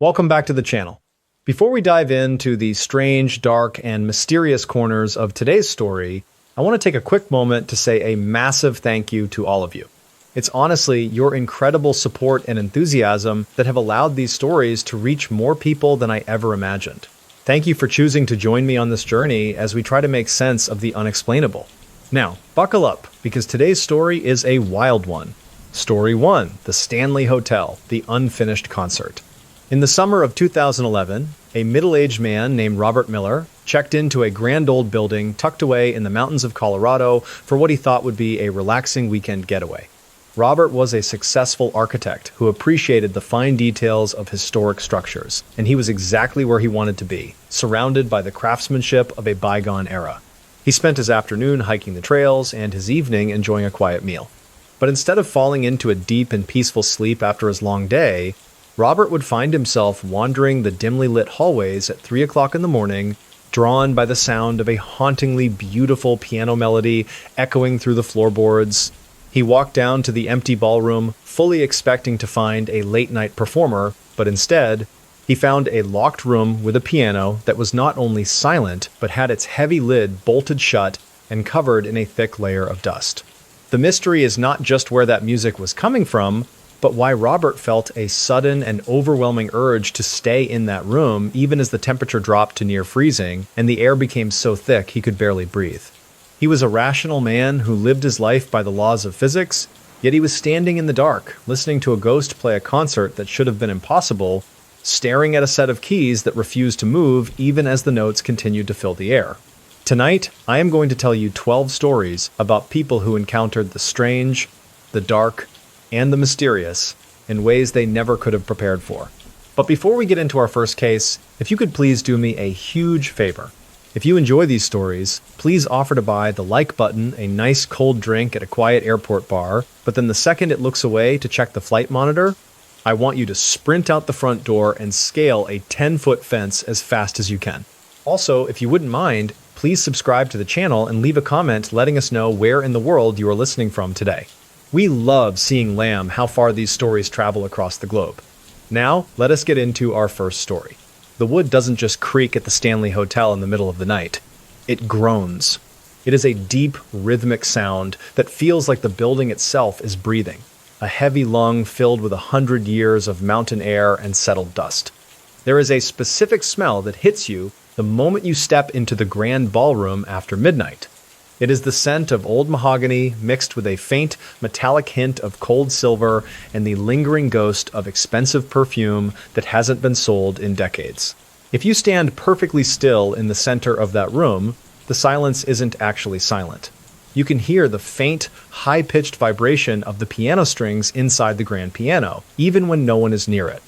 Welcome back to the channel. Before we dive into the strange, dark, and mysterious corners of today's story, I want to take a quick moment to say a massive thank you to all of you. It's honestly your incredible support and enthusiasm that have allowed these stories to reach more people than I ever imagined. Thank you for choosing to join me on this journey as we try to make sense of the unexplainable. Now, buckle up, because today's story is a wild one. Story 1, The Stanley Hotel, the Unfinished Concert. In the summer of 2011, a middle-aged man named Robert Miller checked into a grand old building tucked away in the mountains of Colorado for what he thought would be a relaxing weekend getaway. Robert was a successful architect who appreciated the fine details of historic structures, and he was exactly where he wanted to be, surrounded by the craftsmanship of a bygone era. He spent his afternoon hiking the trails and his evening enjoying a quiet meal. But instead of falling into a deep and peaceful sleep after his long day, Robert would find himself wandering the dimly lit hallways at 3 o'clock in the morning, drawn by the sound of a hauntingly beautiful piano melody echoing through the floorboards. He walked down to the empty ballroom, fully expecting to find a late-night performer, but instead, he found a locked room with a piano that was not only silent, but had its heavy lid bolted shut and covered in a thick layer of dust. The mystery is not just where that music was coming from, but why Robert felt a sudden and overwhelming urge to stay in that room even as the temperature dropped to near freezing and the air became so thick he could barely breathe. He was a rational man who lived his life by the laws of physics, yet he was standing in the dark, listening to a ghost play a concert that should have been impossible, staring at a set of keys that refused to move even as the notes continued to fill the air. Tonight, I am going to tell you 12 stories about people who encountered the strange, the dark, and the mysterious in ways they never could have prepared for. But before we get into our first case, if you could please do me a huge favor. If you enjoy these stories, please offer to buy the like button a nice cold drink at a quiet airport bar, but then the second it looks away to check the flight monitor, I want you to sprint out the front door and scale a 10-foot fence as fast as you can. Also, if you wouldn't mind, please subscribe to the channel and leave a comment letting us know where in the world you are listening from today. We love seeing how far these stories travel across the globe. Now, let us get into our first story. The wood doesn't just creak at the Stanley Hotel in the middle of the night. It groans. It is a deep, rhythmic sound that feels like the building itself is breathing, a heavy lung filled with 100 years of mountain air and settled dust. There is a specific smell that hits you the moment you step into the grand ballroom after midnight. It is the scent of old mahogany mixed with a faint, metallic hint of cold silver and the lingering ghost of expensive perfume that hasn't been sold in decades. If you stand perfectly still in the center of that room, the silence isn't actually silent. You can hear the faint, high-pitched vibration of the piano strings inside the grand piano, even when no one is near it.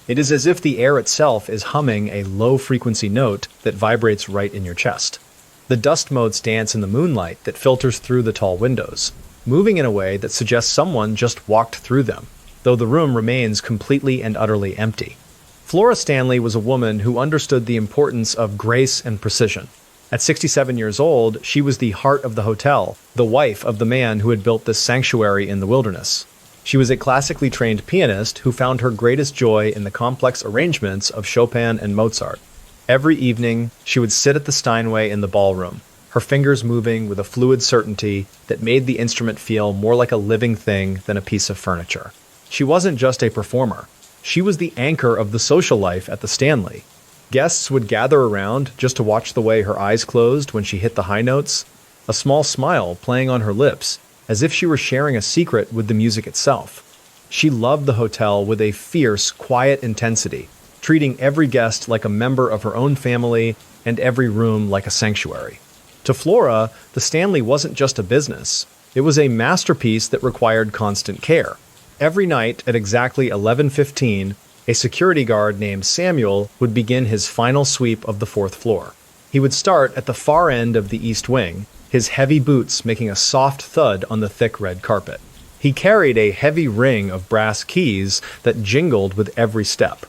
It is as if the air itself is humming a low-frequency note that vibrates right in your chest. The dust motes dance in the moonlight that filters through the tall windows, moving in a way that suggests someone just walked through them, though the room remains completely and utterly empty. Flora Stanley was a woman who understood the importance of grace and precision. At 67 years old, she was the heart of the hotel, the wife of the man who had built this sanctuary in the wilderness. She was a classically trained pianist who found her greatest joy in the complex arrangements of Chopin and Mozart. Every evening, she would sit at the Steinway in the ballroom, her fingers moving with a fluid certainty that made the instrument feel more like a living thing than a piece of furniture. She wasn't just a performer. She was the anchor of the social life at the Stanley. Guests would gather around just to watch the way her eyes closed when she hit the high notes, a small smile playing on her lips, as if she were sharing a secret with the music itself. She loved the hotel with a fierce, quiet intensity, treating every guest like a member of her own family and every room like a sanctuary. To Flora, the Stanley wasn't just a business. It was a masterpiece that required constant care. Every night at exactly 11:15, a security guard named Samuel would begin his final sweep of the fourth floor. He would start at the far end of the east wing, his heavy boots making a soft thud on the thick red carpet. He carried a heavy ring of brass keys that jingled with every step,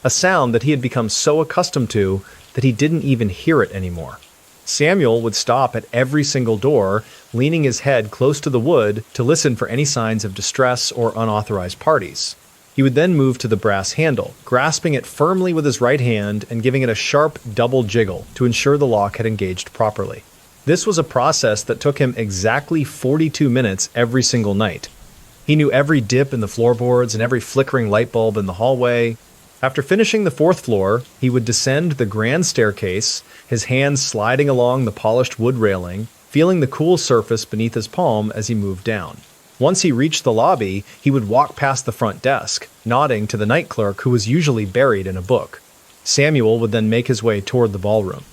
a sound that he had become so accustomed to that he didn't even hear it anymore. Samuel would stop at every single door, leaning his head close to the wood to listen for any signs of distress or unauthorized parties. He would then move to the brass handle, grasping it firmly with his right hand and giving it a sharp double jiggle to ensure the lock had engaged properly. This was a process that took him exactly 42 minutes every single night. He knew every dip in the floorboards and every flickering light bulb in the hallway. After finishing the fourth floor, he would descend the grand staircase, his hands sliding along the polished wood railing, feeling the cool surface beneath his palm as he moved down. Once he reached the lobby, he would walk past the front desk, nodding to the night clerk who was usually buried in a book. Samuel would then make his way toward the ballroom.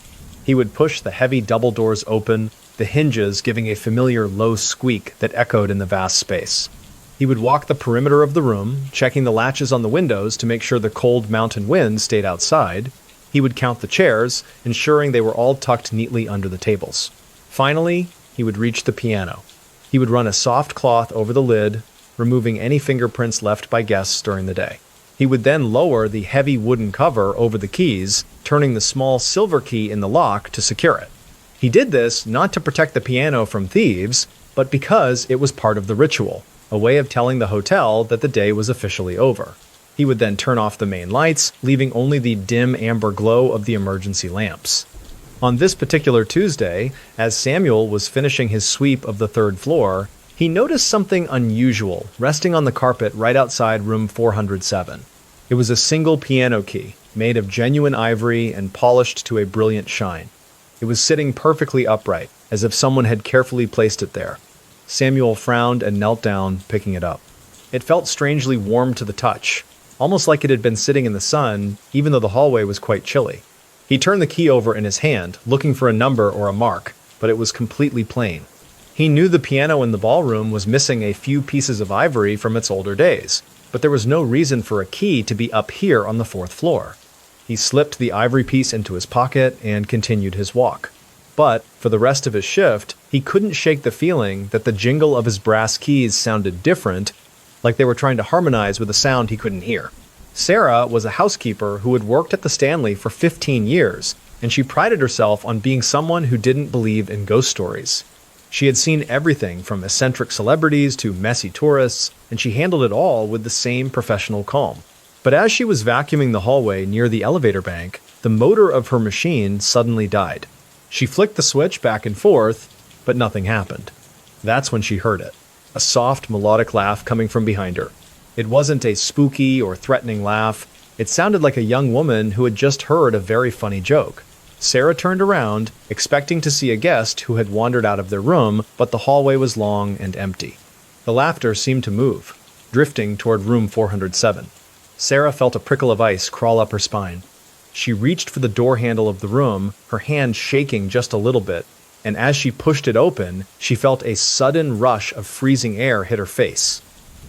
He would push the heavy double doors open, the hinges giving a familiar low squeak that echoed in the vast space. He would walk the perimeter of the room, checking the latches on the windows to make sure the cold mountain wind stayed outside. He would count the chairs, ensuring they were all tucked neatly under the tables. Finally, he would reach the piano. He would run a soft cloth over the lid, removing any fingerprints left by guests during the day. He would then lower the heavy wooden cover over the keys, turning the small silver key in the lock to secure it. He did this not to protect the piano from thieves, but because it was part of the ritual, a way of telling the hotel that the day was officially over. He would then turn off the main lights, leaving only the dim amber glow of the emergency lamps. On this particular Tuesday, as Samuel was finishing his sweep of the third floor, he noticed something unusual resting on the carpet right outside room 407. It was a single piano key, made of genuine ivory and polished to a brilliant shine. It was sitting perfectly upright, as if someone had carefully placed it there. Samuel frowned and knelt down, picking it up. It felt strangely warm to the touch, almost like it had been sitting in the sun, even though the hallway was quite chilly. He turned the key over in his hand, looking for a number or a mark, but it was completely plain. He knew the piano in the ballroom was missing a few pieces of ivory from its older days, but there was no reason for a key to be up here on the fourth floor. He slipped the ivory piece into his pocket and continued his walk. But, for the rest of his shift, he couldn't shake the feeling that the jingle of his brass keys sounded different, like they were trying to harmonize with a sound he couldn't hear. Sarah was a housekeeper who had worked at the Stanley for 15 years, and she prided herself on being someone who didn't believe in ghost stories. She had seen everything from eccentric celebrities to messy tourists, and she handled it all with the same professional calm. But as she was vacuuming the hallway near the elevator bank, the motor of her machine suddenly died. She flicked the switch back and forth, but nothing happened. That's when she heard it, a soft melodic laugh coming from behind her. It wasn't a spooky or threatening laugh. It sounded like a young woman who had just heard a very funny joke. Sarah turned around, expecting to see a guest who had wandered out of their room, but the hallway was long and empty. The laughter seemed to move, drifting toward room 407. Sarah felt a prickle of ice crawl up her spine. She reached for the door handle of the room, her hand shaking just a little bit, and as she pushed it open, she felt a sudden rush of freezing air hit her face.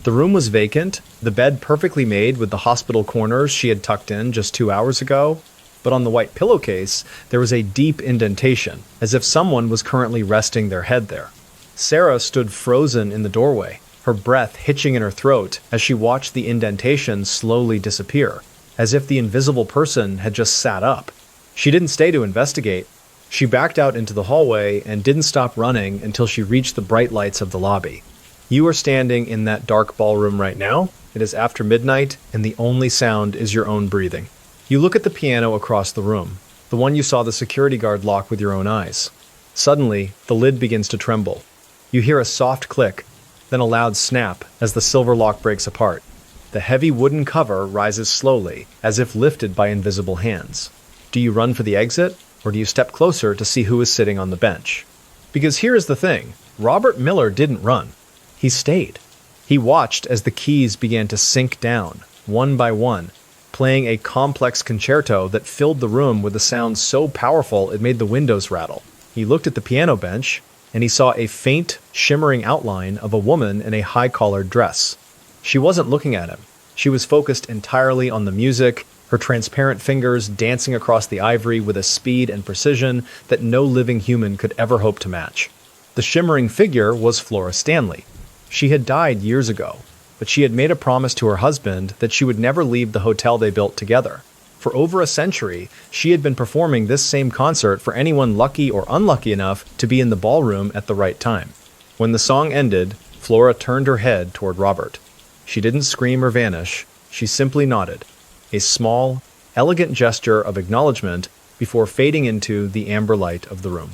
The room was vacant, the bed perfectly made with the hospital corners she had tucked in just 2 hours ago, but on the white pillowcase, there was a deep indentation, as if someone was currently resting their head there. Sarah stood frozen in the doorway, her breath hitching in her throat as she watched the indentation slowly disappear, as if the invisible person had just sat up. She didn't stay to investigate. She backed out into the hallway and didn't stop running until she reached the bright lights of the lobby. You are standing in that dark ballroom right now. It is after midnight, and the only sound is your own breathing. You look at the piano across the room, the one you saw the security guard lock with your own eyes. Suddenly, the lid begins to tremble. You hear a soft click, then a loud snap as the silver lock breaks apart. The heavy wooden cover rises slowly, as if lifted by invisible hands. Do you run for the exit, or do you step closer to see who is sitting on the bench? Because here is the thing, Robert Miller didn't run. He stayed. He watched as the keys began to sink down, one by one, playing a complex concerto that filled the room with a sound so powerful it made the windows rattle. He looked at the piano bench, and he saw a faint, shimmering outline of a woman in a high-collared dress. She wasn't looking at him. She was focused entirely on the music, her transparent fingers dancing across the ivory with a speed and precision that no living human could ever hope to match. The shimmering figure was Flora Stanley. She had died years ago, but she had made a promise to her husband that she would never leave the hotel they built together. For over a century, she had been performing this same concert for anyone lucky or unlucky enough to be in the ballroom at the right time. When the song ended, Flora turned her head toward Robert. She didn't scream or vanish. She simply nodded, a small, elegant gesture of acknowledgement before fading into the amber light of the room.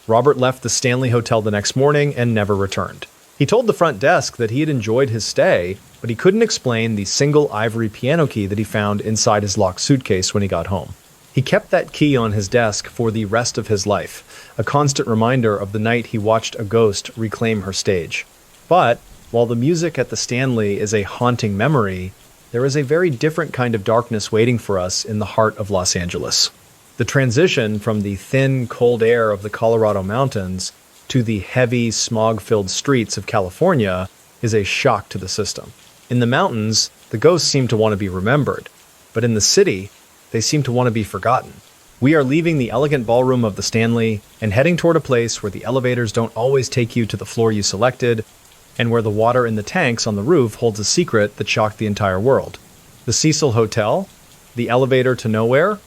Robert left the Stanley Hotel the next morning and never returned. He told the front desk that he had enjoyed his stay, but he couldn't explain the single ivory piano key that he found inside his locked suitcase when he got home. He kept that key on his desk for the rest of his life, a constant reminder of the night he watched a ghost reclaim her stage. But while the music at the Stanley is a haunting memory, there is a very different kind of darkness waiting for us in the heart of Los Angeles. The transition from the thin, cold air of the Colorado mountains to the heavy, smog-filled streets of California is a shock to the system. In the mountains, the ghosts seem to want to be remembered, but in the city, they seem to want to be forgotten. We are leaving the elegant ballroom of the Stanley and heading toward a place where the elevators don't always take you to the floor you selected, and where the water in the tanks on the roof holds a secret that shocked the entire world. The Cecil Hotel, the elevator to nowhere.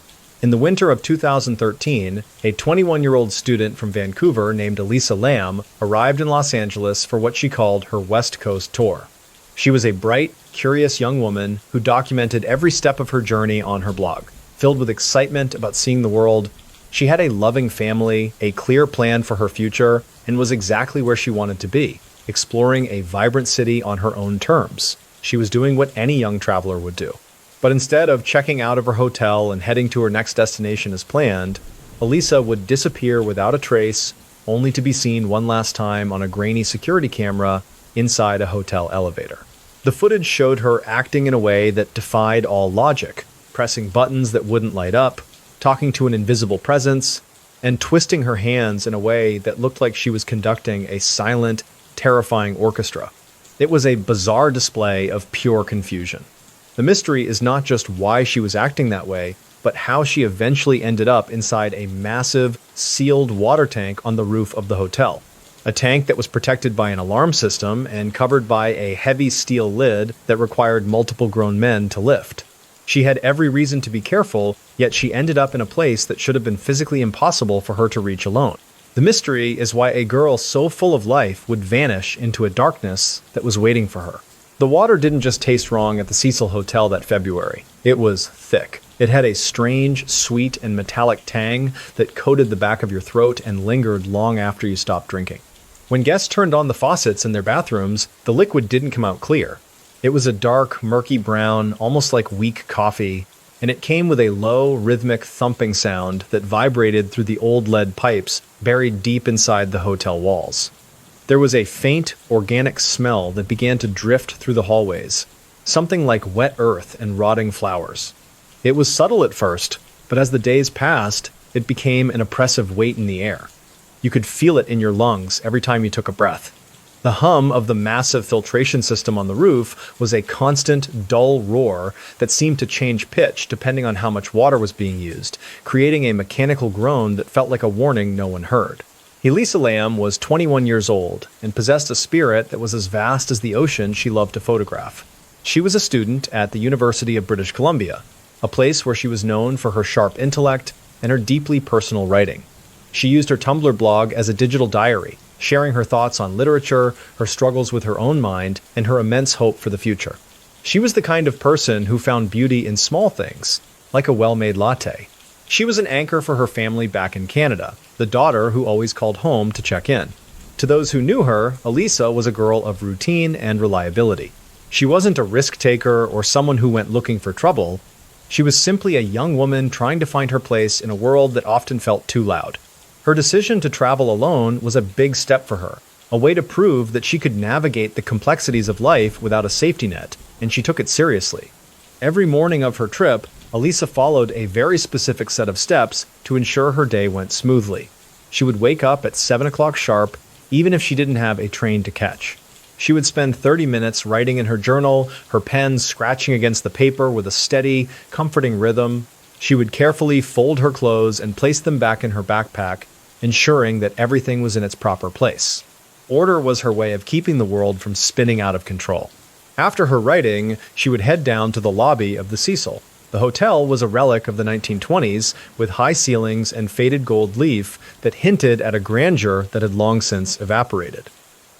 In the winter of 2013, a 21-year-old student from Vancouver named Elisa Lam arrived in Los Angeles for what she called her West Coast tour. She was a bright, curious young woman who documented every step of her journey on her blog. Filled with excitement about seeing the world, she had a loving family, a clear plan for her future, and was exactly where she wanted to be, exploring a vibrant city on her own terms. She was doing what any young traveler would do. But instead of checking out of her hotel and heading to her next destination as planned, Elisa would disappear without a trace, only to be seen one last time on a grainy security camera inside a hotel elevator. The footage showed her acting in a way that defied all logic, pressing buttons that wouldn't light up, talking to an invisible presence, and twisting her hands in a way that looked like she was conducting a silent, terrifying orchestra. It was a bizarre display of pure confusion. The mystery is not just why she was acting that way, but how she eventually ended up inside a massive, sealed water tank on the roof of the hotel. A tank that was protected by an alarm system and covered by a heavy steel lid that required multiple grown men to lift. She had every reason to be careful, yet she ended up in a place that should have been physically impossible for her to reach alone. The mystery is why a girl so full of life would vanish into a darkness that was waiting for her. The water didn't just taste wrong at the Cecil Hotel that February. It was thick. It had a strange, sweet, and metallic tang that coated the back of your throat and lingered long after you stopped drinking. When guests turned on the faucets in their bathrooms, the liquid didn't come out clear. It was a dark, murky brown, almost like weak coffee, and it came with a low, rhythmic thumping sound that vibrated through the old lead pipes buried deep inside the hotel walls. There was a faint, organic smell that began to drift through the hallways, something like wet earth and rotting flowers. It was subtle at first, but as the days passed, it became an oppressive weight in the air. You could feel it in your lungs every time you took a breath. The hum of the massive filtration system on the roof was a constant, dull roar that seemed to change pitch depending on how much water was being used, creating a mechanical groan that felt like a warning no one heard. Elisa Lam was 21 years old and possessed a spirit that was as vast as the ocean she loved to photograph. She was a student at the University of British Columbia, a place where she was known for her sharp intellect and her deeply personal writing. She used her Tumblr blog as a digital diary, sharing her thoughts on literature, her struggles with her own mind, and her immense hope for the future. She was the kind of person who found beauty in small things, like a well-made latte. She was an anchor for her family back in Canada, the daughter who always called home to check in. To those who knew her, Elisa was a girl of routine and reliability. She wasn't a risk-taker or someone who went looking for trouble. She was simply a young woman trying to find her place in a world that often felt too loud. Her decision to travel alone was a big step for her, a way to prove that she could navigate the complexities of life without a safety net, and she took it seriously. Every morning of her trip, Elisa followed a very specific set of steps to ensure her day went smoothly. She would wake up at 7 o'clock sharp, even if she didn't have a train to catch. She would spend 30 minutes writing in her journal, her pen scratching against the paper with a steady, comforting rhythm. She would carefully fold her clothes and place them back in her backpack, ensuring that everything was in its proper place. Order was her way of keeping the world from spinning out of control. After her writing, she would head down to the lobby of the Cecil. The hotel was a relic of the 1920s, with high ceilings and faded gold leaf that hinted at a grandeur that had long since evaporated.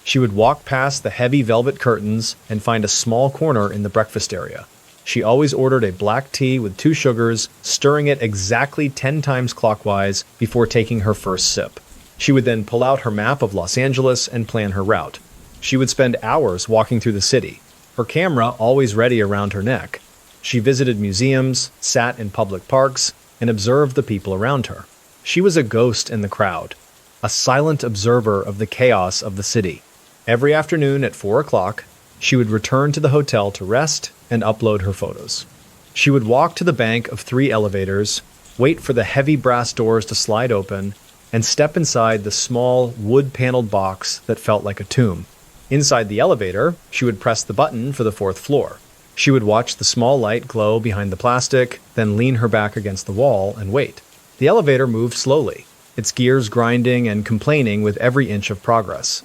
She would walk past the heavy velvet curtains and find a small corner in the breakfast area. She always ordered a black tea with 2 sugars, stirring it exactly 10 times clockwise before taking her first sip. She would then pull out her map of Los Angeles and plan her route. She would spend hours walking through the city, her camera always ready around her neck. She visited museums, sat in public parks, and observed the people around her. She was a ghost in the crowd, a silent observer of the chaos of the city. Every afternoon at 4 o'clock, she would return to the hotel to rest and upload her photos. She would walk to the bank of 3 elevators, wait for the heavy brass doors to slide open, and step inside the small wood-paneled box that felt like a tomb. Inside the elevator, she would press the button for the 4th floor. She would watch the small light glow behind the plastic, then lean her back against the wall and wait. The elevator moved slowly, its gears grinding and complaining with every inch of progress.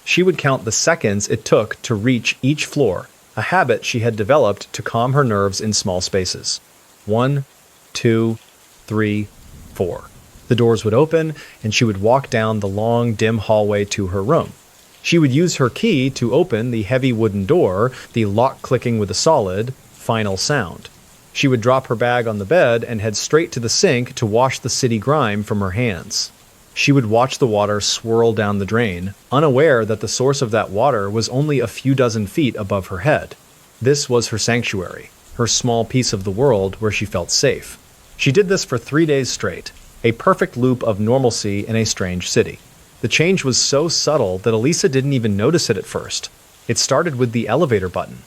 She would count the seconds it took to reach each floor, a habit she had developed to calm her nerves in small spaces. 1, 2, 3, 4. The doors would open, and she would walk down the long, dim hallway to her room. She would use her key to open the heavy wooden door, the lock clicking with a solid, final sound. She would drop her bag on the bed and head straight to the sink to wash the city grime from her hands. She would watch the water swirl down the drain, unaware that the source of that water was only a few dozen feet above her head. This was her sanctuary, her small piece of the world where she felt safe. She did this for 3 days straight, a perfect loop of normalcy in a strange city. The change was so subtle that Elisa didn't even notice it at first. It started with the elevator button.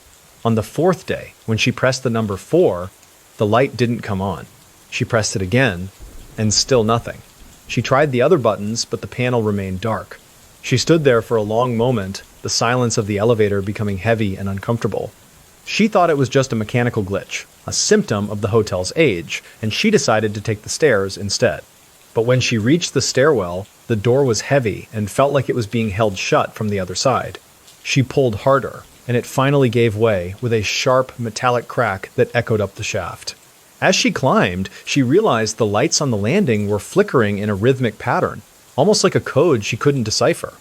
On the 4th day, when she pressed the number 4, the light didn't come on. She pressed it again, and still nothing. She tried the other buttons, but the panel remained dark. She stood there for a long moment, the silence of the elevator becoming heavy and uncomfortable. She thought it was just a mechanical glitch, a symptom of the hotel's age, and she decided to take the stairs instead. But when she reached the stairwell, the door was heavy and felt like it was being held shut from the other side. She pulled harder, and it finally gave way with a sharp metallic crack that echoed up the shaft. As she climbed, she realized the lights on the landing were flickering in a rhythmic pattern, almost like a code she couldn't decipher.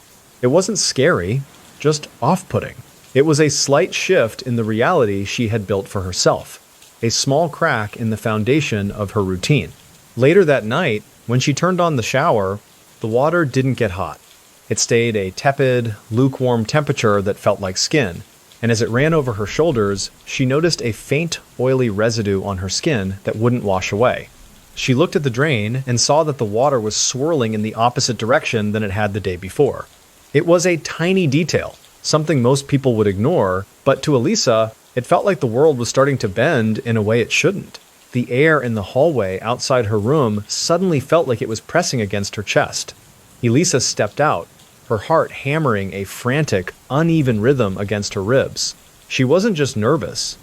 It wasn't scary, just off-putting. It was a slight shift in the reality she had built for herself, a small crack in the foundation of her routine. Later that night, when she turned on the shower, the water didn't get hot. It stayed a tepid, lukewarm temperature that felt like skin, and as it ran over her shoulders, she noticed a faint, oily residue on her skin that wouldn't wash away. She looked at the drain and saw that the water was swirling in the opposite direction than it had the day before. It was a tiny detail, something most people would ignore, but to Elisa, it felt like the world was starting to bend in a way it shouldn't. The air in the hallway outside her room suddenly felt like it was pressing against her chest. Elisa stepped out, her heart hammering a frantic, uneven rhythm against her ribs. She wasn't just nervous.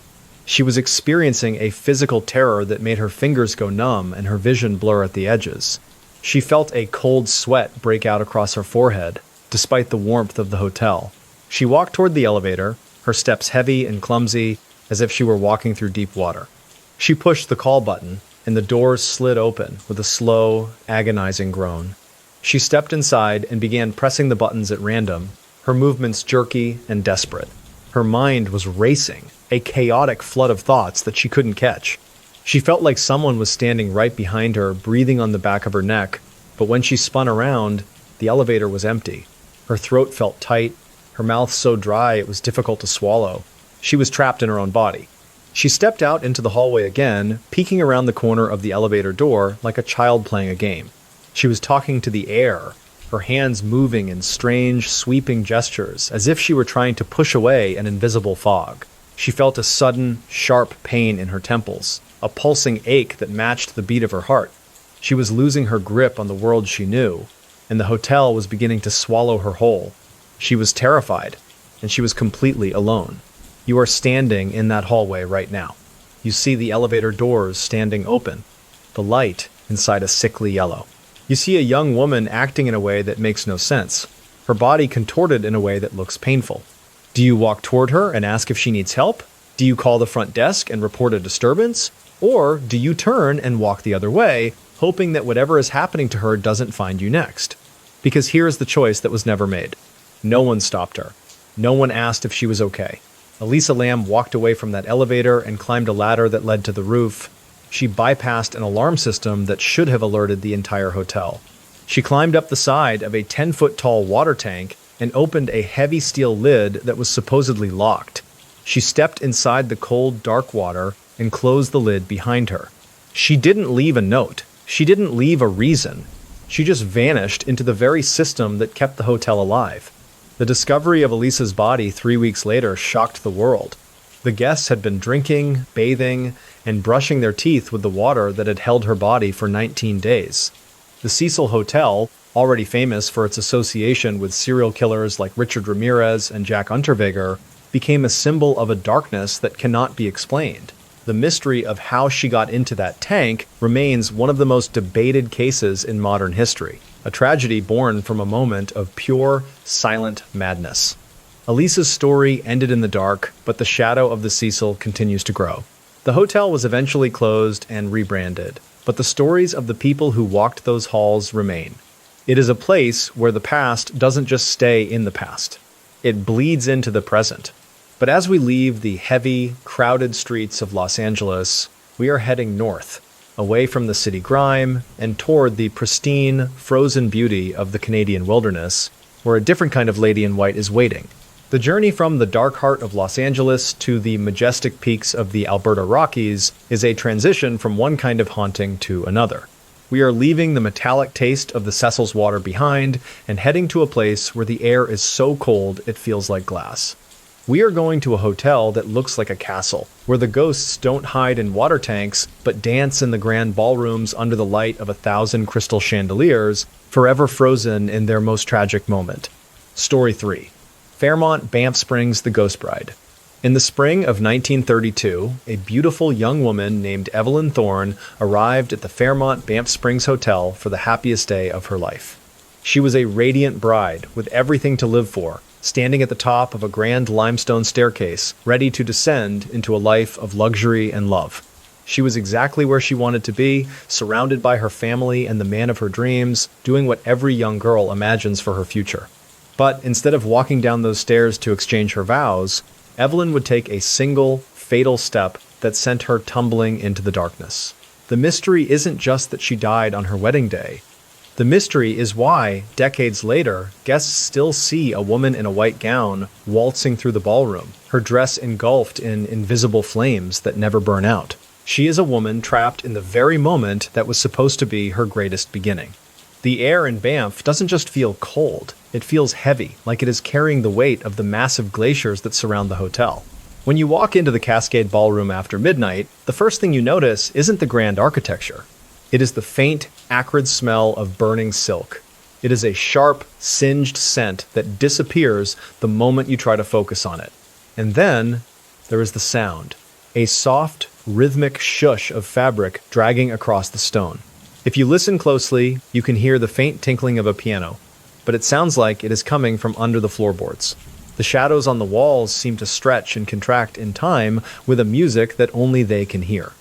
She was experiencing a physical terror that made her fingers go numb and her vision blur at the edges. She felt a cold sweat break out across her forehead, despite the warmth of the hotel. She walked toward the elevator, her steps heavy and clumsy, as if she were walking through deep water. She pushed the call button, and the doors slid open with a slow, agonizing groan. She stepped inside and began pressing the buttons at random, her movements jerky and desperate. Her mind was racing, a chaotic flood of thoughts that she couldn't catch. She felt like someone was standing right behind her, breathing on the back of her neck, but when she spun around, the elevator was empty. Her throat felt tight, her mouth so dry it was difficult to swallow. She was trapped in her own body. She stepped out into the hallway again, peeking around the corner of the elevator door like a child playing a game. She was talking to the air, her hands moving in strange, sweeping gestures, as if she were trying to push away an invisible fog. She felt a sudden, sharp pain in her temples, a pulsing ache that matched the beat of her heart. She was losing her grip on the world she knew, and the hotel was beginning to swallow her whole. She was terrified, and she was completely alone. You are standing in that hallway right now. You see the elevator doors standing open, the light inside a sickly yellow. You see a young woman acting in a way that makes no sense, her body contorted in a way that looks painful. Do you walk toward her and ask if she needs help? Do you call the front desk and report a disturbance? Or do you turn and walk the other way, hoping that whatever is happening to her doesn't find you next? Because here is the choice that was never made. No one stopped her. No one asked if she was okay. Elisa Lamb walked away from that elevator and climbed a ladder that led to the roof. She bypassed an alarm system that should have alerted the entire hotel. She climbed up the side of a 10-foot-tall water tank and opened a heavy steel lid that was supposedly locked. She stepped inside the cold, dark water and closed the lid behind her. She didn't leave a note. She didn't leave a reason. She just vanished into the very system that kept the hotel alive. The discovery of Elisa's body 3 weeks later shocked the world. The guests had been drinking, bathing, and brushing their teeth with the water that had held her body for 19 days. The Cecil Hotel, already famous for its association with serial killers like Richard Ramirez and Jack Unterweger, became a symbol of a darkness that cannot be explained. The mystery of how she got into that tank remains one of the most debated cases in modern history, a tragedy born from a moment of pure, silent madness. Elisa's story ended in the dark, but the shadow of the Cecil continues to grow. The hotel was eventually closed and rebranded, but the stories of the people who walked those halls remain. It is a place where the past doesn't just stay in the past. It bleeds into the present. But as we leave the heavy, crowded streets of Los Angeles, we are heading north, away from the city grime and toward the pristine, frozen beauty of the Canadian wilderness, where a different kind of lady in white is waiting. The journey from the dark heart of Los Angeles to the majestic peaks of the Alberta Rockies is a transition from one kind of haunting to another. We are leaving the metallic taste of the Cecil's water behind and heading to a place where the air is so cold it feels like glass. We are going to a hotel that looks like a castle, where the ghosts don't hide in water tanks, but dance in the grand ballrooms under the light of 1,000 crystal chandeliers, forever frozen in their most tragic moment. Story 3. Fairmont Banff Springs, the Ghost Bride. In the spring of 1932, a beautiful young woman named Evelyn Thorne arrived at the Fairmont Banff Springs Hotel for the happiest day of her life. She was a radiant bride with everything to live for, standing at the top of a grand limestone staircase, ready to descend into a life of luxury and love. She was exactly where she wanted to be, surrounded by her family and the man of her dreams, doing what every young girl imagines for her future. But instead of walking down those stairs to exchange her vows, Evelyn would take a single, fatal step that sent her tumbling into the darkness. The mystery isn't just that she died on her wedding day. The mystery is why, decades later, guests still see a woman in a white gown waltzing through the ballroom, her dress engulfed in invisible flames that never burn out. She is a woman trapped in the very moment that was supposed to be her greatest beginning. The air in Banff doesn't just feel cold, it feels heavy, like it is carrying the weight of the massive glaciers that surround the hotel. When you walk into the Cascade Ballroom after midnight, the first thing you notice isn't the grand architecture. It is the faint, acrid smell of burning silk. It is a sharp, singed scent that disappears the moment you try to focus on it. And then, there is the sound. A soft, rhythmic shush of fabric dragging across the stone. If you listen closely, you can hear the faint tinkling of a piano, but it sounds like it is coming from under the floorboards. The shadows on the walls seem to stretch and contract in time with a music that only they can hear.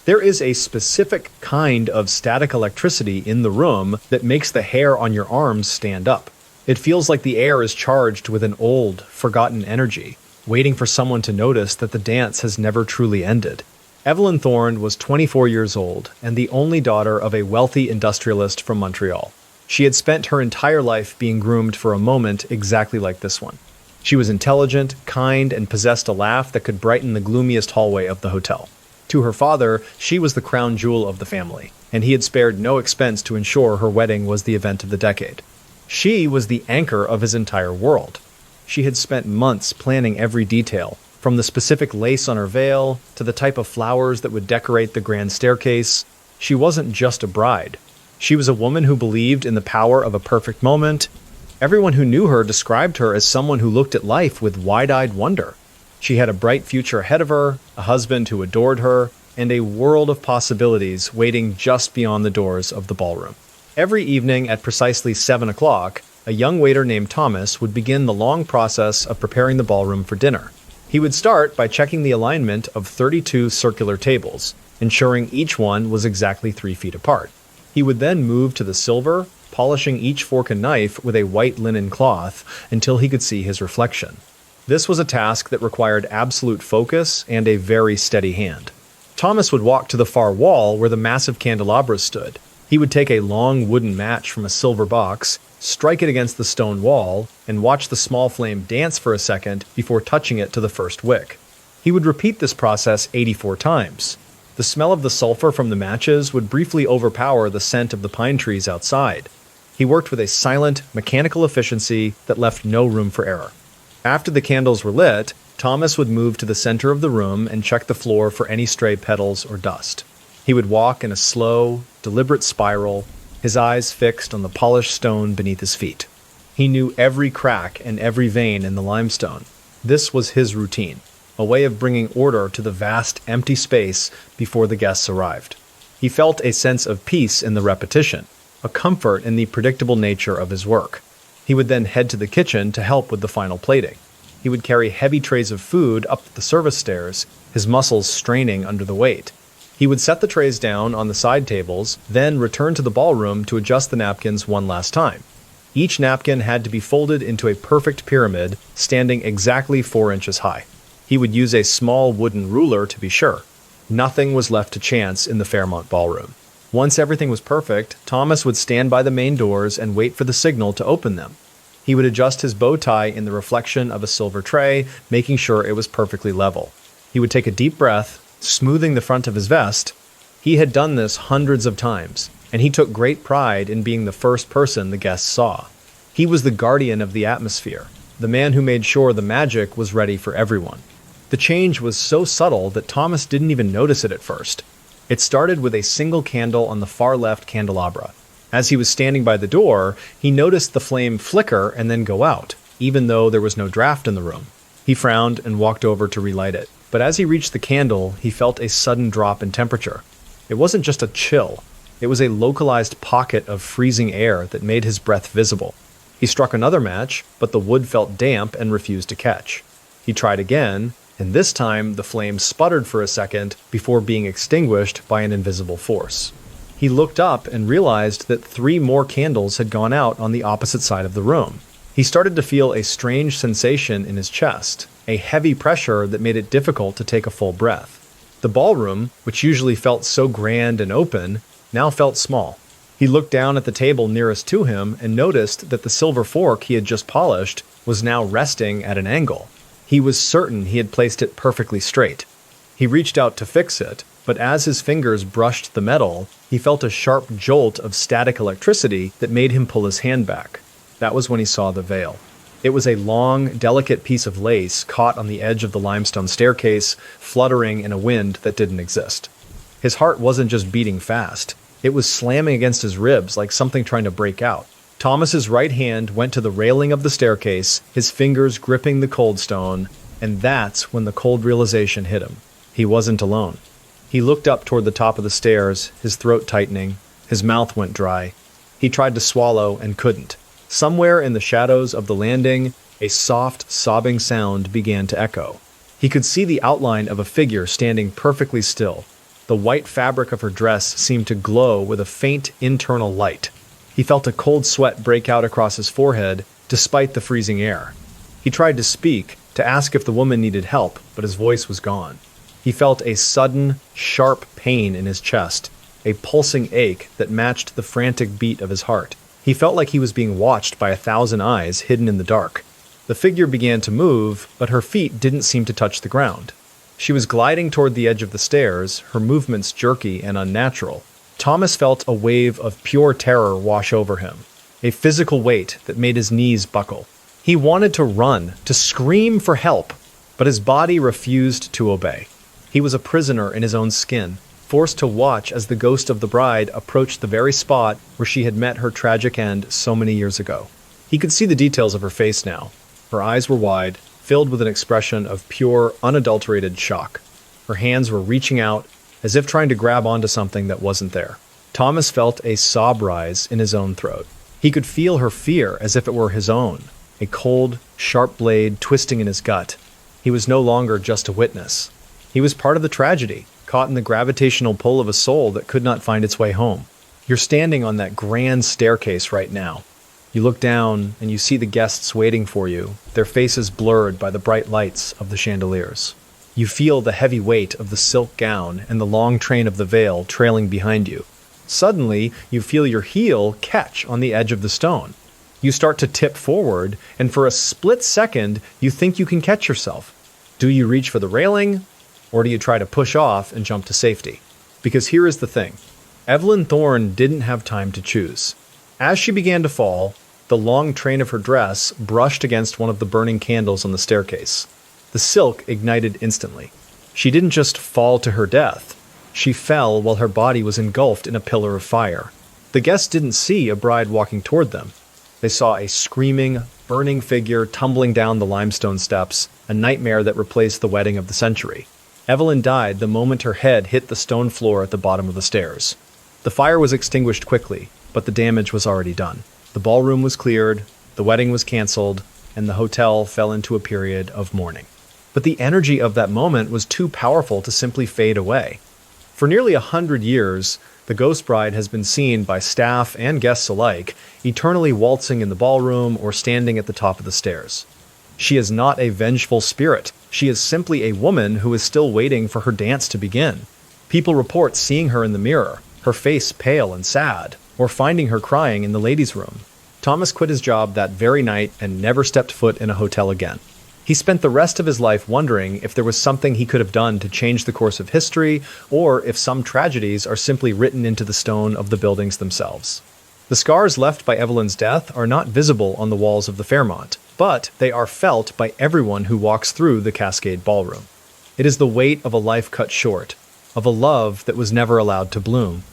There is a specific kind of static electricity in the room that makes the hair on your arms stand up. It feels like the air is charged with an old, forgotten energy, waiting for someone to notice that the dance has never truly ended. Evelyn Thorne was 24 years old and the only daughter of a wealthy industrialist from Montreal. She had spent her entire life being groomed for a moment exactly like this one. She was intelligent, kind, and possessed a laugh that could brighten the gloomiest hallway of the hotel. To her father, she was the crown jewel of the family, and he had spared no expense to ensure her wedding was the event of the decade. She was the anchor of his entire world. She had spent months planning every detail, from the specific lace on her veil to the type of flowers that would decorate the grand staircase. She wasn't just a bride. She was a woman who believed in the power of a perfect moment. Everyone who knew her described her as someone who looked at life with wide-eyed wonder. She had a bright future ahead of her, a husband who adored her, and a world of possibilities waiting just beyond the doors of the ballroom. Every evening at precisely 7 o'clock, a young waiter named Thomas would begin the long process of preparing the ballroom for dinner. He would start by checking the alignment of 32 circular tables, ensuring each one was exactly 3 feet apart. He would then move to the silver, polishing each fork and knife with a white linen cloth until he could see his reflection. This was a task that required absolute focus and a very steady hand. Thomas would walk to the far wall where the massive candelabras stood. He would take a long wooden match from a silver box, strike it against the stone wall, and watch the small flame dance for a second before touching it to the first wick. He would repeat this process 84 times. The smell of the sulfur from the matches would briefly overpower the scent of the pine trees outside. He worked with a silent, mechanical efficiency that left no room for error. After the candles were lit, Thomas would move to the center of the room and check the floor for any stray petals or dust. He would walk in a slow, deliberate spiral, his eyes fixed on the polished stone beneath his feet. He knew every crack and every vein in the limestone. This was his routine, a way of bringing order to the vast, empty space before the guests arrived. He felt a sense of peace in the repetition, a comfort in the predictable nature of his work. He would then head to the kitchen to help with the final plating. He would carry heavy trays of food up the service stairs, his muscles straining under the weight. He would set the trays down on the side tables, then return to the ballroom to adjust the napkins one last time. Each napkin had to be folded into a perfect pyramid, standing exactly 4 inches high. He would use a small wooden ruler to be sure. Nothing was left to chance in the Fairmont ballroom. Once everything was perfect, Thomas would stand by the main doors and wait for the signal to open them. He would adjust his bow tie in the reflection of a silver tray, making sure it was perfectly level. He would take a deep breath, smoothing the front of his vest. He had done this hundreds of times, and he took great pride in being the first person the guests saw. He was the guardian of the atmosphere, the man who made sure the magic was ready for everyone. The change was so subtle that Thomas didn't even notice it at first. It started with a single candle on the far left candelabra. As he was standing by the door, he noticed the flame flicker and then go out, even though there was no draft in the room. He frowned and walked over to relight it. But as he reached the candle, he felt a sudden drop in temperature. It wasn't just a chill. It was a localized pocket of freezing air that made his breath visible. He struck another match, but the wood felt damp and refused to catch. He tried again, and this time the flame sputtered for a second before being extinguished by an invisible force. He looked up and realized that 3 more candles had gone out on the opposite side of the room. He started to feel a strange sensation in his chest, a heavy pressure that made it difficult to take a full breath. The ballroom, which usually felt so grand and open, now felt small. He looked down at the table nearest to him and noticed that the silver fork he had just polished was now resting at an angle. He was certain he had placed it perfectly straight. He reached out to fix it, but as his fingers brushed the metal, he felt a sharp jolt of static electricity that made him pull his hand back. That was when he saw the veil. It was a long, delicate piece of lace caught on the edge of the limestone staircase, fluttering in a wind that didn't exist. His heart wasn't just beating fast. It was slamming against his ribs like something trying to break out. Thomas's right hand went to the railing of the staircase, his fingers gripping the cold stone, and that's when the cold realization hit him. He wasn't alone. He looked up toward the top of the stairs, his throat tightening. His mouth went dry. He tried to swallow and couldn't. Somewhere in the shadows of the landing, a soft, sobbing sound began to echo. He could see the outline of a figure standing perfectly still. The white fabric of her dress seemed to glow with a faint internal light. He felt a cold sweat break out across his forehead, despite the freezing air. He tried to speak, to ask if the woman needed help, but his voice was gone. He felt a sudden, sharp pain in his chest, a pulsing ache that matched the frantic beat of his heart. He felt like he was being watched by 1,000 eyes hidden in the dark. The figure began to move, but her feet didn't seem to touch the ground. She was gliding toward the edge of the stairs, her movements jerky and unnatural. Thomas felt a wave of pure terror wash over him, a physical weight that made his knees buckle. He wanted to run, to scream for help, but his body refused to obey. He was a prisoner in his own skin, forced to watch as the ghost of the bride approached the very spot where she had met her tragic end so many years ago. He could see the details of her face now. Her eyes were wide, filled with an expression of pure, unadulterated shock. Her hands were reaching out, as if trying to grab onto something that wasn't there. Thomas felt a sob rise in his own throat. He could feel her fear as if it were his own, a cold, sharp blade twisting in his gut. He was no longer just a witness. He was part of the tragedy, caught in the gravitational pull of a soul that could not find its way home. You're standing on that grand staircase right now. You look down and you see the guests waiting for you, their faces blurred by the bright lights of the chandeliers. You feel the heavy weight of the silk gown and the long train of the veil trailing behind you. Suddenly, you feel your heel catch on the edge of the stone. You start to tip forward, and for a split second, you think you can catch yourself. Do you reach for the railing, or do you try to push off and jump to safety? Because here is the thing. Evelyn Thorne didn't have time to choose. As she began to fall, the long train of her dress brushed against one of the burning candles on the staircase. The silk ignited instantly. She didn't just fall to her death. She fell while her body was engulfed in a pillar of fire. The guests didn't see a bride walking toward them. They saw a screaming, burning figure tumbling down the limestone steps, a nightmare that replaced the wedding of the century. Evelyn died the moment her head hit the stone floor at the bottom of the stairs. The fire was extinguished quickly, but the damage was already done. The ballroom was cleared, the wedding was canceled, and the hotel fell into a period of mourning. But the energy of that moment was too powerful to simply fade away. For nearly 100 years, the ghost bride has been seen by staff and guests alike, eternally waltzing in the ballroom or standing at the top of the stairs. She is not a vengeful spirit. She is simply a woman who is still waiting for her dance to begin. People report seeing her in the mirror, her face pale and sad, or finding her crying in the ladies' room. Thomas quit his job that very night and never stepped foot in a hotel again. He spent the rest of his life wondering if there was something he could have done to change the course of history, or if some tragedies are simply written into the stone of the buildings themselves. The scars left by Evelyn's death are not visible on the walls of the Fairmont, but they are felt by everyone who walks through the Cascade Ballroom. It is the weight of a life cut short, of a love that was never allowed to bloom.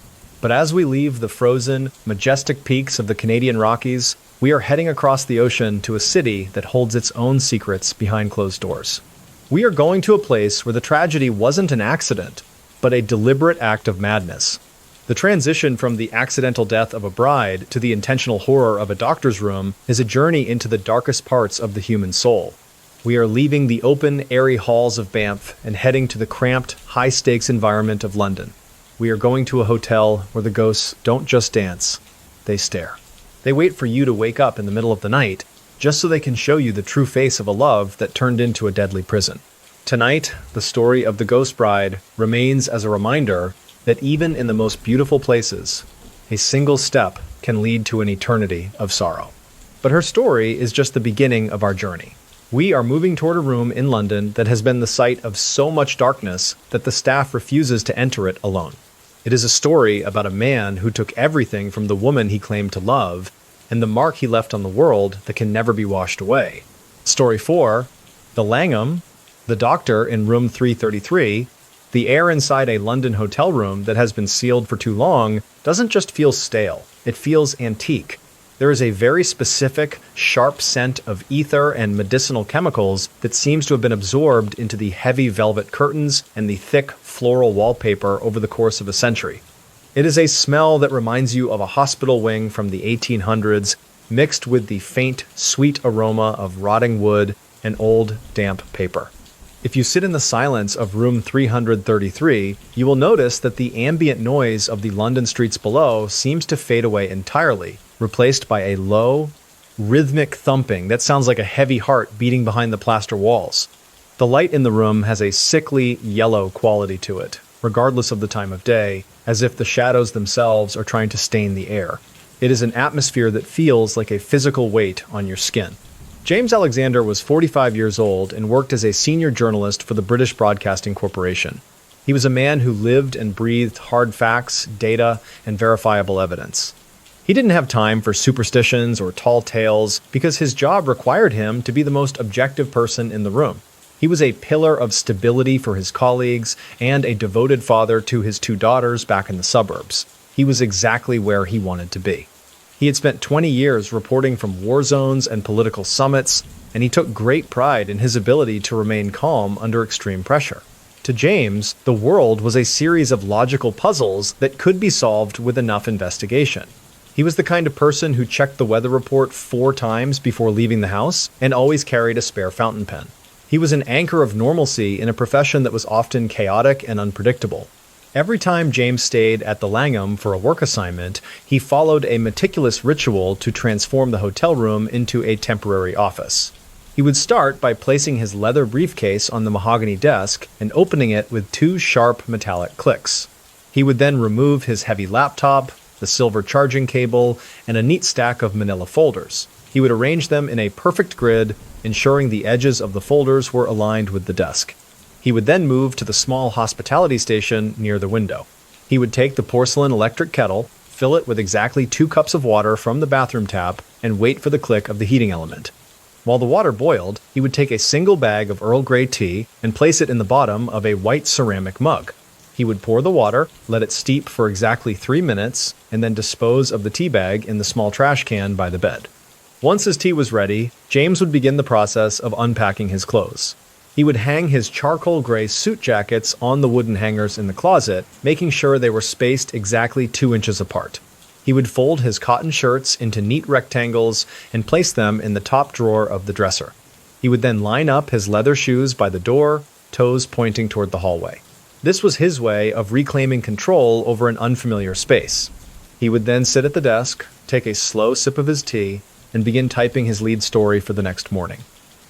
But as we leave the frozen, majestic peaks of the Canadian Rockies, we are heading across the ocean to a city that holds its own secrets behind closed doors. We are going to a place where the tragedy wasn't an accident, but a deliberate act of madness. The transition from the accidental death of a bride to the intentional horror of a doctor's room is a journey into the darkest parts of the human soul. We are leaving the open, airy halls of Banff and heading to the cramped, high-stakes environment of London. We are going to a hotel where the ghosts don't just dance, they stare. They wait for you to wake up in the middle of the night, just so they can show you the true face of a love that turned into a deadly prison. Tonight, the story of the Ghost Bride remains as a reminder that even in the most beautiful places, a single step can lead to an eternity of sorrow. But her story is just the beginning of our journey. We are moving toward a room in London that has been the site of so much darkness that the staff refuses to enter it alone. It is a story about a man who took everything from the woman he claimed to love and the mark he left on the world that can never be washed away. Story 4, the Langham, the doctor in room 333, the air inside a London hotel room that has been sealed for too long doesn't just feel stale, it feels antique. There is a very specific, sharp scent of ether and medicinal chemicals that seems to have been absorbed into the heavy velvet curtains and the thick floral wallpaper over the course of a century. It is a smell that reminds you of a hospital wing from the 1800s, mixed with the faint, sweet aroma of rotting wood and old, damp paper. If you sit in the silence of room 333, you will notice that the ambient noise of the London streets below seems to fade away entirely, replaced by a low, rhythmic thumping that sounds like a heavy heart beating behind the plaster walls. The light in the room has a sickly, yellow quality to it, regardless of the time of day, as if the shadows themselves are trying to stain the air. It is an atmosphere that feels like a physical weight on your skin. James Alexander was 45 years old and worked as a senior journalist for the British Broadcasting Corporation. He was a man who lived and breathed hard facts, data, and verifiable evidence. He didn't have time for superstitions or tall tales because his job required him to be the most objective person in the room. He was a pillar of stability for his colleagues and a devoted father to his 2 daughters back in the suburbs. He was exactly where he wanted to be. He had spent 20 years reporting from war zones and political summits, and he took great pride in his ability to remain calm under extreme pressure. To James, the world was a series of logical puzzles that could be solved with enough investigation. He was the kind of person who checked the weather report 4 times before leaving the house and always carried a spare fountain pen. He was an anchor of normalcy in a profession that was often chaotic and unpredictable. Every time James stayed at the Langham for a work assignment, he followed a meticulous ritual to transform the hotel room into a temporary office. He would start by placing his leather briefcase on the mahogany desk and opening it with two sharp metallic clicks. He would then remove his heavy laptop, the silver charging cable, and a neat stack of manila folders. He would arrange them in a perfect grid, ensuring the edges of the folders were aligned with the desk. He would then move to the small hospitality station near the window. He would take the porcelain electric kettle, fill it with exactly 2 cups of water from the bathroom tap, and wait for the click of the heating element. While the water boiled, he would take a single bag of Earl Grey tea and place it in the bottom of a white ceramic mug. He would pour the water, let it steep for exactly 3 minutes, and then dispose of the tea bag in the small trash can by the bed. Once his tea was ready, James would begin the process of unpacking his clothes. He would hang his charcoal gray suit jackets on the wooden hangers in the closet, making sure they were spaced exactly 2 inches apart. He would fold his cotton shirts into neat rectangles and place them in the top drawer of the dresser. He would then line up his leather shoes by the door, toes pointing toward the hallway. This was his way of reclaiming control over an unfamiliar space. He would then sit at the desk, take a slow sip of his tea, and begin typing his lead story for the next morning.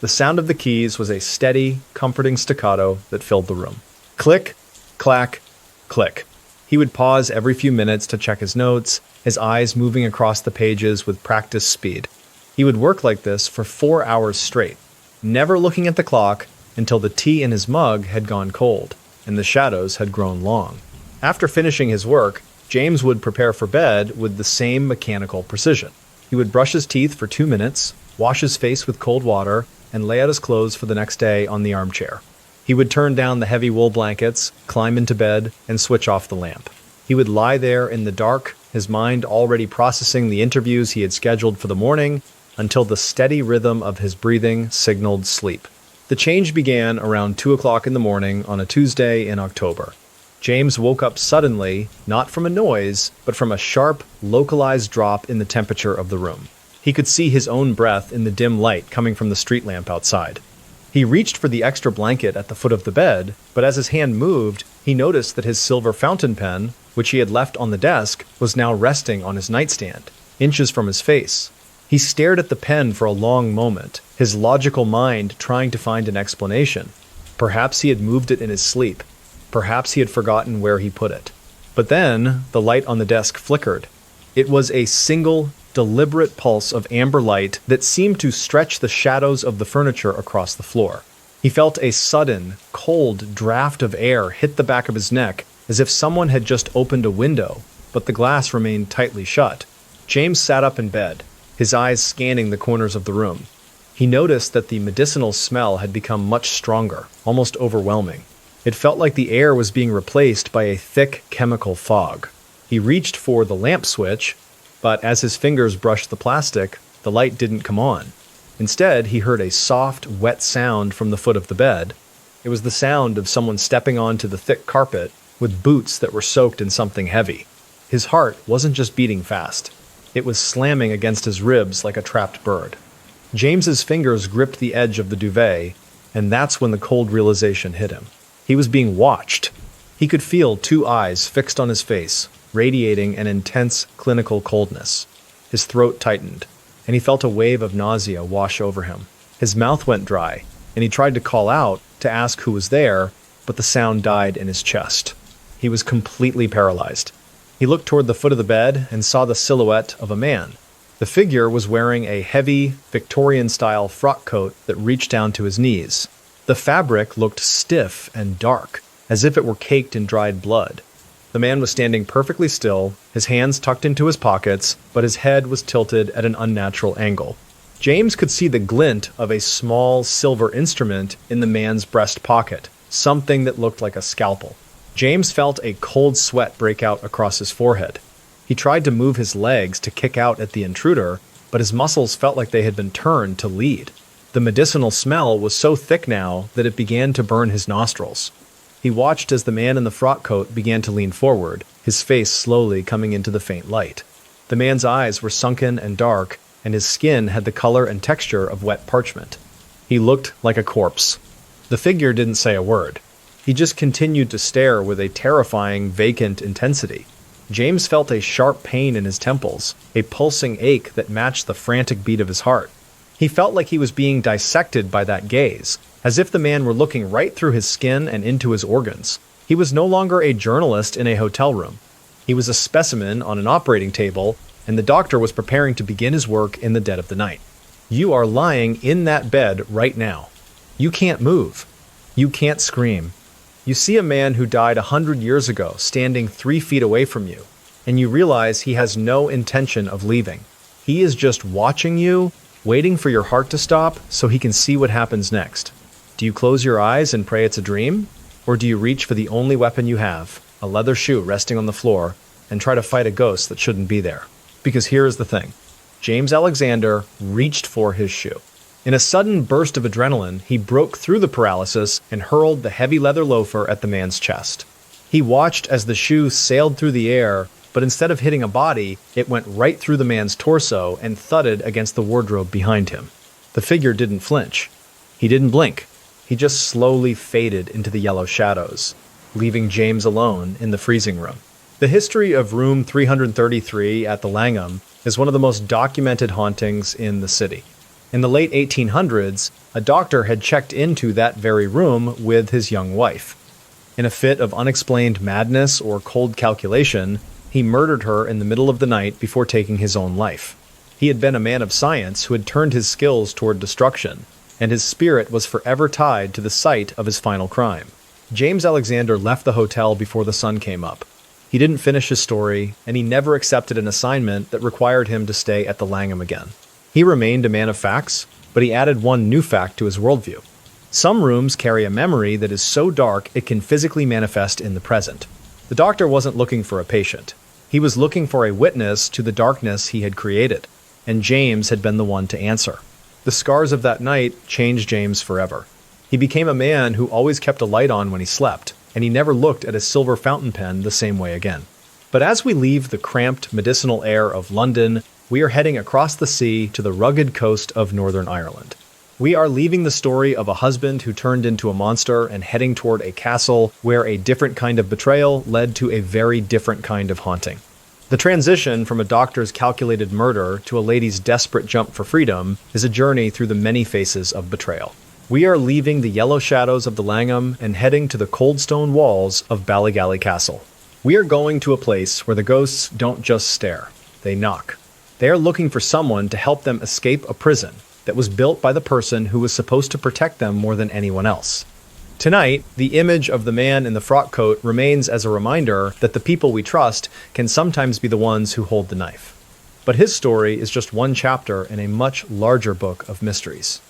The sound of the keys was a steady, comforting staccato that filled the room. Click, clack, click. He would pause every few minutes to check his notes, his eyes moving across the pages with practiced speed. He would work like this for 4 hours straight, never looking at the clock until the tea in his mug had gone cold and the shadows had grown long. After finishing his work, James would prepare for bed with the same mechanical precision. He would brush his teeth for 2 minutes, wash his face with cold water, and lay out his clothes for the next day on the armchair. He would turn down the heavy wool blankets, climb into bed, and switch off the lamp. He would lie there in the dark, his mind already processing the interviews he had scheduled for the morning, until the steady rhythm of his breathing signaled sleep. The change began around 2 o'clock in the morning on a Tuesday in October. James woke up suddenly, not from a noise, but from a sharp, localized drop in the temperature of the room. He could see his own breath in the dim light coming from the street lamp outside. He reached for the extra blanket at the foot of the bed, but as his hand moved, he noticed that his silver fountain pen, which he had left on the desk, was now resting on his nightstand, inches from his face. He stared at the pen for a long moment, his logical mind trying to find an explanation. Perhaps he had moved it in his sleep. Perhaps he had forgotten where he put it. But then, the light on the desk flickered. It was a single, deliberate pulse of amber light that seemed to stretch the shadows of the furniture across the floor. He felt a sudden, cold draft of air hit the back of his neck, as if someone had just opened a window, but the glass remained tightly shut. James sat up in bed, his eyes scanning the corners of the room. He noticed that the medicinal smell had become much stronger, almost overwhelming. It felt like the air was being replaced by a thick chemical fog. He reached for the lamp switch, but as his fingers brushed the plastic, the light didn't come on. Instead, he heard a soft, wet sound from the foot of the bed. It was the sound of someone stepping onto the thick carpet with boots that were soaked in something heavy. His heart wasn't just beating fast. It was slamming against his ribs like a trapped bird. James's fingers gripped the edge of the duvet, and that's when the cold realization hit him. He was being watched. He could feel 2 eyes fixed on his face, radiating an intense clinical coldness. His throat tightened, and he felt a wave of nausea wash over him. His mouth went dry, and he tried to call out to ask who was there, but the sound died in his chest. He was completely paralyzed. He looked toward the foot of the bed and saw the silhouette of a man. The figure was wearing a heavy, Victorian-style frock coat that reached down to his knees. The fabric looked stiff and dark, as if it were caked in dried blood. The man was standing perfectly still, his hands tucked into his pockets, but his head was tilted at an unnatural angle. James could see the glint of a small silver instrument in the man's breast pocket, something that looked like a scalpel. James felt a cold sweat break out across his forehead. He tried to move his legs to kick out at the intruder, but his muscles felt like they had been turned to lead. The medicinal smell was so thick now that it began to burn his nostrils. He watched as the man in the frock coat began to lean forward, his face slowly coming into the faint light. The man's eyes were sunken and dark, and his skin had the color and texture of wet parchment. He looked like a corpse. The figure didn't say a word. He just continued to stare with a terrifying, vacant intensity. James felt a sharp pain in his temples, a pulsing ache that matched the frantic beat of his heart. He felt like he was being dissected by that gaze, as if the man were looking right through his skin and into his organs. He was no longer a journalist in a hotel room. He was a specimen on an operating table, and the doctor was preparing to begin his work in the dead of the night. You are lying in that bed right now. You can't move. You can't scream. You see a man who died 100 years ago standing 3 feet away from you, and you realize he has no intention of leaving. He is just watching you, waiting for your heart to stop so he can see what happens next. Do you close your eyes and pray it's a dream? Or do you reach for the only weapon you have, a leather shoe resting on the floor, and try to fight a ghost that shouldn't be there? Because here is the thing. James Alexander reached for his shoe. In a sudden burst of adrenaline, he broke through the paralysis and hurled the heavy leather loafer at the man's chest. He watched as the shoe sailed through the air, but instead of hitting a body, it went right through the man's torso and thudded against the wardrobe behind him. The figure didn't flinch. He didn't blink. He just slowly faded into the yellow shadows, leaving James alone in the freezing room. The history of room 333 at the Langham is one of the most documented hauntings in the city. In the late 1800s, a doctor had checked into that very room with his young wife. In a fit of unexplained madness or cold calculation, he murdered her in the middle of the night before taking his own life. He had been a man of science who had turned his skills toward destruction, and his spirit was forever tied to the site of his final crime. James Alexander left the hotel before the sun came up. He didn't finish his story, and he never accepted an assignment that required him to stay at the Langham again. He remained a man of facts, but he added one new fact to his worldview. Some rooms carry a memory that is so dark it can physically manifest in the present. The doctor wasn't looking for a patient. He was looking for a witness to the darkness he had created, and James had been the one to answer. The scars of that night changed James forever. He became a man who always kept a light on when he slept, and he never looked at a silver fountain pen the same way again. But as we leave the cramped, medicinal air of London, we are heading across the sea to the rugged coast of Northern Ireland. We are leaving the story of a husband who turned into a monster and heading toward a castle where a different kind of betrayal led to a very different kind of haunting. The transition from a doctor's calculated murder to a lady's desperate jump for freedom is a journey through the many faces of betrayal. We are leaving the yellow shadows of the Langham and heading to the cold stone walls of Ballygally Castle. We are going to a place where the ghosts don't just stare, they knock. They are looking for someone to help them escape a prison that was built by the person who was supposed to protect them more than anyone else. Tonight, the image of the man in the frock coat remains as a reminder that the people we trust can sometimes be the ones who hold the knife. But his story is just one chapter in a much larger book of mysteries.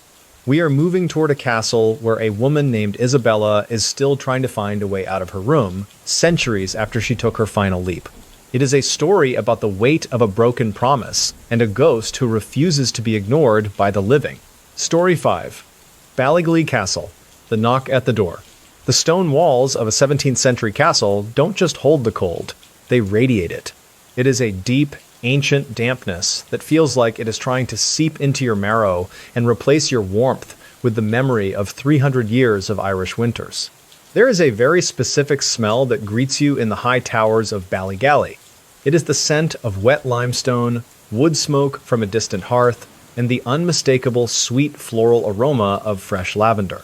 We are moving toward a castle where a woman named Isabella is still trying to find a way out of her room, centuries after she took her final leap. It is a story about the weight of a broken promise and a ghost who refuses to be ignored by the living. Story 5. Ballygally Castle. The knock at the door. The stone walls of a 17th century castle don't just hold the cold, they radiate it. It is a deep, ancient dampness that feels like it is trying to seep into your marrow and replace your warmth with the memory of 300 years of Irish winters. There is a very specific smell that greets you in the high towers of Ballygally. It is the scent of wet limestone, wood smoke from a distant hearth, and the unmistakable sweet floral aroma of fresh lavender.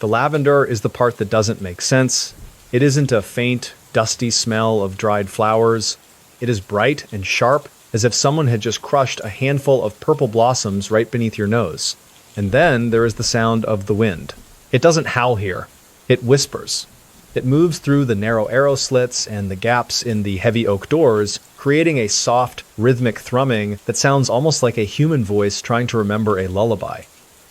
The lavender is the part that doesn't make sense. It isn't a faint, dusty smell of dried flowers. It is bright and sharp, as if someone had just crushed a handful of purple blossoms right beneath your nose. And then there is the sound of the wind. It doesn't howl here. It whispers. It moves through the narrow arrow slits and the gaps in the heavy oak doors, creating a soft, rhythmic thrumming that sounds almost like a human voice trying to remember a lullaby.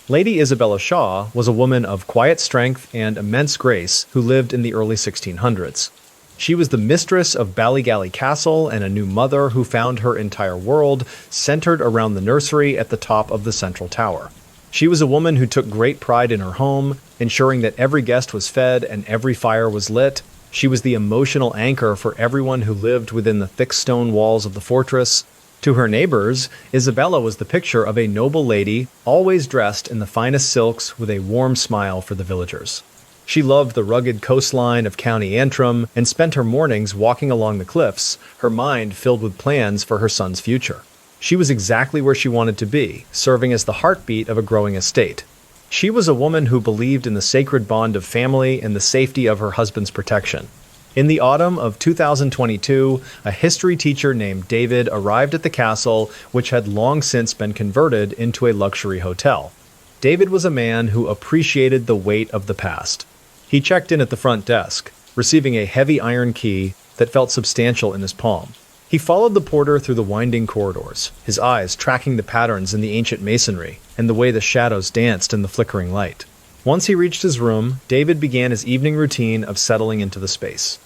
Lady Isabella Shaw was a woman of quiet strength and immense grace who lived in the early 1600s. She was the mistress of Ballygally Castle and a new mother who found her entire world centered around the nursery at the top of the central tower. She was a woman who took great pride in her home, ensuring that every guest was fed and every fire was lit. She was the emotional anchor for everyone who lived within the thick stone walls of the fortress. To her neighbors, Isabella was the picture of a noble lady, always dressed in the finest silks with a warm smile for the villagers. She loved the rugged coastline of County Antrim and spent her mornings walking along the cliffs, her mind filled with plans for her son's future. She was exactly where she wanted to be, serving as the heartbeat of a growing estate. She was a woman who believed in the sacred bond of family and the safety of her husband's protection. In the autumn of 2022, a history teacher named David arrived at the castle, which had long since been converted into a luxury hotel. David was a man who appreciated the weight of the past. He checked in at the front desk, receiving a heavy iron key that felt substantial in his palm. He followed the porter through the winding corridors, his eyes tracking the patterns in the ancient masonry and the way the shadows danced in the flickering light. Once he reached his room, David began his evening routine of settling into the space.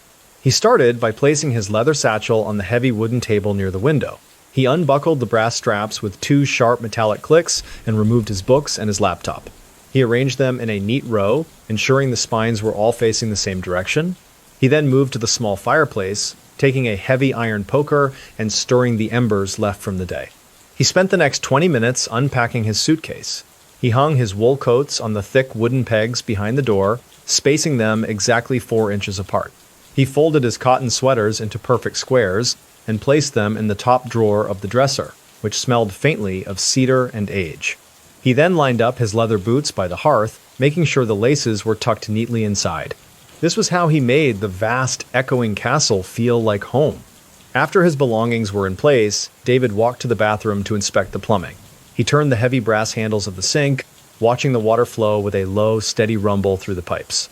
He started by placing his leather satchel on the heavy wooden table near the window. He unbuckled the brass straps with two sharp metallic clicks and removed his books and his laptop. He arranged them in a neat row, ensuring the spines were all facing the same direction. He then moved to the small fireplace, taking a heavy iron poker and stirring the embers left from the day. He spent the next 20 minutes unpacking his suitcase. He hung his wool coats on the thick wooden pegs behind the door, spacing them exactly 4 inches apart. He folded his cotton sweaters into perfect squares and placed them in the top drawer of the dresser, which smelled faintly of cedar and age. He then lined up his leather boots by the hearth, making sure the laces were tucked neatly inside. This was how he made the vast, echoing castle feel like home. After his belongings were in place, David walked to the bathroom to inspect the plumbing. He turned the heavy brass handles of the sink, watching the water flow with a low, steady rumble through the pipes.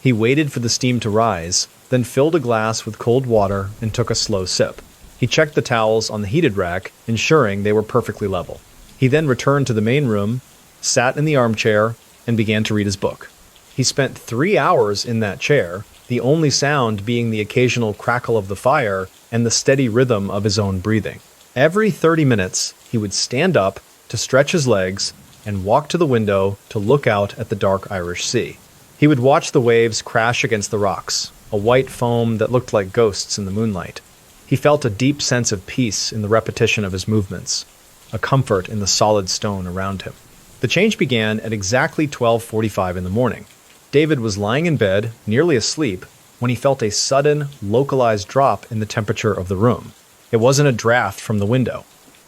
He waited for the steam to rise, then filled a glass with cold water and took a slow sip. He checked the towels on the heated rack, ensuring they were perfectly level. He then returned to the main room, sat in the armchair, and began to read his book. He spent 3 hours in that chair, the only sound being the occasional crackle of the fire and the steady rhythm of his own breathing. Every 30 minutes, he would stand up to stretch his legs and walk to the window to look out at the dark Irish Sea. He would watch the waves crash against the rocks, a white foam that looked like ghosts in the moonlight. He felt a deep sense of peace in the repetition of his movements, a comfort in the solid stone around him. The change began at exactly 12:45 in the morning. David was lying in bed, nearly asleep, when he felt a sudden, localized drop in the temperature of the room. It wasn't a draft from the window.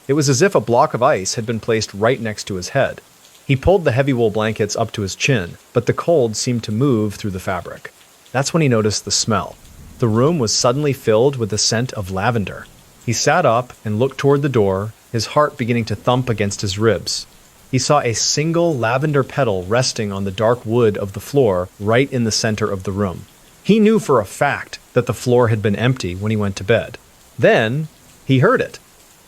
It was as if a block of ice had been placed right next to his head. He pulled the heavy wool blankets up to his chin, but the cold seemed to move through the fabric. That's when he noticed the smell. The room was suddenly filled with the scent of lavender. He sat up and looked toward the door, his heart beginning to thump against his ribs. He saw a single lavender petal resting on the dark wood of the floor right in the center of the room. He knew for a fact that the floor had been empty when he went to bed. Then he heard it.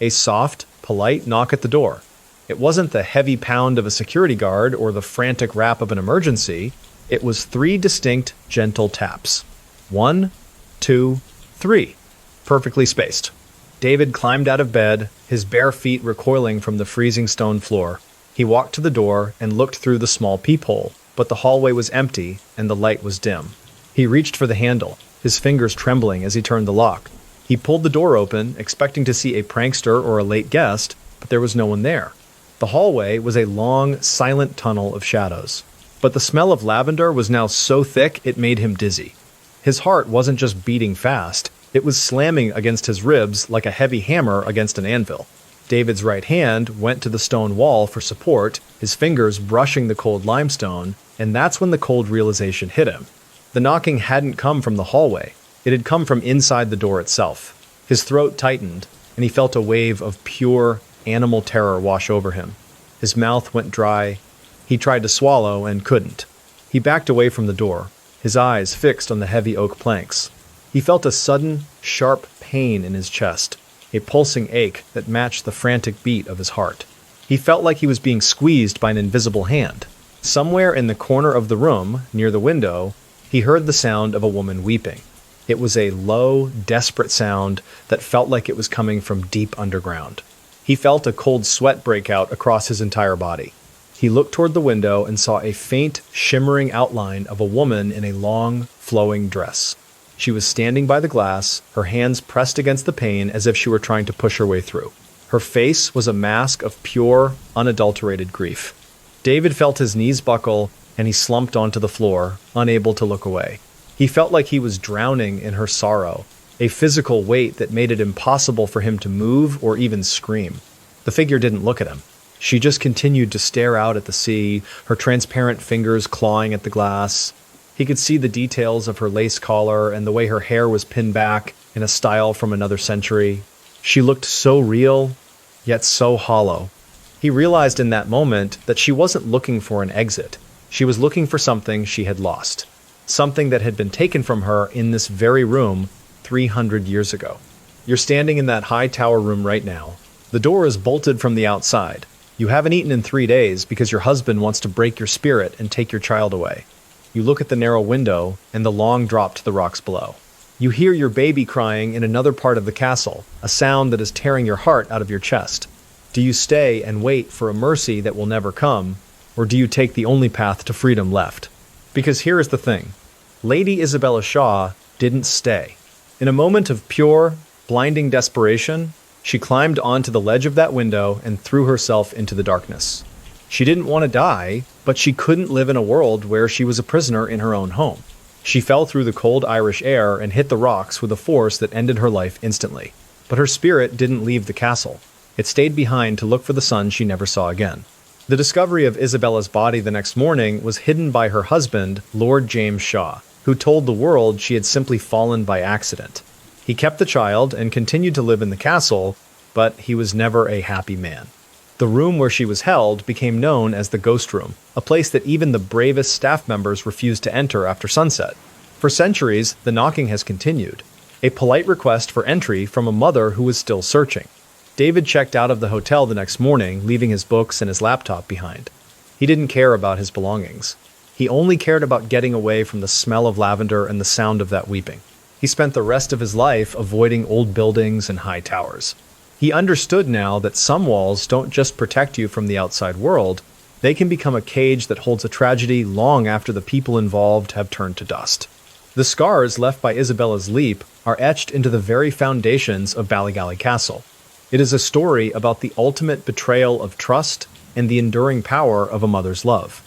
A soft, polite knock at the door. It wasn't the heavy pound of a security guard or the frantic rap of an emergency. It was 3 distinct, gentle taps. 1, 2, 3. Perfectly spaced. David climbed out of bed, his bare feet recoiling from the freezing stone floor. He walked to the door and looked through the small peephole, but the hallway was empty and the light was dim. He reached for the handle, his fingers trembling as he turned the lock. He pulled the door open, expecting to see a prankster or a late guest, but there was no one there. The hallway was a long, silent tunnel of shadows. But the smell of lavender was now so thick it made him dizzy. His heart wasn't just beating fast, it was slamming against his ribs like a heavy hammer against an anvil. David's right hand went to the stone wall for support, his fingers brushing the cold limestone, and that's when the cold realization hit him. The knocking hadn't come from the hallway. It had come from inside the door itself. His throat tightened, and he felt a wave of pure, animal terror wash over him. His mouth went dry. He tried to swallow and couldn't. He backed away from the door, his eyes fixed on the heavy oak planks. He felt a sudden, sharp pain in his chest, a pulsing ache that matched the frantic beat of his heart. He felt like he was being squeezed by an invisible hand. Somewhere in the corner of the room, near the window, he heard the sound of a woman weeping. It was a low, desperate sound that felt like it was coming from deep underground. He felt a cold sweat break out across his entire body. He looked toward the window and saw a faint, shimmering outline of a woman in a long, flowing dress. She was standing by the glass, her hands pressed against the pane as if she were trying to push her way through. Her face was a mask of pure, unadulterated grief. David felt his knees buckle, and he slumped onto the floor, unable to look away. He felt like he was drowning in her sorrow, a physical weight that made it impossible for him to move or even scream. The figure didn't look at him. She just continued to stare out at the sea, her transparent fingers clawing at the glass. He could see the details of her lace collar and the way her hair was pinned back in a style from another century. She looked so real, yet so hollow. He realized in that moment that she wasn't looking for an exit. She was looking for something she had lost. Something that had been taken from her in this very room 300 years ago. You're standing in that high tower room right now. The door is bolted from the outside. You haven't eaten in 3 days because your husband wants to break your spirit and take your child away. You look at the narrow window and the long drop to the rocks below. You hear your baby crying in another part of the castle, a sound that is tearing your heart out of your chest. Do you stay and wait for a mercy that will never come, or do you take the only path to freedom left? Because here is the thing. Lady Isabella Shaw didn't stay. In a moment of pure, blinding desperation, she climbed onto the ledge of that window and threw herself into the darkness. She didn't want to die, but she couldn't live in a world where she was a prisoner in her own home. She fell through the cold Irish air and hit the rocks with a force that ended her life instantly. But her spirit didn't leave the castle. It stayed behind to look for the son she never saw again. The discovery of Isabella's body the next morning was hidden by her husband, Lord James Shaw, who told the world she had simply fallen by accident. He kept the child and continued to live in the castle, but he was never a happy man. The room where she was held became known as the Ghost Room, a place that even the bravest staff members refused to enter after sunset. For centuries, the knocking has continued, a polite request for entry from a mother who was still searching. David checked out of the hotel the next morning, leaving his books and his laptop behind. He didn't care about his belongings. He only cared about getting away from the smell of lavender and the sound of that weeping. He spent the rest of his life avoiding old buildings and high towers. He understood now that some walls don't just protect you from the outside world, they can become a cage that holds a tragedy long after the people involved have turned to dust. The scars left by Isabella's leap are etched into the very foundations of Ballygally Castle. It is a story about the ultimate betrayal of trust and the enduring power of a mother's love.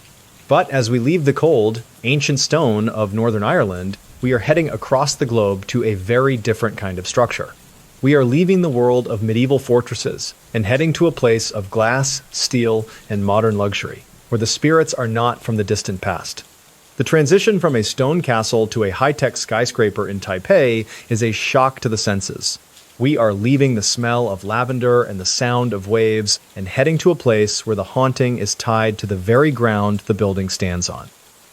But as we leave the cold, ancient stone of Northern Ireland, we are heading across the globe to a very different kind of structure. We are leaving the world of medieval fortresses and heading to a place of glass, steel, and modern luxury, where the spirits are not from the distant past. The transition from a stone castle to a high-tech skyscraper in Taipei is a shock to the senses. We are leaving the smell of lavender and the sound of waves and heading to a place where the haunting is tied to the very ground the building stands on.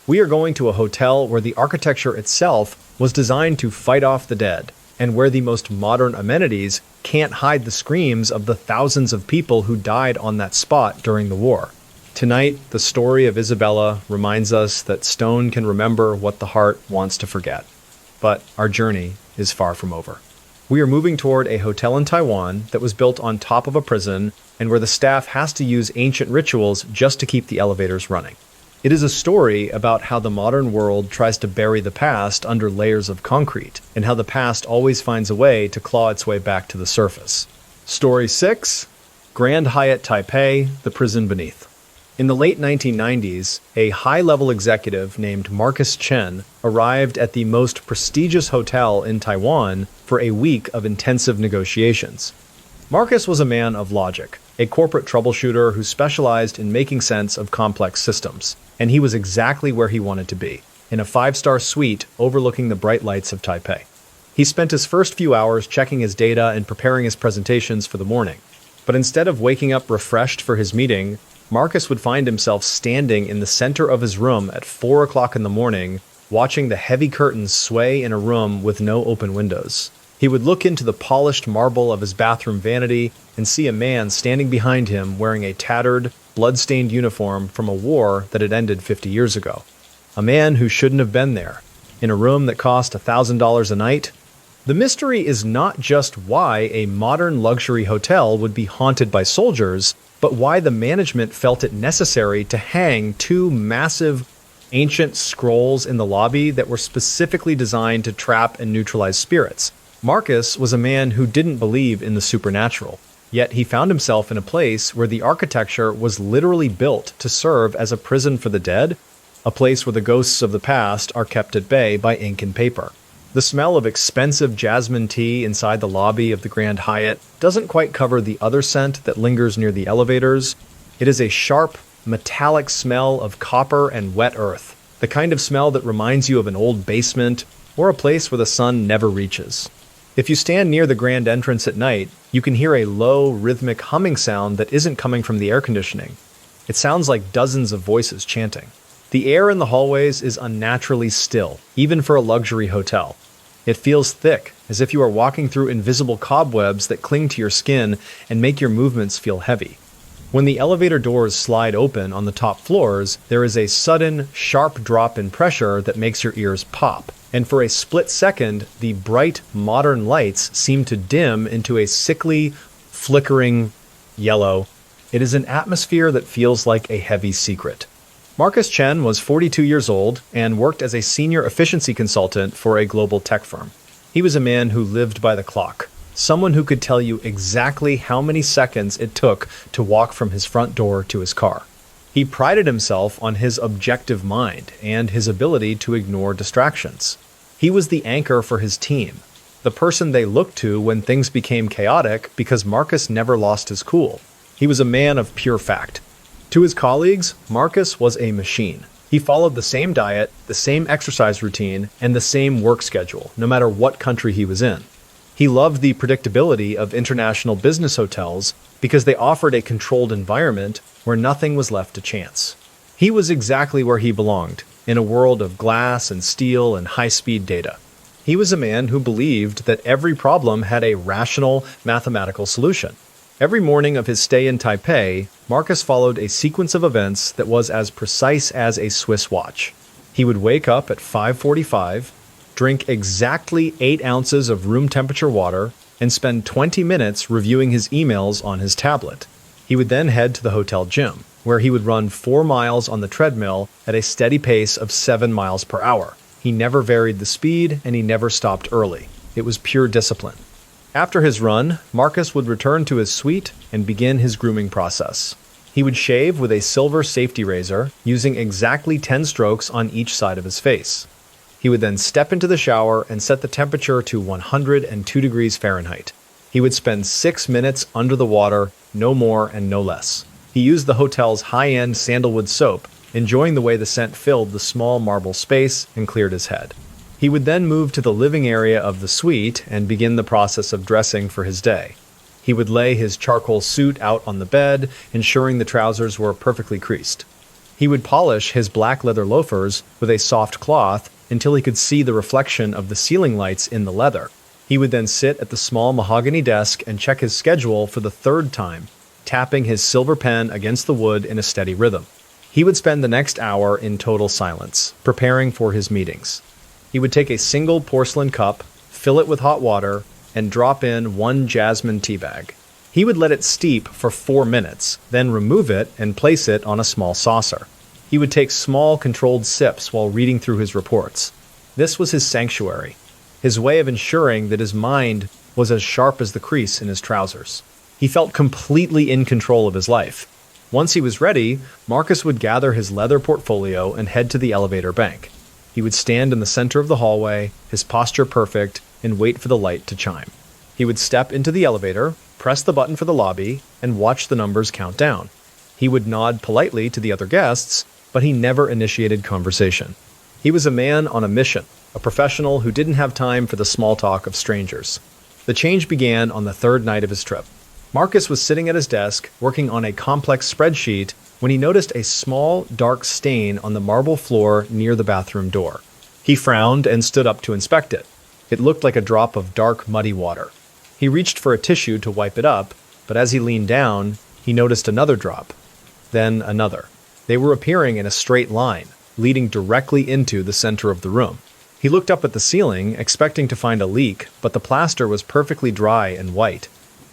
We are going to a hotel where the architecture itself was designed to fight off the dead, and where the most modern amenities can't hide the screams of the thousands of people who died on that spot during the war. Tonight, the story of Isabella reminds us that stone can remember what the heart wants to forget. But our journey is far from over. We are moving toward a hotel in Taiwan that was built on top of a prison and where the staff has to use ancient rituals just to keep the elevators running. It is a story about how the modern world tries to bury the past under layers of concrete, and how the past always finds a way to claw its way back to the surface. Story 6: Grand Hyatt Taipei, The Prison Beneath. In the late 1990s, a high-level executive named Marcus Chen arrived at the most prestigious hotel in Taiwan for a week of intensive negotiations. Marcus was a man of logic, a corporate troubleshooter who specialized in making sense of complex systems, and he was exactly where he wanted to be, in a 5-star suite overlooking the bright lights of Taipei. He spent his first few hours checking his data and preparing his presentations for the morning. But instead of waking up refreshed for his meeting, Marcus would find himself standing in the center of his room at 4 o'clock in the morning, watching the heavy curtains sway in a room with no open windows. He would look into the polished marble of his bathroom vanity and see a man standing behind him wearing a tattered, blood-stained uniform from a war that had ended 50 years ago. A man who shouldn't have been there, in a room that cost $1,000 a night. The mystery is not just why a modern luxury hotel would be haunted by soldiers, but why the management felt it necessary to hang 2 massive, ancient scrolls in the lobby that were specifically designed to trap and neutralize spirits. Marcus was a man who didn't believe in the supernatural, yet he found himself in a place where the architecture was literally built to serve as a prison for the dead, a place where the ghosts of the past are kept at bay by ink and paper. The smell of expensive jasmine tea inside the lobby of the Grand Hyatt doesn't quite cover the other scent that lingers near the elevators. It is a sharp, metallic smell of copper and wet earth, the kind of smell that reminds you of an old basement or a place where the sun never reaches. If you stand near the grand entrance at night, you can hear a low, rhythmic humming sound that isn't coming from the air conditioning. It sounds like dozens of voices chanting. The air in the hallways is unnaturally still, even for a luxury hotel. It feels thick, as if you are walking through invisible cobwebs that cling to your skin and make your movements feel heavy. When the elevator doors slide open on the top floors, there is a sudden, sharp drop in pressure that makes your ears pop. And for a split second, the bright, modern lights seem to dim into a sickly, flickering yellow. It is an atmosphere that feels like a heavy secret. Marcus Chen was 42 years old and worked as a senior efficiency consultant for a global tech firm. He was a man who lived by the clock, someone who could tell you exactly how many seconds it took to walk from his front door to his car. He prided himself on his objective mind and his ability to ignore distractions. He was the anchor for his team, the person they looked to when things became chaotic because Marcus never lost his cool. He was a man of pure fact. To his colleagues, Marcus was a machine. He followed the same diet, the same exercise routine, and the same work schedule, no matter what country he was in. He loved the predictability of international business hotels because they offered a controlled environment where nothing was left to chance. He was exactly where he belonged, in a world of glass and steel and high-speed data. He was a man who believed that every problem had a rational, mathematical solution. Every morning of his stay in Taipei, Marcus followed a sequence of events that was as precise as a Swiss watch. He would wake up at 5:45, drink exactly 8 ounces of room temperature water, and spend 20 minutes reviewing his emails on his tablet. He would then head to the hotel gym, where he would run 4 miles on the treadmill at a steady pace of 7 miles per hour. He never varied the speed, and he never stopped early. It was pure discipline. After his run, Marcus would return to his suite and begin his grooming process. He would shave with a silver safety razor, using exactly 10 strokes on each side of his face. He would then step into the shower and set the temperature to 102 degrees Fahrenheit. He would spend 6 minutes under the water, no more and no less. He used the hotel's high-end sandalwood soap, enjoying the way the scent filled the small marble space and cleared his head. He would then move to the living area of the suite and begin the process of dressing for his day. He would lay his charcoal suit out on the bed, ensuring the trousers were perfectly creased. He would polish his black leather loafers with a soft cloth until he could see the reflection of the ceiling lights in the leather. He would then sit at the small mahogany desk and check his schedule for the 3rd time, tapping his silver pen against the wood in a steady rhythm. He would spend the next hour in total silence, preparing for his meetings. He would take a single porcelain cup, fill it with hot water, and drop in 1 jasmine tea bag. He would let it steep for 4 minutes, then remove it and place it on a small saucer. He would take small, controlled sips while reading through his reports. This was his sanctuary, his way of ensuring that his mind was as sharp as the crease in his trousers. He felt completely in control of his life. Once he was ready, Marcus would gather his leather portfolio and head to the elevator bank. He would stand in the center of the hallway, his posture perfect, and wait for the light to chime. He would step into the elevator, press the button for the lobby, and watch the numbers count down. He would nod politely to the other guests, but he never initiated conversation. He was a man on a mission, a professional who didn't have time for the small talk of strangers. The change began on the 3rd night of his trip. Marcus was sitting at his desk, working on a complex spreadsheet, when he noticed a small, dark stain on the marble floor near the bathroom door. He frowned and stood up to inspect it. It looked like a drop of dark, muddy water. He reached for a tissue to wipe it up, but as he leaned down, he noticed another drop. Then another. They were appearing in a straight line, leading directly into the center of the room. He looked up at the ceiling, expecting to find a leak, but the plaster was perfectly dry and white.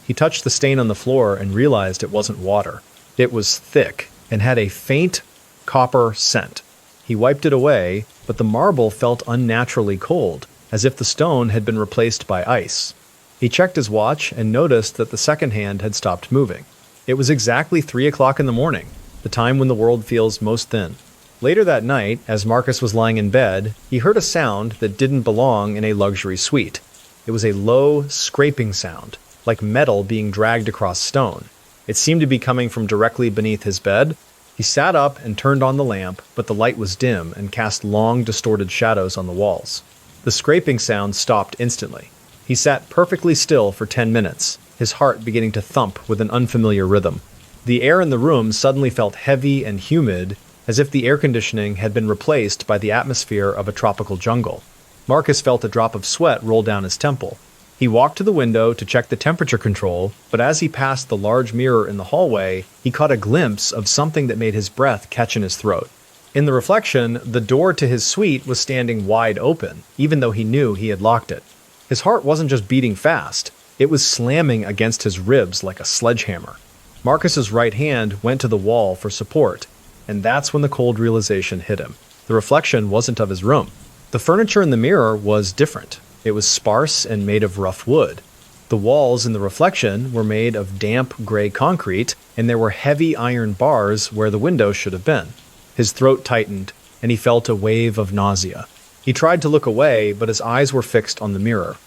He touched the stain on the floor and realized it wasn't water. It was thick and had a faint copper scent. He wiped it away, but the marble felt unnaturally cold, as if the stone had been replaced by ice. He checked his watch and noticed that the second hand had stopped moving. It was exactly 3 o'clock in the morning, the time when the world feels most thin. Later that night, as Marcus was lying in bed, he heard a sound that didn't belong in a luxury suite. It was a low, scraping sound, like metal being dragged across stone. It seemed to be coming from directly beneath his bed. He sat up and turned on the lamp, but the light was dim and cast long, distorted shadows on the walls. The scraping sound stopped instantly. He sat perfectly still for 10 minutes, his heart beginning to thump with an unfamiliar rhythm. The air in the room suddenly felt heavy and humid, as if the air conditioning had been replaced by the atmosphere of a tropical jungle. Marcus felt a drop of sweat roll down his temple. He walked to the window to check the temperature control, but as he passed the large mirror in the hallway, he caught a glimpse of something that made his breath catch in his throat. In the reflection, the door to his suite was standing wide open, even though he knew he had locked it. His heart wasn't just beating fast, it was slamming against his ribs like a sledgehammer. Marcus's right hand went to the wall for support, and that's when the cold realization hit him. The reflection wasn't of his room. The furniture in the mirror was different. It was sparse and made of rough wood. The walls in the reflection were made of damp gray concrete, and there were heavy iron bars where the window should have been. His throat tightened, and he felt a wave of nausea. He tried to look away, but his eyes were fixed on the mirror.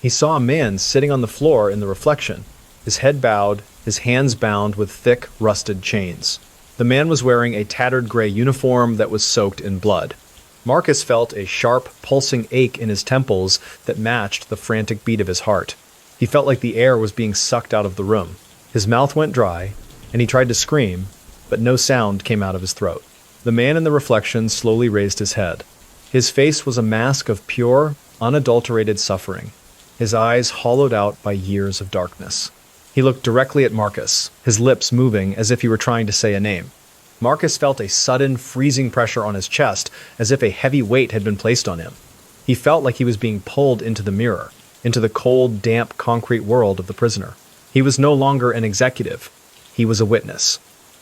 He saw a man sitting on the floor in the reflection, his head bowed, his hands bound with thick, rusted chains. The man was wearing a tattered gray uniform that was soaked in blood. Marcus felt a sharp, pulsing ache in his temples that matched the frantic beat of his heart. He felt like the air was being sucked out of the room. His mouth went dry, and he tried to scream, but no sound came out of his throat. The man in the reflection slowly raised his head. His face was a mask of pure, unadulterated suffering, his eyes hollowed out by years of darkness. He looked directly at Marcus, his lips moving as if he were trying to say a name. Marcus felt a sudden, freezing pressure on his chest, as if a heavy weight had been placed on him. He felt like he was being pulled into the mirror, into the cold, damp, concrete world of the prisoner. He was no longer an executive. He was a witness.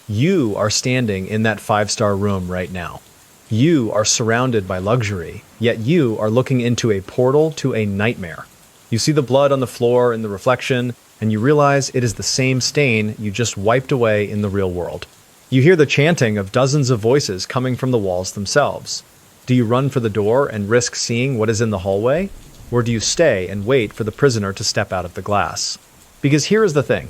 You are standing in that 5-star room right now. You are surrounded by luxury, yet you are looking into a portal to a nightmare. You see the blood on the floor in the reflection, and you realize it is the same stain you just wiped away in the real world. You hear the chanting of dozens of voices coming from the walls themselves. Do you run for the door and risk seeing what is in the hallway? Or do you stay and wait for the prisoner to step out of the glass? Because here is the thing.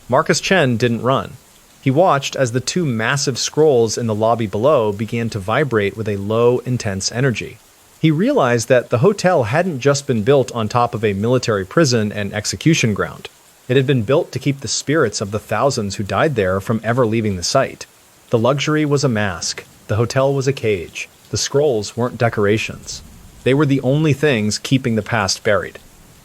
Marcus Chen didn't run. He watched as the 2 massive scrolls in the lobby below began to vibrate with a low, intense energy. He realized that the hotel hadn't just been built on top of a military prison and execution ground. It had been built to keep the spirits of the thousands who died there from ever leaving the site. The luxury was a mask. The hotel was a cage. The scrolls weren't decorations. They were the only things keeping the past buried.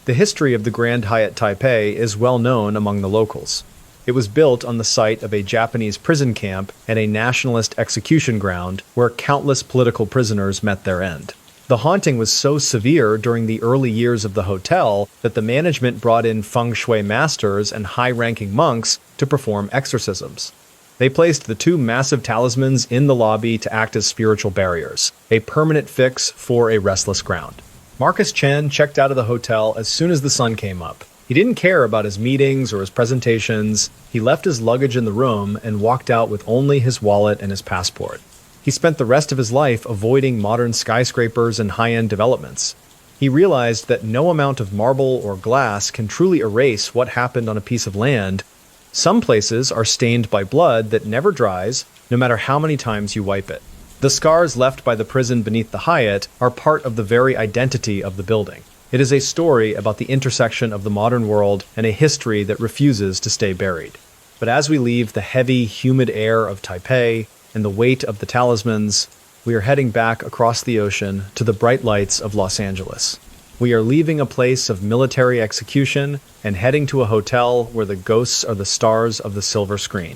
The history of the Grand Hyatt Taipei is well known among the locals. It was built on the site of a Japanese prison camp and a nationalist execution ground where countless political prisoners met their end. The haunting was so severe during the early years of the hotel that the management brought in feng shui masters and high-ranking monks to perform exorcisms. They placed the 2 massive talismans in the lobby to act as spiritual barriers, a permanent fix for a restless ground. Marcus Chen checked out of the hotel as soon as the sun came up. He didn't care about his meetings or his presentations. He left his luggage in the room and walked out with only his wallet and his passport. He spent the rest of his life avoiding modern skyscrapers and high-end developments. He realized that no amount of marble or glass can truly erase what happened on a piece of land. Some places are stained by blood that never dries, no matter how many times you wipe it. The scars left by the prison beneath the Hyatt are part of the very identity of the building. It is a story about the intersection of the modern world and a history that refuses to stay buried. But as we leave the heavy, humid air of Taipei and the weight of the talismans, we are heading back across the ocean to the bright lights of Los Angeles. We are leaving a place of military execution and heading to a hotel where the ghosts are the stars of the silver screen.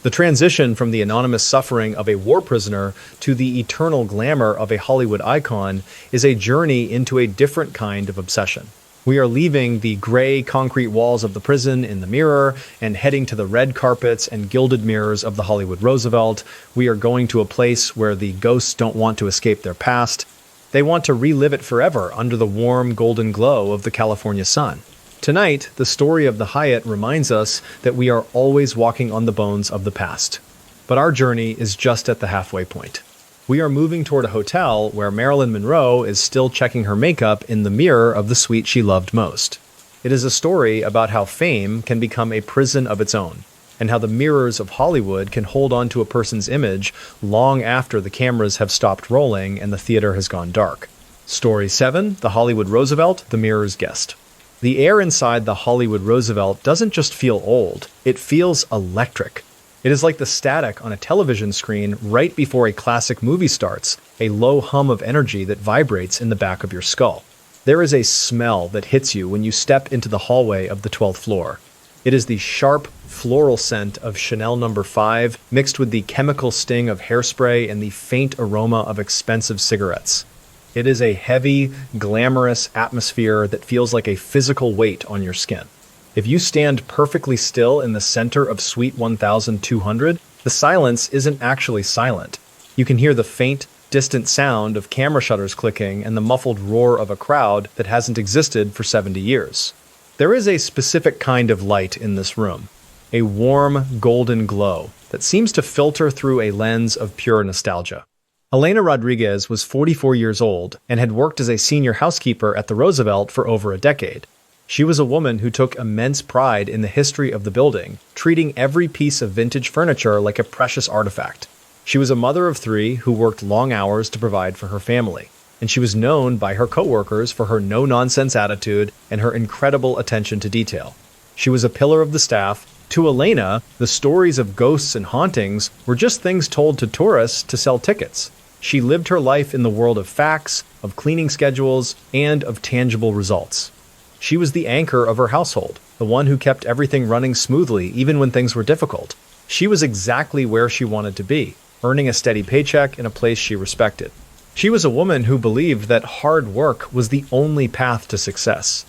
The transition from the anonymous suffering of a war prisoner to the eternal glamour of a Hollywood icon is a journey into a different kind of obsession. We are leaving the gray concrete walls of the prison in the mirror and heading to the red carpets and gilded mirrors of the Hollywood Roosevelt. We are going to a place where the ghosts don't want to escape their past. They want to relive it forever under the warm golden glow of the California sun. Tonight, the story of the Hyatt reminds us that we are always walking on the bones of the past. But our journey is just at the halfway point. We are moving toward a hotel where Marilyn Monroe is still checking her makeup in the mirror of the suite she loved most. It is a story about how fame can become a prison of its own, and how the mirrors of Hollywood can hold on to a person's image long after the cameras have stopped rolling and the theater has gone dark. Story 7, The Hollywood Roosevelt, The Mirror's Guest. The air inside the Hollywood Roosevelt doesn't just feel old, it feels electric. It is like the static on a television screen right before a classic movie starts, a low hum of energy that vibrates in the back of your skull. There is a smell that hits you when you step into the hallway of the 12th floor. It is the sharp, floral scent of Chanel No. 5 mixed with the chemical sting of hairspray and the faint aroma of expensive cigarettes. It is a heavy, glamorous atmosphere that feels like a physical weight on your skin. If you stand perfectly still in the center of Suite 1200, the silence isn't actually silent. You can hear the faint, distant sound of camera shutters clicking and the muffled roar of a crowd that hasn't existed for 70 years. There is a specific kind of light in this room, a warm, golden glow that seems to filter through a lens of pure nostalgia. Elena Rodriguez was 44 years old and had worked as a senior housekeeper at the Roosevelt for over a decade. She was a woman who took immense pride in the history of the building, treating every piece of vintage furniture like a precious artifact. She was a mother of 3 who worked long hours to provide for her family, and she was known by her coworkers for her no-nonsense attitude and her incredible attention to detail. She was a pillar of the staff. To Elena, the stories of ghosts and hauntings were just things told to tourists to sell tickets. She lived her life in the world of facts, of cleaning schedules, and of tangible results. She was the anchor of her household, the one who kept everything running smoothly even when things were difficult. She was exactly where she wanted to be, earning a steady paycheck in a place she respected. She was a woman who believed that hard work was the only path to success.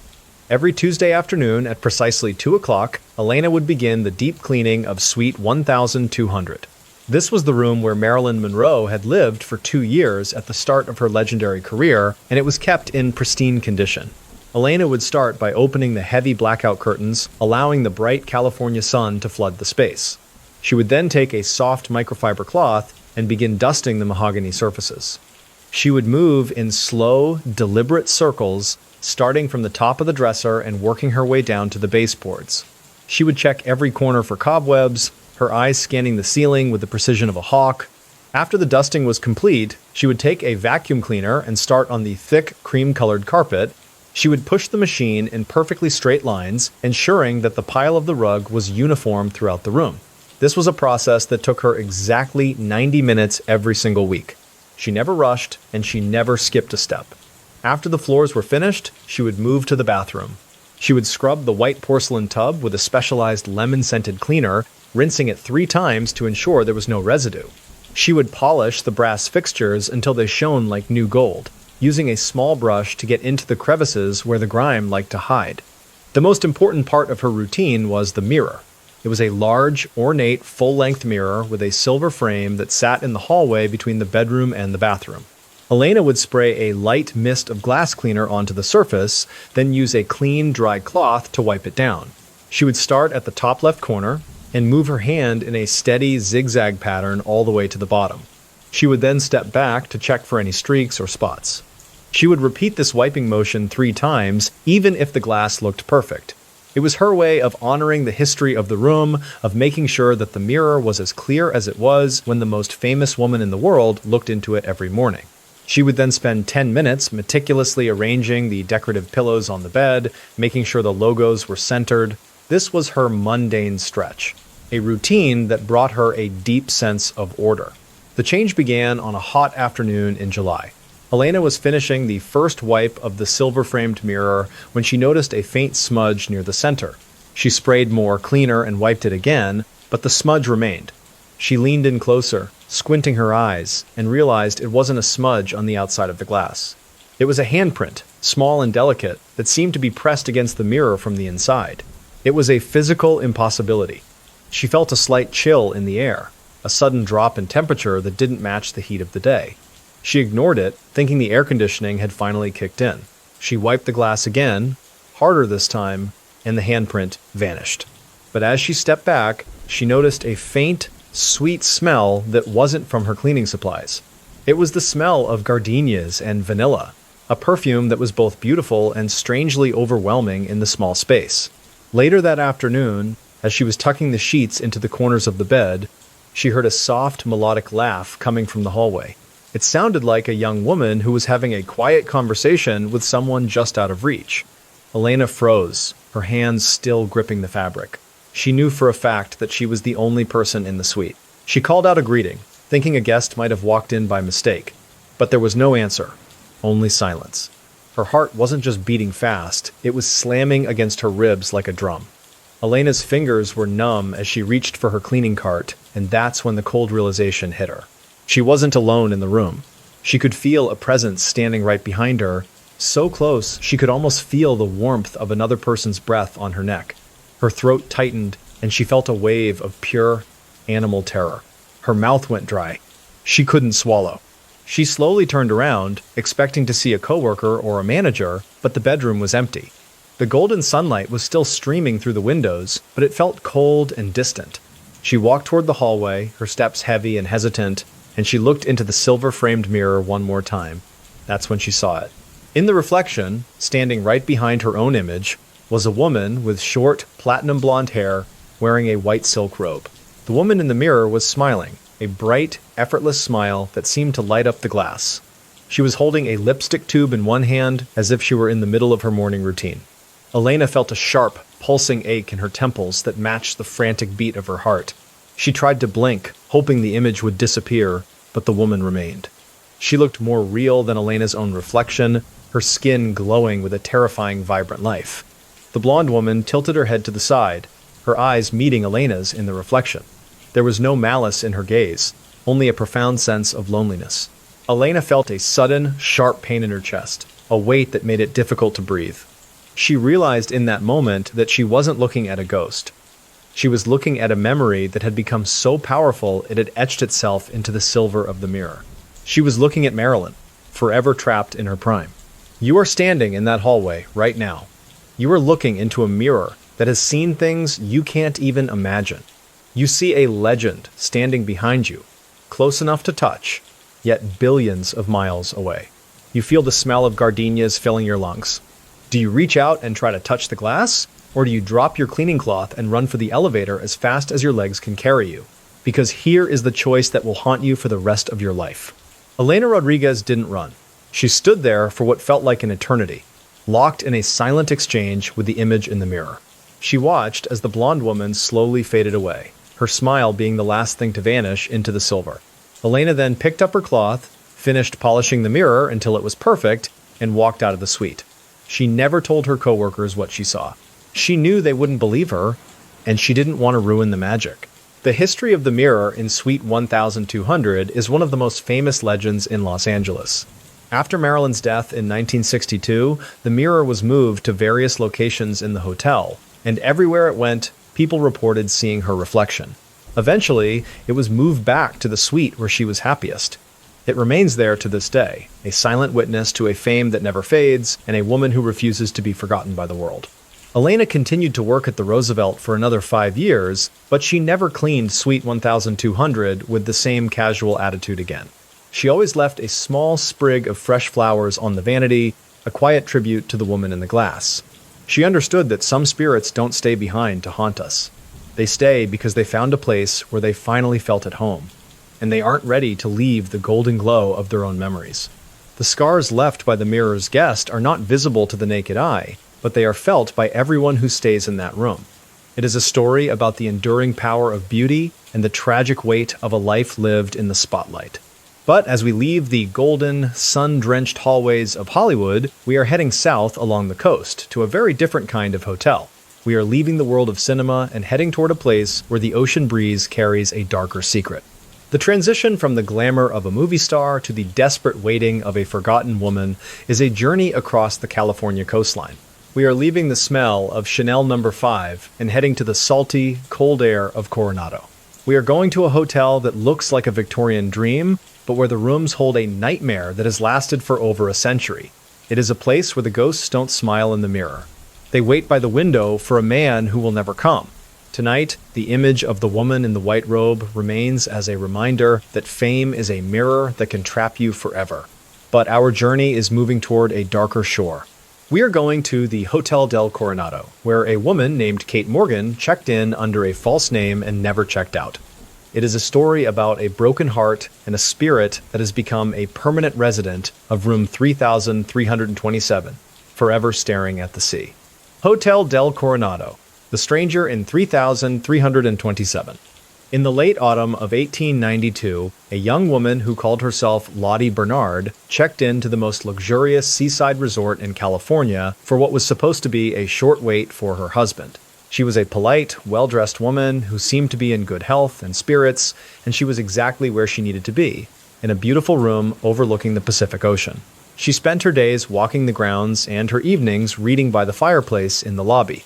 Every Tuesday afternoon at precisely 2 o'clock, Elena would begin the deep cleaning of Suite 1200. This was the room where Marilyn Monroe had lived for 2 years at the start of her legendary career, and it was kept in pristine condition. Elena would start by opening the heavy blackout curtains, allowing the bright California sun to flood the space. She would then take a soft microfiber cloth and begin dusting the mahogany surfaces. She would move in slow, deliberate circles, starting from the top of the dresser and working her way down to the baseboards. She would check every corner for cobwebs, her eyes scanning the ceiling with the precision of a hawk. After the dusting was complete, she would take a vacuum cleaner and start on the thick, cream-colored carpet. She would push the machine in perfectly straight lines, ensuring that the pile of the rug was uniform throughout the room. This was a process that took her exactly 90 minutes every single week. She never rushed, and she never skipped a step. After the floors were finished, she would move to the bathroom. She would scrub the white porcelain tub with a specialized lemon-scented cleaner, rinsing it 3 times to ensure there was no residue. She would polish the brass fixtures until they shone like new gold, using a small brush to get into the crevices where the grime liked to hide. The most important part of her routine was the mirror. It was a large, ornate, full-length mirror with a silver frame that sat in the hallway between the bedroom and the bathroom. Elena would spray a light mist of glass cleaner onto the surface, then use a clean, dry cloth to wipe it down. She would start at the top left corner and move her hand in a steady zigzag pattern all the way to the bottom. She would then step back to check for any streaks or spots. She would repeat this wiping motion 3 times, even if the glass looked perfect. It was her way of honoring the history of the room, of making sure that the mirror was as clear as it was when the most famous woman in the world looked into it every morning. She would then spend 10 minutes meticulously arranging the decorative pillows on the bed, making sure the logos were centered. This was her mundane stretch, a routine that brought her a deep sense of order. The change began on a hot afternoon in July. Elena was finishing the first wipe of the silver-framed mirror when she noticed a faint smudge near the center. She sprayed more cleaner and wiped it again, but the smudge remained. She leaned in closer, squinting her eyes, and realized it wasn't a smudge on the outside of the glass. It was a handprint, small and delicate, that seemed to be pressed against the mirror from the inside. It was a physical impossibility. She felt a slight chill in the air, a sudden drop in temperature that didn't match the heat of the day. She ignored it, thinking the air conditioning had finally kicked in. She wiped the glass again, harder this time, and the handprint vanished. But as she stepped back, she noticed a faint, sweet smell that wasn't from her cleaning supplies. It was the smell of gardenias and vanilla, a perfume that was both beautiful and strangely overwhelming in the small space. Later that afternoon, as she was tucking the sheets into the corners of the bed, she heard a soft, melodic laugh coming from the hallway. It sounded like a young woman who was having a quiet conversation with someone just out of reach. Elena froze, her hands still gripping the fabric. She knew for a fact that she was the only person in the suite. She called out a greeting, thinking a guest might have walked in by mistake. But there was no answer, only silence. Her heart wasn't just beating fast, it was slamming against her ribs like a drum. Elena's fingers were numb as she reached for her cleaning cart, and that's when the cold realization hit her. She wasn't alone in the room. She could feel a presence standing right behind her, so close she could almost feel the warmth of another person's breath on her neck. Her throat tightened, and she felt a wave of pure, animal terror. Her mouth went dry. She couldn't swallow. She slowly turned around, expecting to see a coworker or a manager, but the bedroom was empty. The golden sunlight was still streaming through the windows, but it felt cold and distant. She walked toward the hallway, her steps heavy and hesitant, and she looked into the silver-framed mirror one more time. That's when she saw it. In the reflection, standing right behind her own image, was a woman with short, platinum blonde hair, wearing a white silk robe. The woman in the mirror was smiling, a bright, effortless smile that seemed to light up the glass. She was holding a lipstick tube in one hand, as if she were in the middle of her morning routine. Elena felt a sharp, pulsing ache in her temples that matched the frantic beat of her heart. She tried to blink, hoping the image would disappear, but the woman remained. She looked more real than Elena's own reflection, her skin glowing with a terrifying, vibrant life. The blonde woman tilted her head to the side, her eyes meeting Elena's in the reflection. There was no malice in her gaze, only a profound sense of loneliness. Elena felt a sudden, sharp pain in her chest, a weight that made it difficult to breathe. She realized in that moment that she wasn't looking at a ghost. She was looking at a memory that had become so powerful it had etched itself into the silver of the mirror. She was looking at Marilyn, forever trapped in her prime. You are standing in that hallway right now. You are looking into a mirror that has seen things you can't even imagine. You see a legend standing behind you, close enough to touch, yet billions of miles away. You feel the smell of gardenias filling your lungs. Do you reach out and try to touch the glass? Or do you drop your cleaning cloth and run for the elevator as fast as your legs can carry you? Because here is the choice that will haunt you for the rest of your life. Elena Rodriguez didn't run. She stood there for what felt like an eternity, locked in a silent exchange with the image in the mirror. She watched as the blonde woman slowly faded away, her smile being the last thing to vanish into the silver. Elena then picked up her cloth, finished polishing the mirror until it was perfect, and walked out of the suite. She never told her coworkers what she saw. She knew they wouldn't believe her, and she didn't want to ruin the magic. The history of the mirror in Suite 1200 is one of the most famous legends in Los Angeles. After Marilyn's death in 1962, the mirror was moved to various locations in the hotel, and everywhere it went, people reported seeing her reflection. Eventually, it was moved back to the suite where she was happiest. It remains there to this day, a silent witness to a fame that never fades and a woman who refuses to be forgotten by the world. Elena continued to work at the Roosevelt for another 5 years, but she never cleaned Suite 1200 with the same casual attitude again. She always left a small sprig of fresh flowers on the vanity, a quiet tribute to the woman in the glass. She understood that some spirits don't stay behind to haunt us. They stay because they found a place where they finally felt at home, and they aren't ready to leave the golden glow of their own memories. The scars left by the mirror's guest are not visible to the naked eye, but they are felt by everyone who stays in that room. It is a story about the enduring power of beauty and the tragic weight of a life lived in the spotlight. But as we leave the golden, sun-drenched hallways of Hollywood, we are heading south along the coast to a very different kind of hotel. We are leaving the world of cinema and heading toward a place where the ocean breeze carries a darker secret. The transition from the glamour of a movie star to the desperate waiting of a forgotten woman is a journey across the California coastline. We are leaving the smell of Chanel No. 5 and heading to the salty, cold air of Coronado. We are going to a hotel that looks like a Victorian dream, but where the rooms hold a nightmare that has lasted for over a century. It is a place where the ghosts don't smile in the mirror. They wait by the window for a man who will never come, Tonight, the image of the woman in the white robe remains as a reminder that fame is a mirror that can trap you forever. But our journey is moving toward a darker shore. We are going to the Hotel del Coronado, where a woman named Kate Morgan checked in under a false name and never checked out. It is a story about a broken heart and a spirit that has become a permanent resident of room 3327, forever staring at the sea. Hotel del Coronado, the stranger in 3327. In the late autumn of 1892, a young woman who called herself Lottie Bernard checked into the most luxurious seaside resort in California for what was supposed to be a short wait for her husband. She was a polite, well-dressed woman who seemed to be in good health and spirits, and she was exactly where she needed to be, in a beautiful room overlooking the Pacific Ocean. She spent her days walking the grounds and her evenings reading by the fireplace in the lobby.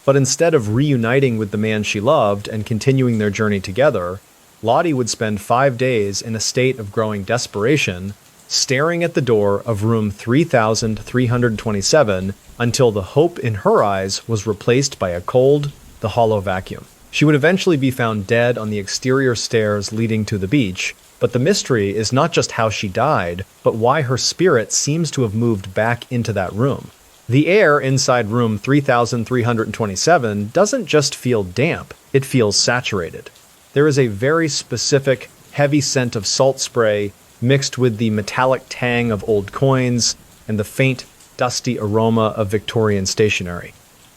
But instead of reuniting with the man she loved and continuing their journey together, Lottie would spend 5 days in a state of growing desperation, staring at the door of room 3327 until the hope in her eyes was replaced by a cold, the hollow vacuum. She would eventually be found dead on the exterior stairs leading to the beach, but the mystery is not just how she died, but why her spirit seems to have moved back into that room. The air inside room 3327 doesn't just feel damp, it feels saturated. There is a very specific, heavy scent of salt spray mixed with the metallic tang of old coins and the faint, dusty aroma of Victorian stationery.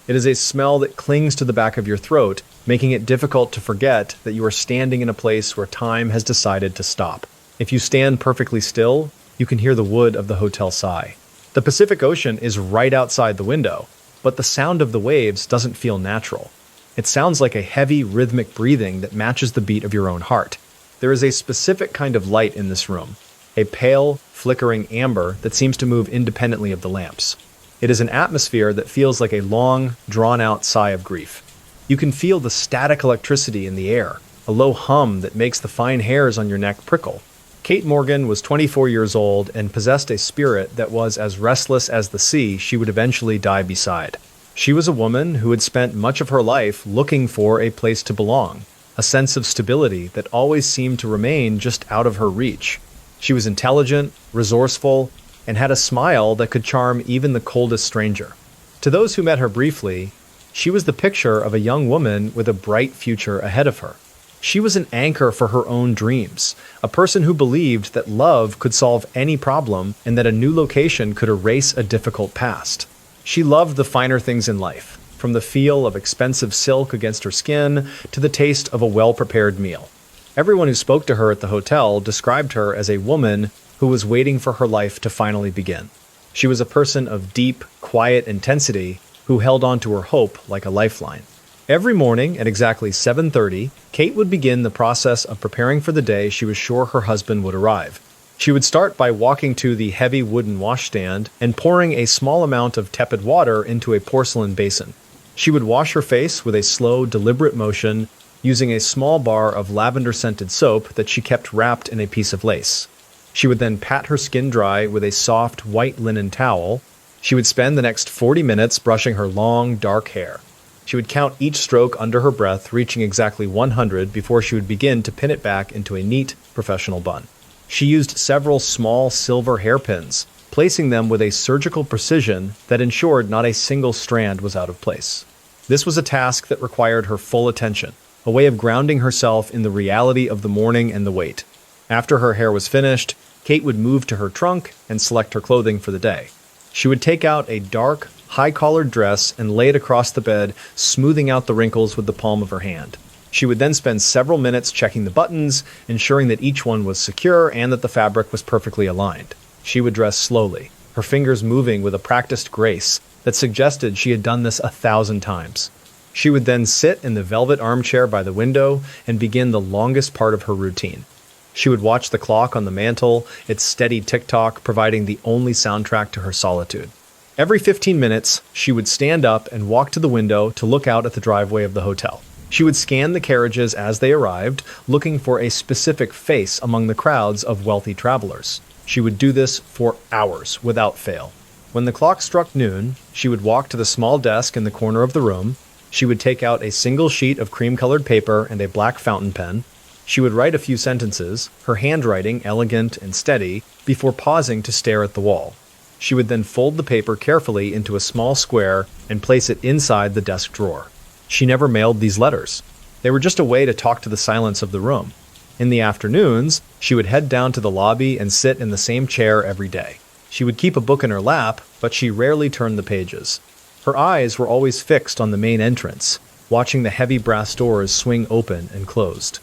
It is a smell that clings to the back of your throat, making it difficult to forget that you are standing in a place where time has decided to stop. If you stand perfectly still, you can hear the wood of the hotel sigh. The Pacific Ocean is right outside the window, but the sound of the waves doesn't feel natural. It sounds like a heavy, rhythmic breathing that matches the beat of your own heart. There is a specific kind of light in this room, a pale, flickering amber that seems to move independently of the lamps. It is an atmosphere that feels like a long, drawn-out sigh of grief. You can feel the static electricity in the air, a low hum that makes the fine hairs on your neck prickle. Kate Morgan was 24 years old and possessed a spirit that was as restless as the sea she would eventually die beside. She was a woman who had spent much of her life looking for a place to belong, a sense of stability that always seemed to remain just out of her reach. She was intelligent, resourceful, and had a smile that could charm even the coldest stranger. To those who met her briefly, she was the picture of a young woman with a bright future ahead of her. She was an anchor for her own dreams, a person who believed that love could solve any problem and that a new location could erase a difficult past. She loved the finer things in life, from the feel of expensive silk against her skin to the taste of a well-prepared meal. Everyone who spoke to her at the hotel described her as a woman who was waiting for her life to finally begin. She was a person of deep, quiet intensity who held on to her hope like a lifeline. Every morning at exactly 7:30, Kate would begin the process of preparing for the day she was sure her husband would arrive. She would start by walking to the heavy wooden washstand and pouring a small amount of tepid water into a porcelain basin. She would wash her face with a slow, deliberate motion, using a small bar of lavender-scented soap that she kept wrapped in a piece of lace. She would then pat her skin dry with a soft, white linen towel. She would spend the next 40 minutes brushing her long, dark hair. She would count each stroke under her breath, reaching exactly 100 before she would begin to pin it back into a neat, professional bun. She used several small silver hairpins, placing them with a surgical precision that ensured not a single strand was out of place. This was a task that required her full attention, a way of grounding herself in the reality of the morning and the wait. After her hair was finished, Kate would move to her trunk and select her clothing for the day. She would take out a dark, high-collared dress and lay it across the bed, smoothing out the wrinkles with the palm of her hand. She would then spend several minutes checking the buttons, ensuring that each one was secure and that the fabric was perfectly aligned. She would dress slowly, her fingers moving with a practiced grace that suggested she had done this 1,000 times. She would then sit in the velvet armchair by the window and begin the longest part of her routine. She would watch the clock on the mantel, its steady tick-tock providing the only soundtrack to her solitude. Every 15 minutes, she would stand up and walk to the window to look out at the driveway of the hotel. She would scan the carriages as they arrived, looking for a specific face among the crowds of wealthy travelers. She would do this for hours without fail. When the clock struck noon, she would walk to the small desk in the corner of the room, She would take out a single sheet of cream-colored paper and a black fountain pen. She would write a few sentences, her handwriting elegant and steady, before pausing to stare at the wall. She would then fold the paper carefully into a small square and place it inside the desk drawer. She never mailed these letters. They were just a way to talk to the silence of the room. In the afternoons, she would head down to the lobby and sit in the same chair every day. She would keep a book in her lap, but she rarely turned the pages. Her eyes were always fixed on the main entrance, watching the heavy brass doors swing open and closed.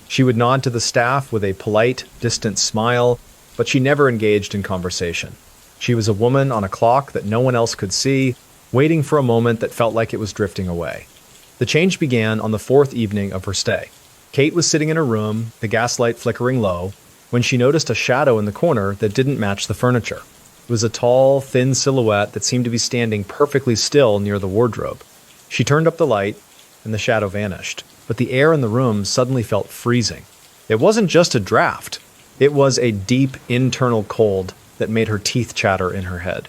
She would nod to the staff with a polite, distant smile, but she never engaged in conversation. She was a woman on a clock that no one else could see, waiting for a moment that felt like it was drifting away. The change began on the fourth evening of her stay. Kate was sitting in her room, the gaslight flickering low, when she noticed a shadow in the corner that didn't match the furniture. It was a tall, thin silhouette that seemed to be standing perfectly still near the wardrobe. She turned up the light, and the shadow vanished, but the air in the room suddenly felt freezing. It wasn't just a draft. It was a deep internal cold that made her teeth chatter in her head.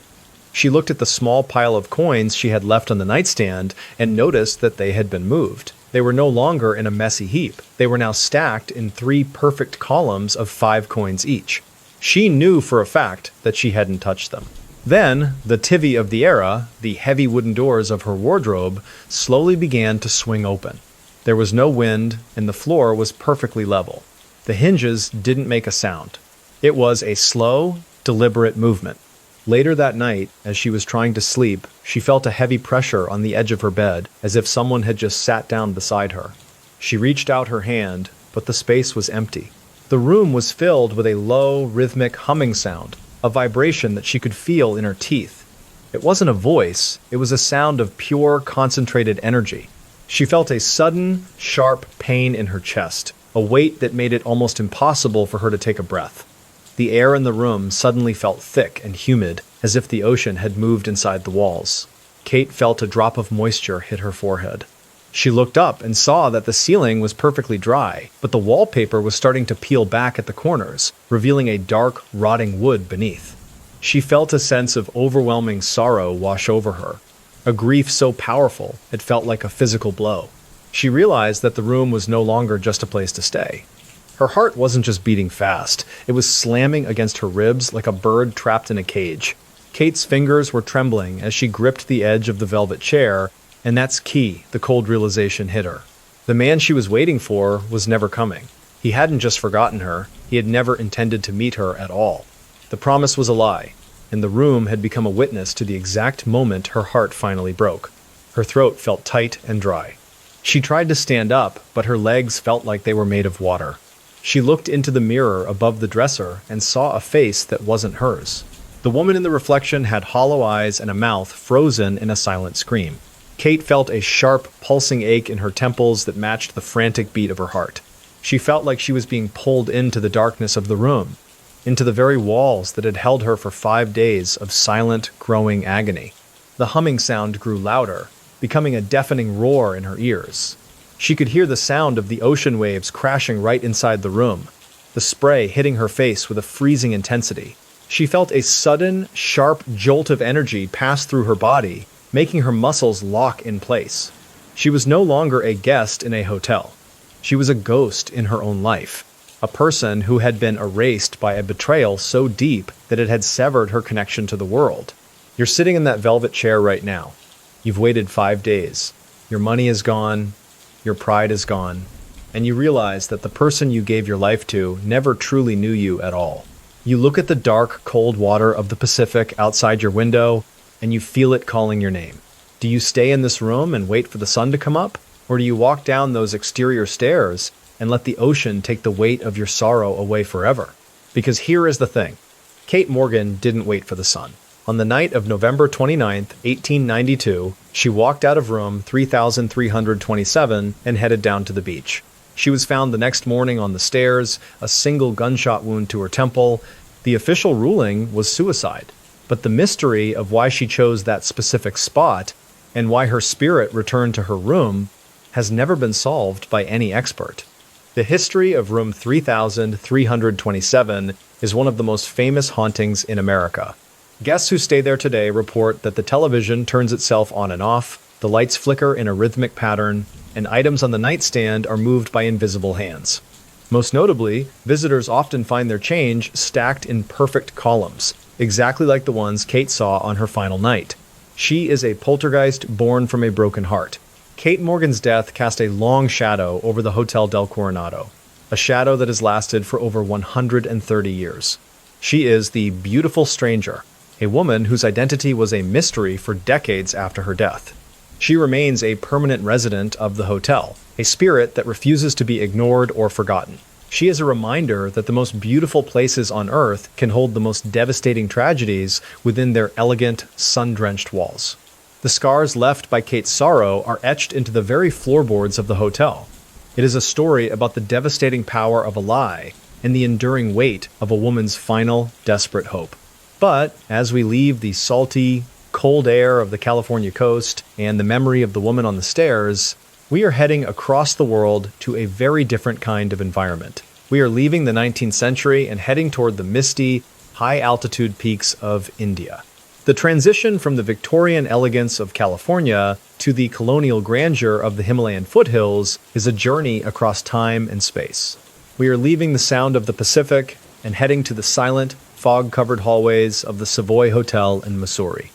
She looked at the small pile of coins she had left on the nightstand and noticed that they had been moved. They were no longer in a messy heap. They were now stacked in 3 perfect columns of 5 coins each. She knew for a fact that she hadn't touched them. Then, the TV of the era, the heavy wooden doors of her wardrobe, slowly began to swing open. There was no wind, and the floor was perfectly level. The hinges didn't make a sound. It was a slow, deliberate movement. Later that night, as she was trying to sleep, she felt a heavy pressure on the edge of her bed, as if someone had just sat down beside her. She reached out her hand, but the space was empty. The room was filled with a low, rhythmic humming sound, a vibration that she could feel in her teeth. It wasn't a voice, it was a sound of pure, concentrated energy. She felt a sudden, sharp pain in her chest, a weight that made it almost impossible for her to take a breath. The air in the room suddenly felt thick and humid, as if the ocean had moved inside the walls. Kate felt a drop of moisture hit her forehead. She looked up and saw that the ceiling was perfectly dry, but the wallpaper was starting to peel back at the corners, revealing a dark, rotting wood beneath. She felt a sense of overwhelming sorrow wash over her, a grief so powerful it felt like a physical blow. She realized that the room was no longer just a place to stay. Her heart wasn't just beating fast, it was slamming against her ribs like a bird trapped in a cage. Kate's fingers were trembling as she gripped the edge of the velvet chair, and that's key, the cold realization hit her. The man she was waiting for was never coming. He hadn't just forgotten her, he had never intended to meet her at all. The promise was a lie, and the room had become a witness to the exact moment her heart finally broke. Her throat felt tight and dry. She tried to stand up, but her legs felt like they were made of water. She looked into the mirror above the dresser and saw a face that wasn't hers. The woman in the reflection had hollow eyes and a mouth frozen in a silent scream. Kate felt a sharp, pulsing ache in her temples that matched the frantic beat of her heart. She felt like she was being pulled into the darkness of the room, into the very walls that had held her for 5 days of silent, growing agony. The humming sound grew louder, becoming a deafening roar in her ears. She could hear the sound of the ocean waves crashing right inside the room, the spray hitting her face with a freezing intensity. She felt a sudden, sharp jolt of energy pass through her body, making her muscles lock in place. She was no longer a guest in a hotel. She was a ghost in her own life, a person who had been erased by a betrayal so deep that it had severed her connection to the world. You're sitting in that velvet chair right now. You've waited 5 days. Your money is gone. Your pride is gone, and you realize that the person you gave your life to never truly knew you at all. You look at the dark, cold water of the Pacific outside your window, and you feel it calling your name. Do you stay in this room and wait for the sun to come up, or do you walk down those exterior stairs and let the ocean take the weight of your sorrow away forever? Because here is the thing. Kate Morgan didn't wait for the sun. On the night of November 29th, 1892, she walked out of room 3327 and headed down to the beach. She was found the next morning on the stairs, a single gunshot wound to her temple. The official ruling was suicide, but the mystery of why she chose that specific spot and why her spirit returned to her room has never been solved by any expert. The history of room 3327 is one of the most famous hauntings in America. Guests who stay there today report that the television turns itself on and off, The lights flicker in a rhythmic pattern, and items on the nightstand are moved by invisible hands. Most notably, visitors often find their change stacked in perfect columns, exactly like the ones Kate saw on her final night. She is a poltergeist born from a broken heart. Kate Morgan's death cast a long shadow over the Hotel del Coronado, a shadow that has lasted for over 130 years. She is the beautiful stranger, a woman whose identity was a mystery for decades after her death. She remains a permanent resident of the hotel, a spirit that refuses to be ignored or forgotten. She is a reminder that the most beautiful places on Earth can hold the most devastating tragedies within their elegant, sun-drenched walls. The scars left by Kate's sorrow are etched into the very floorboards of the hotel. It is a story about the devastating power of a lie and the enduring weight of a woman's final, desperate hope. But as we leave the salty, cold air of the California coast and the memory of the woman on the stairs, we are heading across the world to a very different kind of environment. We are leaving the 19th century and heading toward the misty, high-altitude peaks of India. The transition from the Victorian elegance of California to the colonial grandeur of the Himalayan foothills is a journey across time and space. We are leaving the sound of the Pacific and heading to the silent, fog-covered hallways of the Savoy Hotel in Missouri.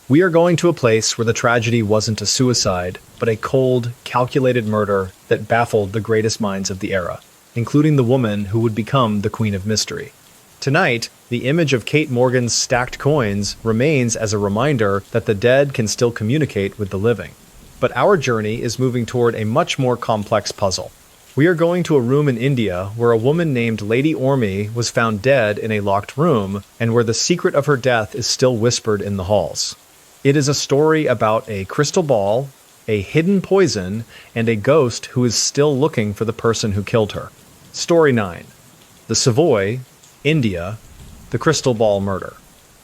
We are going to a place where the tragedy wasn't a suicide, but a cold, calculated murder that baffled the greatest minds of the era, including the woman who would become the Queen of Mystery. Tonight, the image of Kate Morgan's stacked coins remains as a reminder that the dead can still communicate with the living. But our journey is moving toward a much more complex puzzle. We are going to a room in India where a woman named Lady Orme was found dead in a locked room and where the secret of her death is still whispered in the halls. It is a story about a crystal ball, a hidden poison, and a ghost who is still looking for the person who killed her. Story 9. The Savoy, India, the Crystal Ball Murder.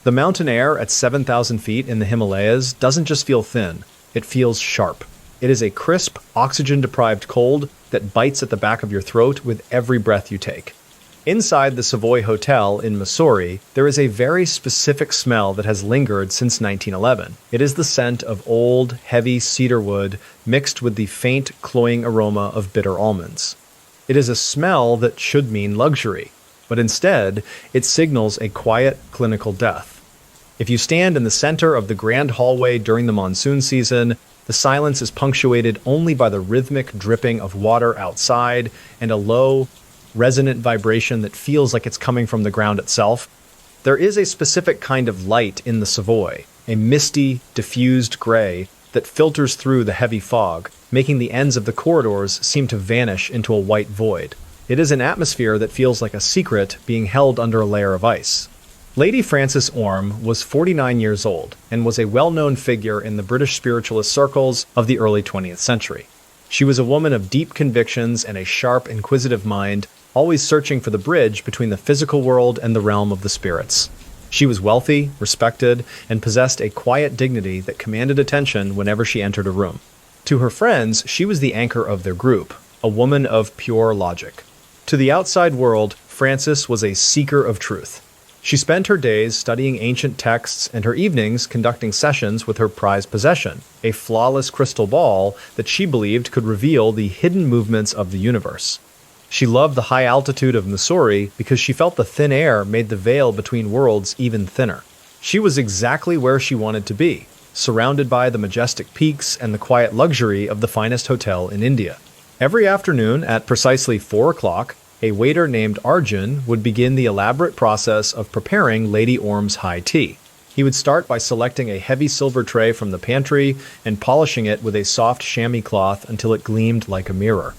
The mountain air at 7,000 feet in the Himalayas doesn't just feel thin, it feels sharp. It is a crisp, oxygen-deprived cold that bites at the back of your throat with every breath you take. Inside the Savoy Hotel in Missouri, there is a very specific smell that has lingered since 1911. It is the scent of old, heavy cedar wood mixed with the faint, cloying aroma of bitter almonds. It is a smell that should mean luxury, but instead, it signals a quiet, clinical death. If you stand in the center of the grand hallway during the monsoon season, the silence is punctuated only by the rhythmic dripping of water outside and a low, resonant vibration that feels like it's coming from the ground itself. There is a specific kind of light in the Savoy, a misty, diffused gray that filters through the heavy fog, making the ends of the corridors seem to vanish into a white void. It is an atmosphere that feels like a secret being held under a layer of ice. Lady Frances Orme was 49 years old and was a well-known figure in the British spiritualist circles of the early 20th century. She was a woman of deep convictions and a sharp, inquisitive mind, always searching for the bridge between the physical world and the realm of the spirits. She was wealthy, respected, and possessed a quiet dignity that commanded attention whenever she entered a room. To her friends, she was the anchor of their group, a woman of pure logic. To the outside world, Frances was a seeker of truth. She spent her days studying ancient texts and her evenings conducting sessions with her prized possession, a flawless crystal ball that she believed could reveal the hidden movements of the universe. She loved the high altitude of Missouri because she felt the thin air made the veil between worlds even thinner. She was exactly where she wanted to be, surrounded by the majestic peaks and the quiet luxury of the finest hotel in India. Every afternoon at precisely 4 o'clock, a waiter named Arjun would begin the elaborate process of preparing Lady Orme's high tea. He would start by selecting a heavy silver tray from the pantry and polishing it with a soft chamois cloth until it gleamed like a mirror.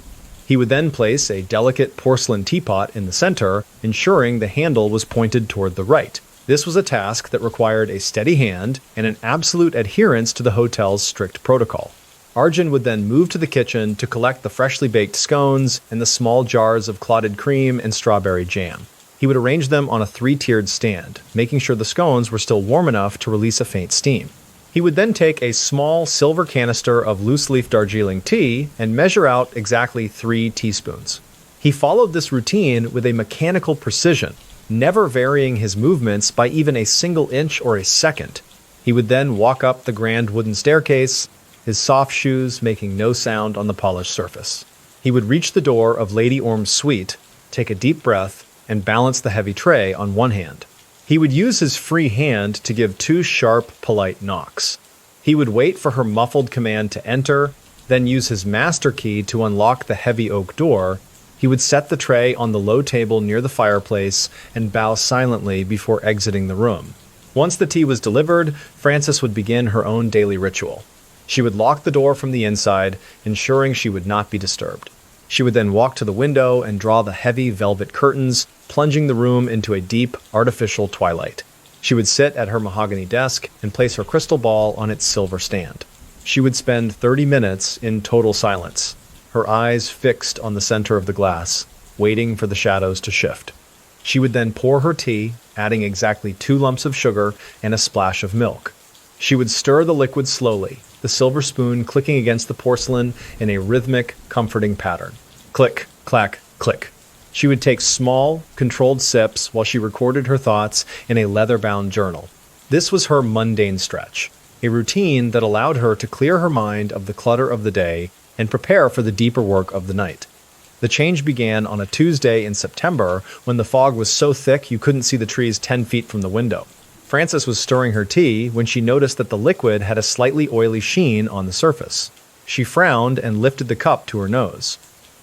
He would then place a delicate porcelain teapot in the center, ensuring the handle was pointed toward the right. This was a task that required a steady hand and an absolute adherence to the hotel's strict protocol. Arjun would then move to the kitchen to collect the freshly baked scones and the small jars of clotted cream and strawberry jam. He would arrange them on a 3-tiered stand, making sure the scones were still warm enough to release a faint steam. He would then take a small silver canister of loose-leaf Darjeeling tea and measure out exactly 3 teaspoons. He followed this routine with a mechanical precision, never varying his movements by even a single inch or a second. He would then walk up the grand wooden staircase, his soft shoes making no sound on the polished surface. He would reach the door of Lady Orm's suite, take a deep breath, and balance the heavy tray on one hand. He would use his free hand to give two sharp, polite knocks. He would wait for her muffled command to enter, then use his master key to unlock the heavy oak door. He would set the tray on the low table near the fireplace and bow silently before exiting the room. Once the tea was delivered, Frances would begin her own daily ritual. She would lock the door from the inside, ensuring she would not be disturbed. She would then walk to the window and draw the heavy velvet curtains, plunging the room into a deep, artificial twilight. She would sit at her mahogany desk and place her crystal ball on its silver stand. She would spend 30 minutes in total silence, her eyes fixed on the center of the glass, waiting for the shadows to shift. She would then pour her tea, adding exactly 2 lumps of sugar and a splash of milk. She would stir the liquid slowly, the silver spoon clicking against the porcelain in a rhythmic, comforting pattern. Click, clack, click. She would take small, controlled sips while she recorded her thoughts in a leather-bound journal. This was her mundane stretch, a routine that allowed her to clear her mind of the clutter of the day and prepare for the deeper work of the night. The change began on a Tuesday in September when the fog was so thick you couldn't see the trees 10 feet from the window. Frances was stirring her tea when she noticed that the liquid had a slightly oily sheen on the surface. She frowned and lifted the cup to her nose.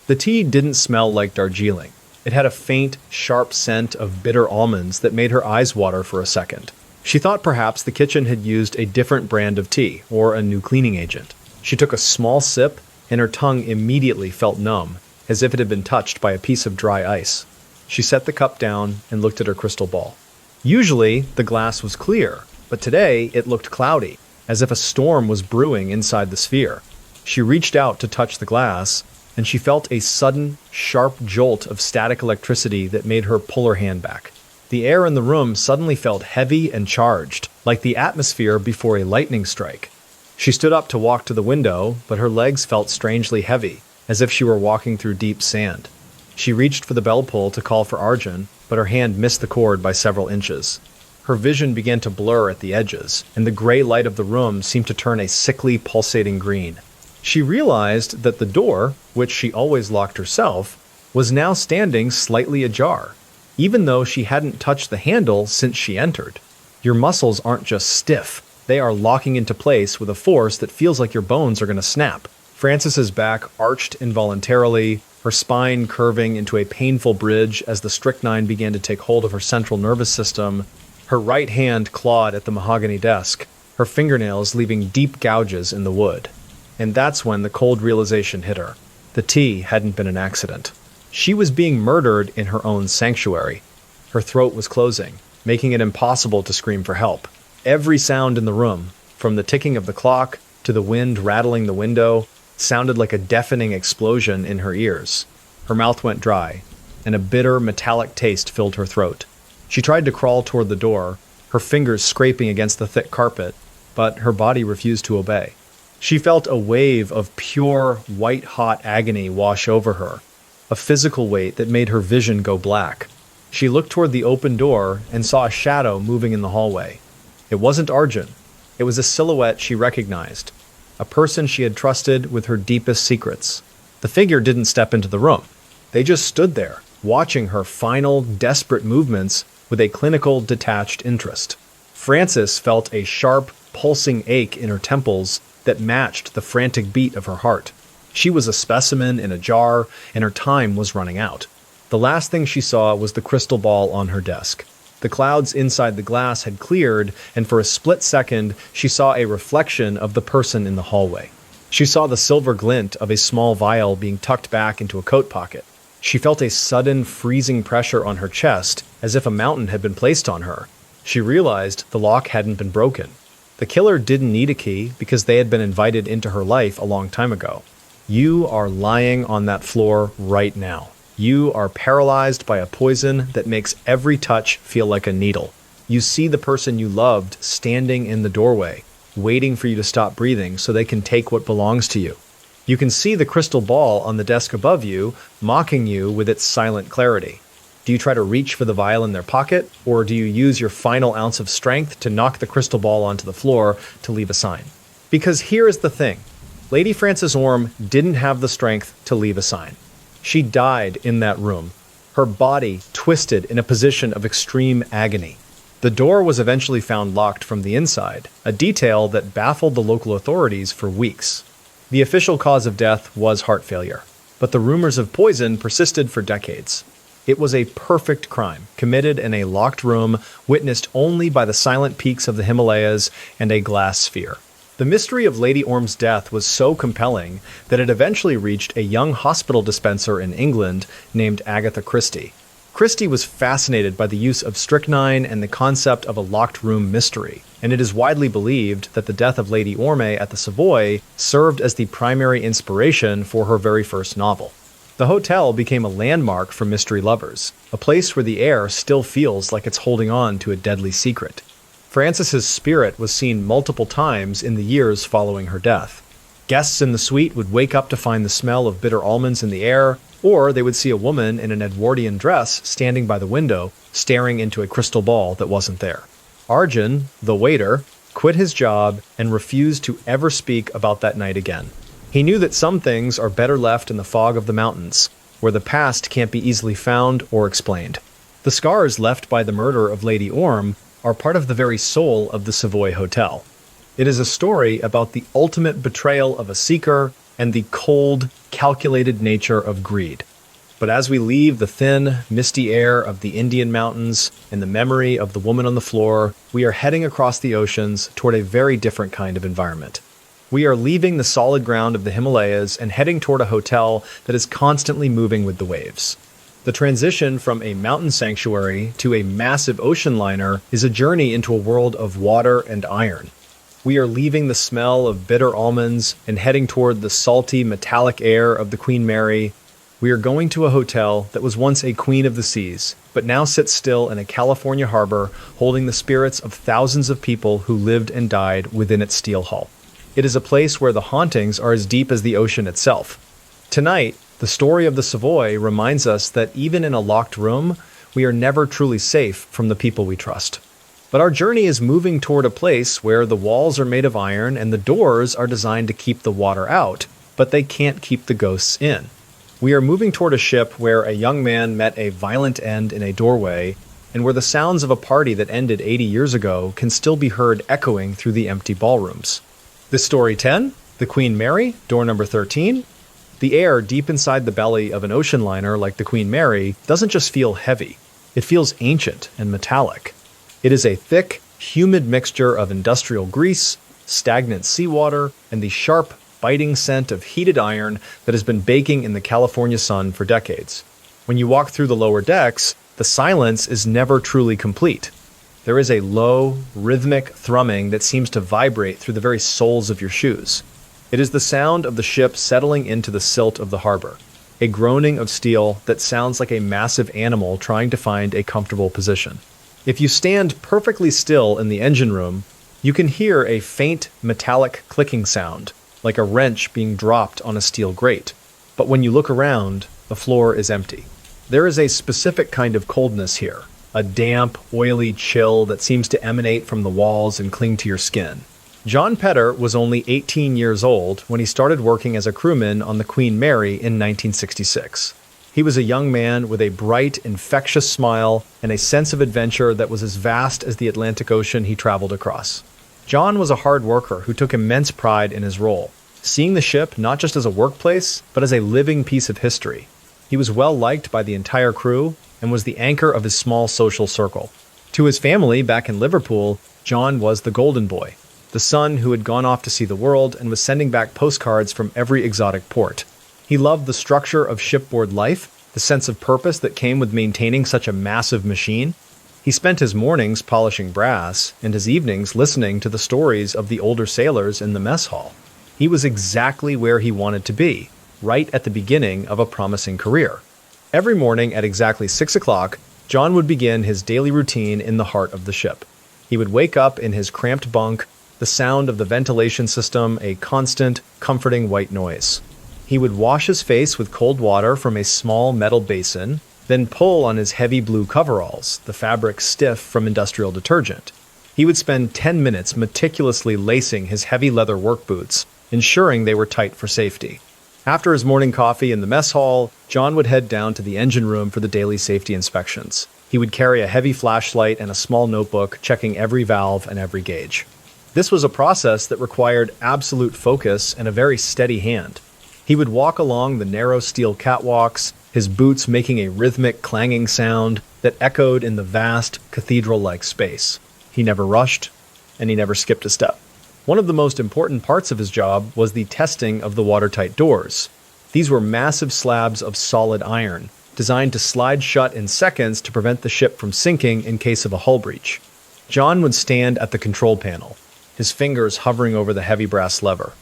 The tea didn't smell like Darjeeling. It had a faint, sharp scent of bitter almonds that made her eyes water for a second. She thought perhaps the kitchen had used a different brand of tea or a new cleaning agent. She took a small sip, and her tongue immediately felt numb, as if it had been touched by a piece of dry ice. She set the cup down and looked at her crystal ball. Usually, the glass was clear, but today it looked cloudy, as if a storm was brewing inside the sphere. She reached out to touch the glass, and she felt a sudden, sharp jolt of static electricity that made her pull her hand back. The air in the room suddenly felt heavy and charged, like the atmosphere before a lightning strike. She stood up to walk to the window, but her legs felt strangely heavy, as if she were walking through deep sand. She reached for the bell pull to call for Arjun, but her hand missed the cord by several inches. Her vision began to blur at the edges, and the gray light of the room seemed to turn a sickly, pulsating green. She realized that the door, which she always locked herself, was now standing slightly ajar, even though she hadn't touched the handle since she entered. Your muscles aren't just stiff, they are locking into place with a force that feels like your bones are going to snap. Frances's back arched involuntarily, her spine curving into a painful bridge as the strychnine began to take hold of her central nervous system. Her right hand clawed at the mahogany desk, her fingernails leaving deep gouges in the wood. And that's when the cold realization hit her. The tea hadn't been an accident. She was being murdered in her own sanctuary. Her throat was closing, making it impossible to scream for help. Every sound in the room, from the ticking of the clock to the wind rattling the window, sounded like a deafening explosion in her ears. Her mouth went dry, and a bitter, metallic taste filled her throat. She tried to crawl toward the door, her fingers scraping against the thick carpet, but her body refused to obey. She felt a wave of pure, white-hot agony wash over her, a physical weight that made her vision go black. She looked toward the open door and saw a shadow moving in the hallway. It wasn't Arjun. It was a silhouette she recognized, a person she had trusted with her deepest secrets. The figure didn't step into the room. They just stood there, watching her final, desperate movements with a clinical, detached interest. Frances felt a sharp, pulsing ache in her temples that matched the frantic beat of her heart. She was a specimen in a jar, and her time was running out. The last thing she saw was the crystal ball on her desk. The clouds inside the glass had cleared, and for a split second, she saw a reflection of the person in the hallway. She saw the silver glint of a small vial being tucked back into a coat pocket. She felt a sudden, freezing pressure on her chest, as if a mountain had been placed on her. She realized the lock hadn't been broken. The killer didn't need a key because they had been invited into her life a long time ago. You are lying on that floor right now. You are paralyzed by a poison that makes every touch feel like a needle. You see the person you loved standing in the doorway, waiting for you to stop breathing so they can take what belongs to you. You can see the crystal ball on the desk above you, mocking you with its silent clarity. Do you try to reach for the vial in their pocket, or do you use your final ounce of strength to knock the crystal ball onto the floor to leave a sign? Because here is the thing. Lady Frances Orme didn't have the strength to leave a sign. She died in that room, her body twisted in a position of extreme agony. The door was eventually found locked from the inside, a detail that baffled the local authorities for weeks. The official cause of death was heart failure, but the rumors of poison persisted for decades. It was a perfect crime, committed in a locked room, witnessed only by the silent peaks of the Himalayas and a glass sphere. The mystery of Lady Orme's death was so compelling that it eventually reached a young hospital dispenser in England named Agatha Christie. Christie was fascinated by the use of strychnine and the concept of a locked room mystery, and it is widely believed that the death of Lady Orme at the Savoy served as the primary inspiration for her very first novel. The hotel became a landmark for mystery lovers, a place where the air still feels like it's holding on to a deadly secret. Frances's spirit was seen multiple times in the years following her death. Guests in the suite would wake up to find the smell of bitter almonds in the air, or they would see a woman in an Edwardian dress standing by the window, staring into a crystal ball that wasn't there. Arjun, the waiter, quit his job and refused to ever speak about that night again. He knew that some things are better left in the fog of the mountains, where the past can't be easily found or explained. The scars left by the murder of Lady Orme are part of the very soul of the Savoy Hotel. It is a story about the ultimate betrayal of a seeker and the cold, calculated nature of greed. But as we leave the thin, misty air of the Indian mountains and the memory of the woman on the floor, we are heading across the oceans toward a very different kind of environment. We are leaving the solid ground of the Himalayas and heading toward a hotel that is constantly moving with the waves. The transition from a mountain sanctuary to a massive ocean liner is a journey into a world of water and iron. We are leaving the smell of bitter almonds and heading toward the salty, metallic air of the Queen Mary. We are going to a hotel that was once a queen of the seas, but now sits still in a California harbor holding the spirits of thousands of people who lived and died within its steel hull. It is a place where the hauntings are as deep as the ocean itself. Tonight, the story of the Savoy reminds us that even in a locked room, we are never truly safe from the people we trust. But our journey is moving toward a place where the walls are made of iron and the doors are designed to keep the water out, but they can't keep the ghosts in. We are moving toward a ship where a young man met a violent end in a doorway, and where the sounds of a party that ended 80 years ago can still be heard echoing through the empty ballrooms. This story 10, the Queen Mary, door number 13. The air deep inside the belly of an ocean liner like the Queen Mary doesn't just feel heavy, it feels ancient and metallic. It is a thick, humid mixture of industrial grease, stagnant seawater, and the sharp, biting scent of heated iron that has been baking in the California sun for decades. When you walk through the lower decks, the silence is never truly complete. There is a low, rhythmic thrumming that seems to vibrate through the very soles of your shoes. It is the sound of the ship settling into the silt of the harbor, a groaning of steel that sounds like a massive animal trying to find a comfortable position. If you stand perfectly still in the engine room, you can hear a faint metallic clicking sound, like a wrench being dropped on a steel grate. But when you look around, the floor is empty. There is a specific kind of coldness here, a damp, oily chill that seems to emanate from the walls and cling to your skin. John Petter was only 18 years old when he started working as a crewman on the Queen Mary in 1966. He was a young man with a bright, infectious smile and a sense of adventure that was as vast as the Atlantic Ocean he traveled across. John was a hard worker who took immense pride in his role, seeing the ship not just as a workplace, but as a living piece of history. He was well liked by the entire crew and was the anchor of his small social circle. To his family back in Liverpool, John was the golden boy, the son who had gone off to see the world and was sending back postcards from every exotic port. He loved the structure of shipboard life, the sense of purpose that came with maintaining such a massive machine. He spent his mornings polishing brass and his evenings listening to the stories of the older sailors in the mess hall. He was exactly where he wanted to be, right at the beginning of a promising career. Every morning at exactly 6 o'clock, John would begin his daily routine in the heart of the ship. He would wake up in his cramped bunk, the sound of the ventilation system a constant, comforting white noise. He would wash his face with cold water from a small metal basin, then pull on his heavy blue coveralls, the fabric stiff from industrial detergent. He would spend 10 minutes meticulously lacing his heavy leather work boots, ensuring they were tight for safety. After his morning coffee in the mess hall, John would head down to the engine room for the daily safety inspections. He would carry a heavy flashlight and a small notebook, checking every valve and every gauge. This was a process that required absolute focus and a very steady hand. He would walk along the narrow steel catwalks, his boots making a rhythmic clanging sound that echoed in the vast, cathedral-like space. He never rushed, and he never skipped a step. One of the most important parts of his job was the testing of the watertight doors. These were massive slabs of solid iron, designed to slide shut in seconds to prevent the ship from sinking in case of a hull breach. John would stand at the control panel, his fingers hovering over the heavy brass lever.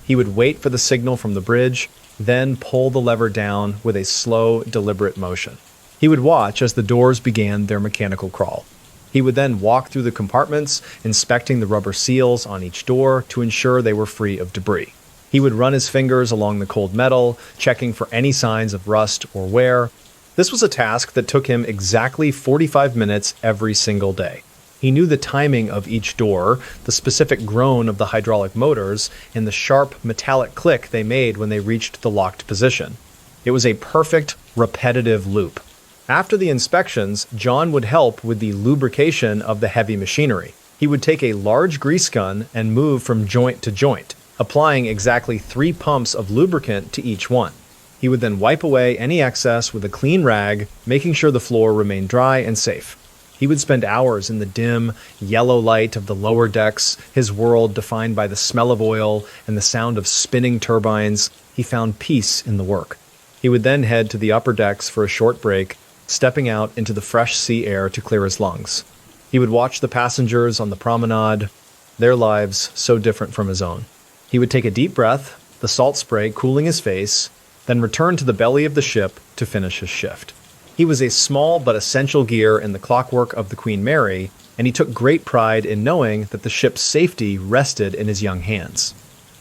He would wait for the signal from the bridge, then pull the lever down with a slow, deliberate motion. He would watch as the doors began their mechanical crawl. He would then walk through the compartments, inspecting the rubber seals on each door to ensure they were free of debris. He would run his fingers along the cold metal, checking for any signs of rust or wear. This was a task that took him exactly 45 minutes every single day. He knew the timing of each door, the specific groan of the hydraulic motors, and the sharp, metallic click they made when they reached the locked position. It was a perfect, repetitive loop. After the inspections, John would help with the lubrication of the heavy machinery. He would take a large grease gun and move from joint to joint, applying exactly 3 pumps of lubricant to each one. He would then wipe away any excess with a clean rag, making sure the floor remained dry and safe. He would spend hours in the dim, yellow light of the lower decks, his world defined by the smell of oil and the sound of spinning turbines. He found peace in the work. He would then head to the upper decks for a short break, stepping out into the fresh sea air to clear his lungs. He would watch the passengers on the promenade, their lives so different from his own. He would take a deep breath, the salt spray cooling his face, then return to the belly of the ship to finish his shift. He was a small but essential gear in the clockwork of the Queen Mary, and he took great pride in knowing that the ship's safety rested in his young hands.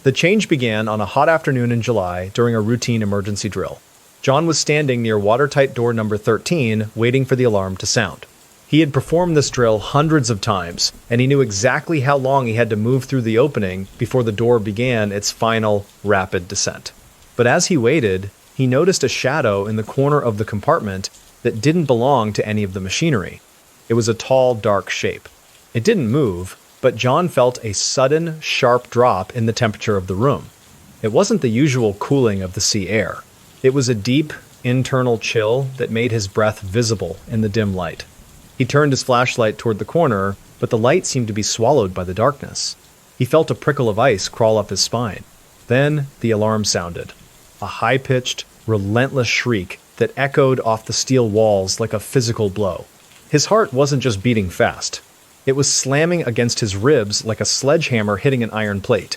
The change began on a hot afternoon in July during a routine emergency drill. John was standing near watertight door number 13, waiting for the alarm to sound. He had performed this drill hundreds of times, and he knew exactly how long he had to move through the opening before the door began its final, rapid descent. But as he waited, he noticed a shadow in the corner of the compartment that didn't belong to any of the machinery. It was a tall, dark shape. It didn't move, but John felt a sudden, sharp drop in the temperature of the room. It wasn't the usual cooling of the sea air. It was a deep, internal chill that made his breath visible in the dim light. He turned his flashlight toward the corner, but the light seemed to be swallowed by the darkness. He felt a prickle of ice crawl up his spine. Then the alarm sounded. A high-pitched, relentless shriek that echoed off the steel walls like a physical blow. His heart wasn't just beating fast. It was slamming against his ribs like a sledgehammer hitting an iron plate.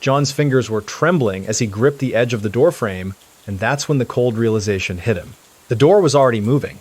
John's fingers were trembling as he gripped the edge of the doorframe, and that's when the cold realization hit him. The door was already moving,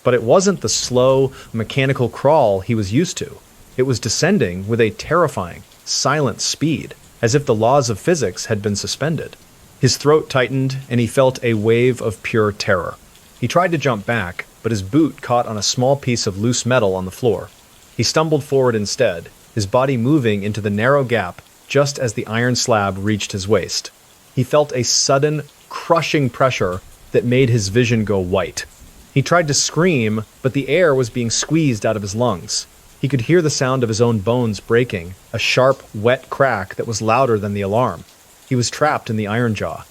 but it wasn't the slow, mechanical crawl he was used to. It was descending with a terrifying, silent speed, as if the laws of physics had been suspended. His throat tightened, and he felt a wave of pure terror. He tried to jump back, but his boot caught on a small piece of loose metal on the floor. He stumbled forward instead, his body moving into the narrow gap just as the iron slab reached his waist. He felt a sudden, crushing pressure that made his vision go white. He tried to scream, but the air was being squeezed out of his lungs. He could hear the sound of his own bones breaking, a sharp, wet crack that was louder than the alarm. He was trapped in the iron jaw.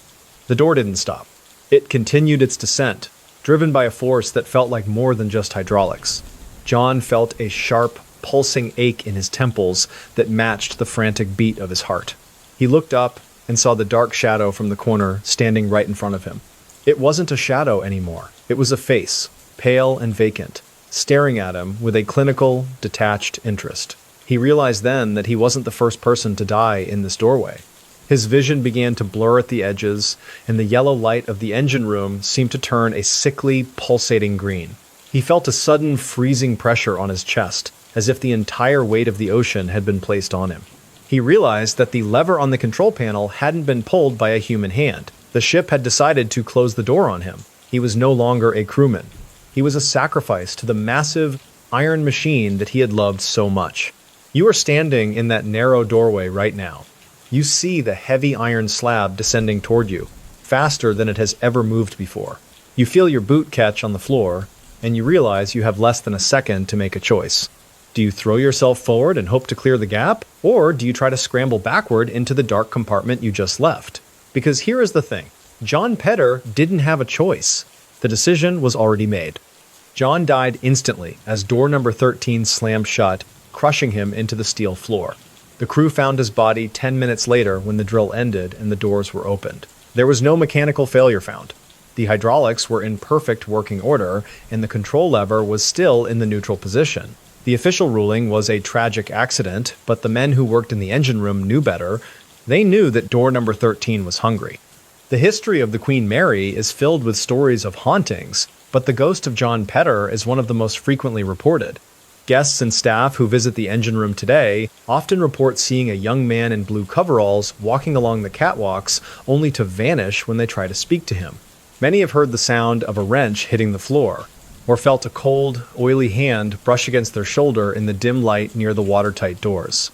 The door didn't stop. It continued its descent, driven by a force that felt like more than just hydraulics. John felt a sharp, pulsing ache in his temples that matched the frantic beat of his heart. He looked up and saw the dark shadow from the corner standing right in front of him. It wasn't a shadow anymore. It was a face, pale and vacant, staring at him with a clinical, detached interest. He realized then that he wasn't the first person to die in this doorway. His vision began to blur at the edges, and the yellow light of the engine room seemed to turn a sickly, pulsating green. He felt a sudden freezing pressure on his chest, as if the entire weight of the ocean had been placed on him. He realized that the lever on the control panel hadn't been pulled by a human hand. The ship had decided to close the door on him. He was no longer a crewman. He was a sacrifice to the massive iron machine that he had loved so much. You are standing in that narrow doorway right now. You see the heavy iron slab descending toward you, faster than it has ever moved before. You feel your boot catch on the floor, and you realize you have less than a second to make a choice. Do you throw yourself forward and hope to clear the gap, or do you try to scramble backward into the dark compartment you just left? Because here is the thing. John Petter didn't have a choice. The decision was already made. John died instantly as door number 13 slammed shut, crushing him into the steel floor. The crew found his body 10 minutes later when the drill ended and the doors were opened. There was no mechanical failure found. The hydraulics were in perfect working order, and the control lever was still in the neutral position. The official ruling was a tragic accident, but the men who worked in the engine room knew better. They knew that door number 13 was hungry. The history of the Queen Mary is filled with stories of hauntings, but the ghost of John Petter is one of the most frequently reported. Guests and staff who visit the engine room today often report seeing a young man in blue coveralls walking along the catwalks only to vanish when they try to speak to him. Many have heard the sound of a wrench hitting the floor, or felt a cold, oily hand brush against their shoulder in the dim light near the watertight doors.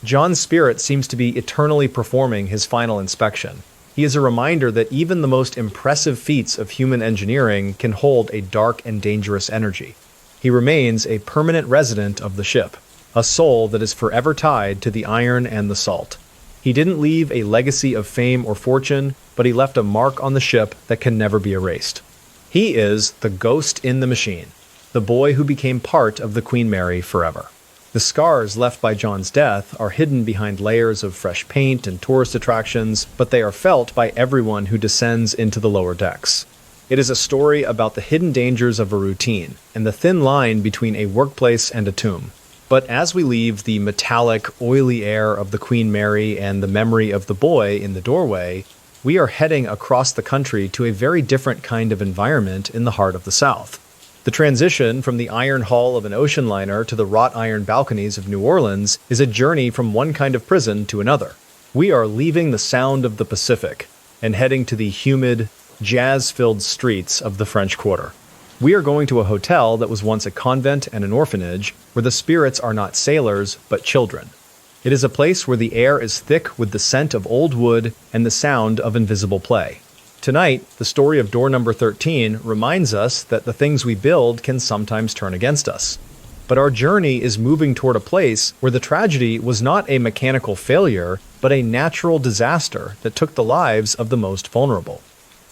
John's spirit seems to be eternally performing his final inspection. He is a reminder that even the most impressive feats of human engineering can hold a dark and dangerous energy. He remains a permanent resident of the ship, a soul that is forever tied to the iron and the salt. He didn't leave a legacy of fame or fortune, but he left a mark on the ship that can never be erased. He is the ghost in the machine, the boy who became part of the Queen Mary forever. The scars left by John's death are hidden behind layers of fresh paint and tourist attractions, but they are felt by everyone who descends into the lower decks. It is a story about the hidden dangers of a routine and the thin line between a workplace and a tomb. But as we leave the metallic, oily air of the Queen Mary and the memory of the boy in the doorway, we are heading across the country to a very different kind of environment in the heart of the South. The transition from the iron hull of an ocean liner to the wrought iron balconies of New Orleans is a journey from one kind of prison to another. We are leaving the sound of the Pacific and heading to the humid, jazz-filled streets of the French Quarter. We are going to a hotel that was once a convent and an orphanage, where the spirits are not sailors, but children. It is a place where the air is thick with the scent of old wood and the sound of invisible play. Tonight, the story of door number 13 reminds us that the things we build can sometimes turn against us. But our journey is moving toward a place where the tragedy was not a mechanical failure, but a natural disaster that took the lives of the most vulnerable.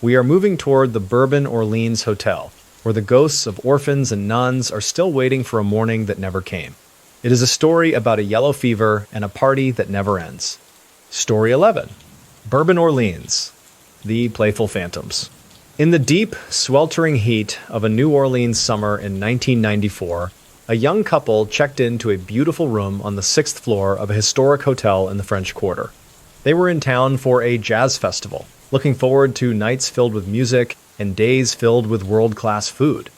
We are moving toward the Bourbon Orleans Hotel, where the ghosts of orphans and nuns are still waiting for a morning that never came. It is a story about a yellow fever and a party that never ends. Story 11. Bourbon Orleans. The Playful Phantoms. In the deep, sweltering heat of a New Orleans summer in 1994, a young couple checked into a beautiful room on the 6th floor of a historic hotel in the French Quarter. They were in town for a jazz festival, looking forward to nights filled with music and days filled with world-class food.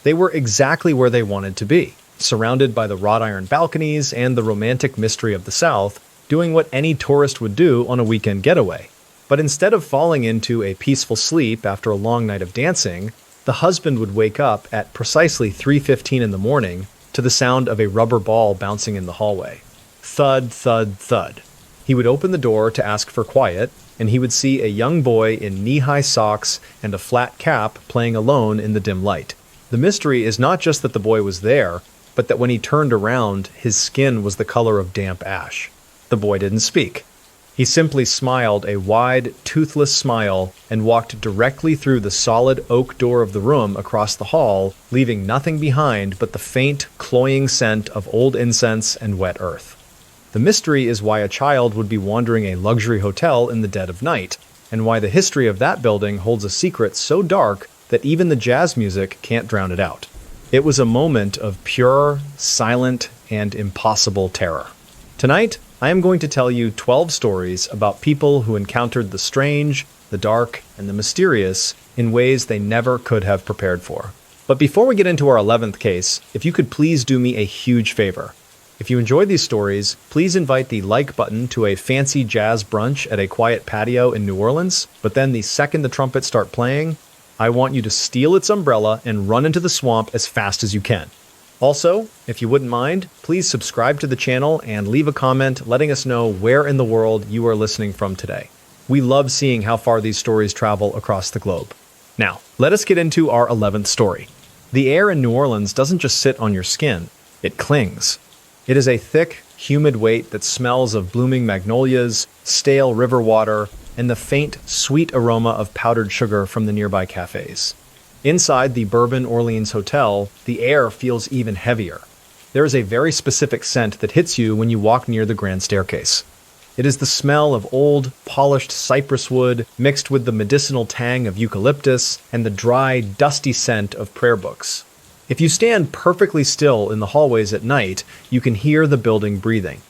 They were exactly where they wanted to be, surrounded by the wrought iron balconies and the romantic mystery of the South, doing what any tourist would do on a weekend getaway. But instead of falling into a peaceful sleep after a long night of dancing, the husband would wake up at precisely 3:15 in the morning to the sound of a rubber ball bouncing in the hallway. Thud, thud, thud. He would open the door to ask for quiet, and he would see a young boy in knee-high socks and a flat cap playing alone in the dim light. The mystery is not just that the boy was there, but that when he turned around, his skin was the color of damp ash. The boy didn't speak. He simply smiled a wide, toothless smile and walked directly through the solid oak door of the room across the hall, leaving nothing behind but the faint, cloying scent of old incense and wet earth. The mystery is why a child would be wandering a luxury hotel in the dead of night, and why the history of that building holds a secret so dark that even the jazz music can't drown it out. It was a moment of pure, silent, and impossible terror. Tonight, I am going to tell you 12 stories about people who encountered the strange, the dark, and the mysterious in ways they never could have prepared for. But before we get into our 11th case, if you could please do me a huge favor. If you enjoyed these stories, please invite the like button to a fancy jazz brunch at a quiet patio in New Orleans, but then the second the trumpets start playing, I want you to steal its umbrella and run into the swamp as fast as you can. Also, if you wouldn't mind, please subscribe to the channel and leave a comment letting us know where in the world you are listening from today. We love seeing how far these stories travel across the globe. Now, let us get into our 11th story. The air in New Orleans doesn't just sit on your skin, it clings. It is a thick, humid weight that smells of blooming magnolias, stale river water, and the faint, sweet aroma of powdered sugar from the nearby cafes. Inside the Bourbon Orleans Hotel, the air feels even heavier. There is a very specific scent that hits you when you walk near the grand staircase. It is the smell of old, polished cypress wood mixed with the medicinal tang of eucalyptus and the dry, dusty scent of prayer books. If you stand perfectly still in the hallways at night, you can hear the building breathing.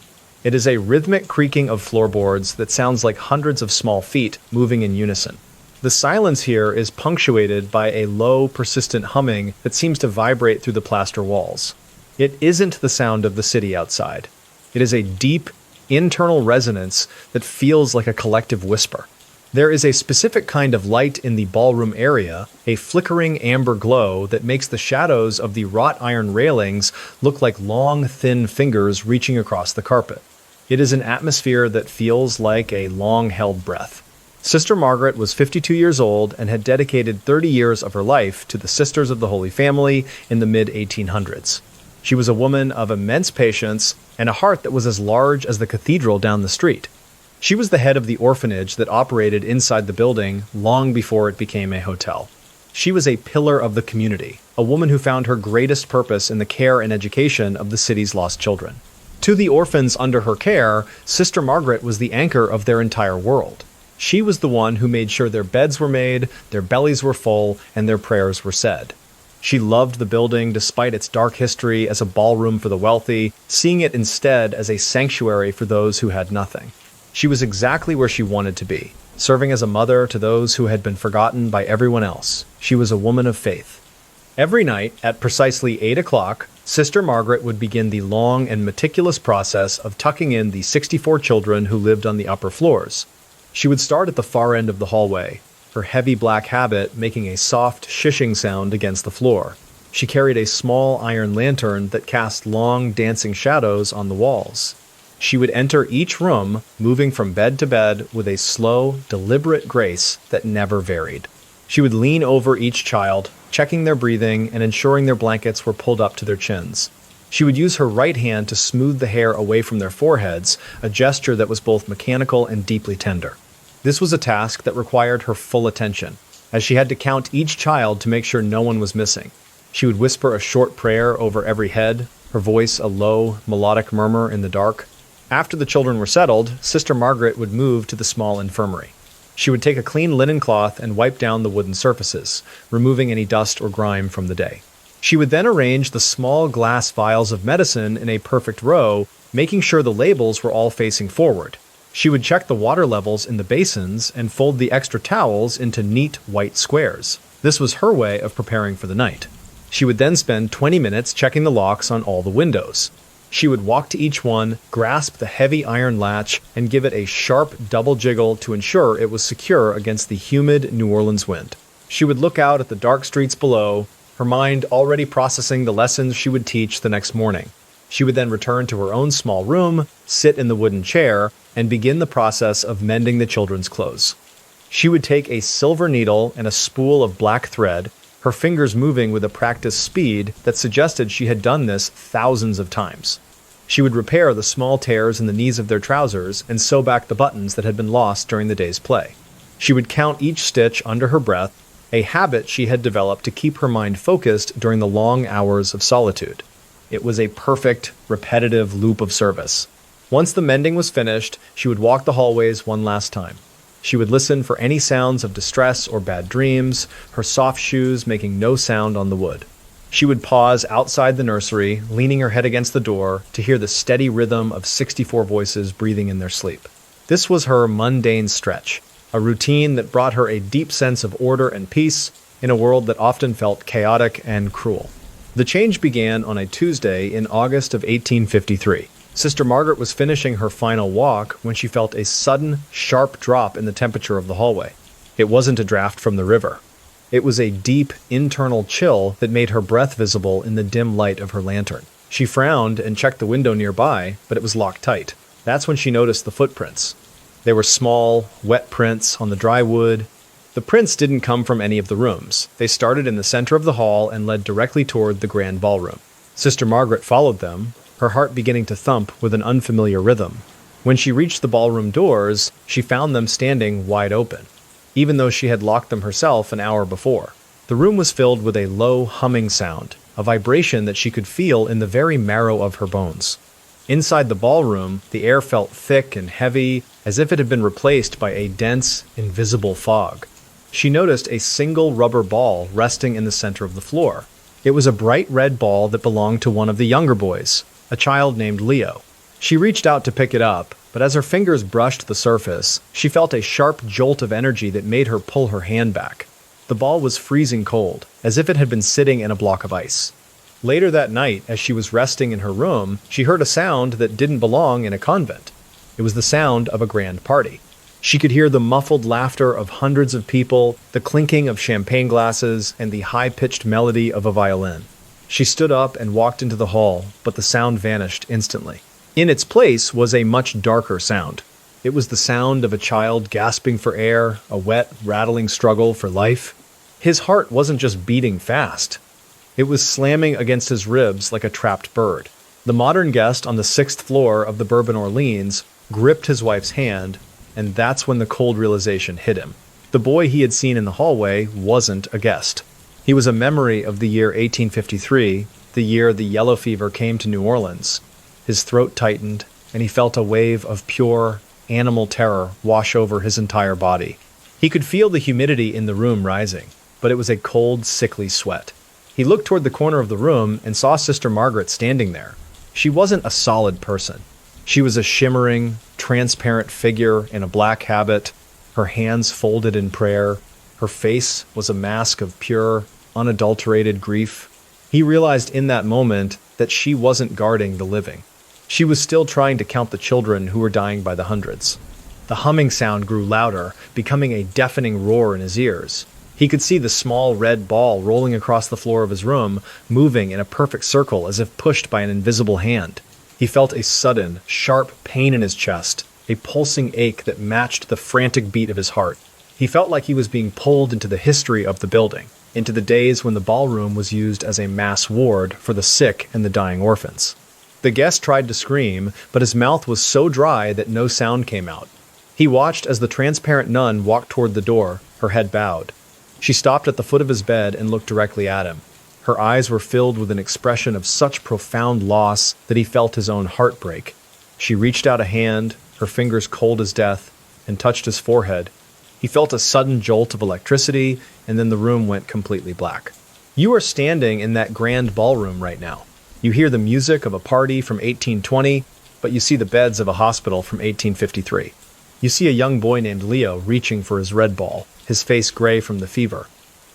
It is a rhythmic creaking of floorboards that sounds like hundreds of small feet moving in unison. The silence here is punctuated by a low, persistent humming that seems to vibrate through the plaster walls. It isn't the sound of the city outside. It is a deep, internal resonance that feels like a collective whisper. There is a specific kind of light in the ballroom area, a flickering amber glow that makes the shadows of the wrought iron railings look like long, thin fingers reaching across the carpet. It is an atmosphere that feels like a long-held breath. Sister Margaret was 52 years old and had dedicated 30 years of her life to the Sisters of the Holy Family in the mid-1800s. She was a woman of immense patience and a heart that was as large as the cathedral down the street. She was the head of the orphanage that operated inside the building long before it became a hotel. She was a pillar of the community, a woman who found her greatest purpose in the care and education of the city's lost children. To the orphans under her care, Sister Margaret was the anchor of their entire world. She was the one who made sure their beds were made, their bellies were full, and their prayers were said. She loved the building despite its dark history as a ballroom for the wealthy, seeing it instead as a sanctuary for those who had nothing. She was exactly where she wanted to be, serving as a mother to those who had been forgotten by everyone else. She was a woman of faith. Every night, at precisely 8 o'clock, Sister Margaret would begin the long and meticulous process of tucking in the 64 children who lived on the upper floors. She would start at the far end of the hallway, her heavy black habit making a soft shishing sound against the floor. She carried a small iron lantern that cast long, dancing shadows on the walls. She would enter each room, moving from bed to bed with a slow, deliberate grace that never varied. She would lean over each child, checking their breathing and ensuring their blankets were pulled up to their chins. She would use her right hand to smooth the hair away from their foreheads, a gesture that was both mechanical and deeply tender. This was a task that required her full attention, as she had to count each child to make sure no one was missing. She would whisper a short prayer over every head, her voice a low, melodic murmur in the dark. After the children were settled, Sister Margaret would move to the small infirmary. She would take a clean linen cloth and wipe down the wooden surfaces, removing any dust or grime from the day. She would then arrange the small glass vials of medicine in a perfect row, making sure the labels were all facing forward. She would check the water levels in the basins and fold the extra towels into neat white squares. This was her way of preparing for the night. She would then spend 20 minutes checking the locks on all the windows. She would walk to each one, grasp the heavy iron latch, and give it a sharp double jiggle to ensure it was secure against the humid New Orleans wind. She would look out at the dark streets below, her mind already processing the lessons she would teach the next morning. She would then return to her own small room, sit in the wooden chair, and begin the process of mending the children's clothes. She would take a silver needle and a spool of black thread, her fingers moving with a practiced speed that suggested she had done this thousands of times. She would repair the small tears in the knees of their trousers and sew back the buttons that had been lost during the day's play. She would count each stitch under her breath, a habit she had developed to keep her mind focused during the long hours of solitude. It was a perfect, repetitive loop of service. Once the mending was finished, she would walk the hallways one last time. She would listen for any sounds of distress or bad dreams, her soft shoes making no sound on the wood. She would pause outside the nursery, leaning her head against the door to hear the steady rhythm of 64 voices breathing in their sleep. This was her mundane stretch, a routine that brought her a deep sense of order and peace in a world that often felt chaotic and cruel. The change began on a Tuesday in August of 1853. Sister Margaret was finishing her final walk when she felt a sudden, sharp drop in the temperature of the hallway. It wasn't a draft from the river. It was a deep, internal chill that made her breath visible in the dim light of her lantern. She frowned and checked the window nearby, but it was locked tight. That's when she noticed the footprints. They were small, wet prints on the dry wood. The prints didn't come from any of the rooms. They started in the center of the hall and led directly toward the grand ballroom. Sister Margaret followed them, her heart beginning to thump with an unfamiliar rhythm. When she reached the ballroom doors, she found them standing wide open, even though she had locked them herself an hour before. The room was filled with a low humming sound, a vibration that she could feel in the very marrow of her bones. Inside the ballroom, the air felt thick and heavy, as if it had been replaced by a dense, invisible fog. She noticed a single rubber ball resting in the center of the floor. It was a bright red ball that belonged to one of the younger boys, a child named Leo. She reached out to pick it up, but as her fingers brushed the surface, she felt a sharp jolt of energy that made her pull her hand back. The ball was freezing cold, as if it had been sitting in a block of ice. Later that night, as she was resting in her room, she heard a sound that didn't belong in a convent. It was the sound of a grand party. She could hear the muffled laughter of hundreds of people, the clinking of champagne glasses, and the high-pitched melody of a violin. She stood up and walked into the hall, but the sound vanished instantly. In its place was a much darker sound. It was the sound of a child gasping for air, a wet, rattling struggle for life. His heart wasn't just beating fast. It was slamming against his ribs like a trapped bird. The modern guest on the 6th floor of the Bourbon Orleans gripped his wife's hand, and that's when the cold realization hit him. The boy he had seen in the hallway wasn't a guest. He was a memory of the year 1853, the year the yellow fever came to New Orleans. His throat tightened, and he felt a wave of pure, animal terror wash over his entire body. He could feel the humidity in the room rising, but it was a cold, sickly sweat. He looked toward the corner of the room and saw Sister Margaret standing there. She wasn't a solid person. She was a shimmering, transparent figure in a black habit, her hands folded in prayer. Her face was a mask of pure, unadulterated grief. He realized in that moment that she wasn't guarding the living. She was still trying to count the children who were dying by the hundreds. The humming sound grew louder, becoming a deafening roar in his ears. He could see the small red ball rolling across the floor of his room, moving in a perfect circle as if pushed by an invisible hand. He felt a sudden, sharp pain in his chest, a pulsing ache that matched the frantic beat of his heart. He felt like he was being pulled into the history of the building, into the days when the ballroom was used as a mass ward for the sick and the dying orphans. The guest tried to scream, but his mouth was so dry that no sound came out. He watched as the transparent nun walked toward the door, her head bowed. She stopped at the foot of his bed and looked directly at him. Her eyes were filled with an expression of such profound loss that he felt his own heart break. She reached out a hand, her fingers cold as death, and touched his forehead. He felt a sudden jolt of electricity, and then the room went completely black. You are standing in that grand ballroom right now. You hear the music of a party from 1820, but you see the beds of a hospital from 1853. You see a young boy named Leo reaching for his red ball, his face gray from the fever.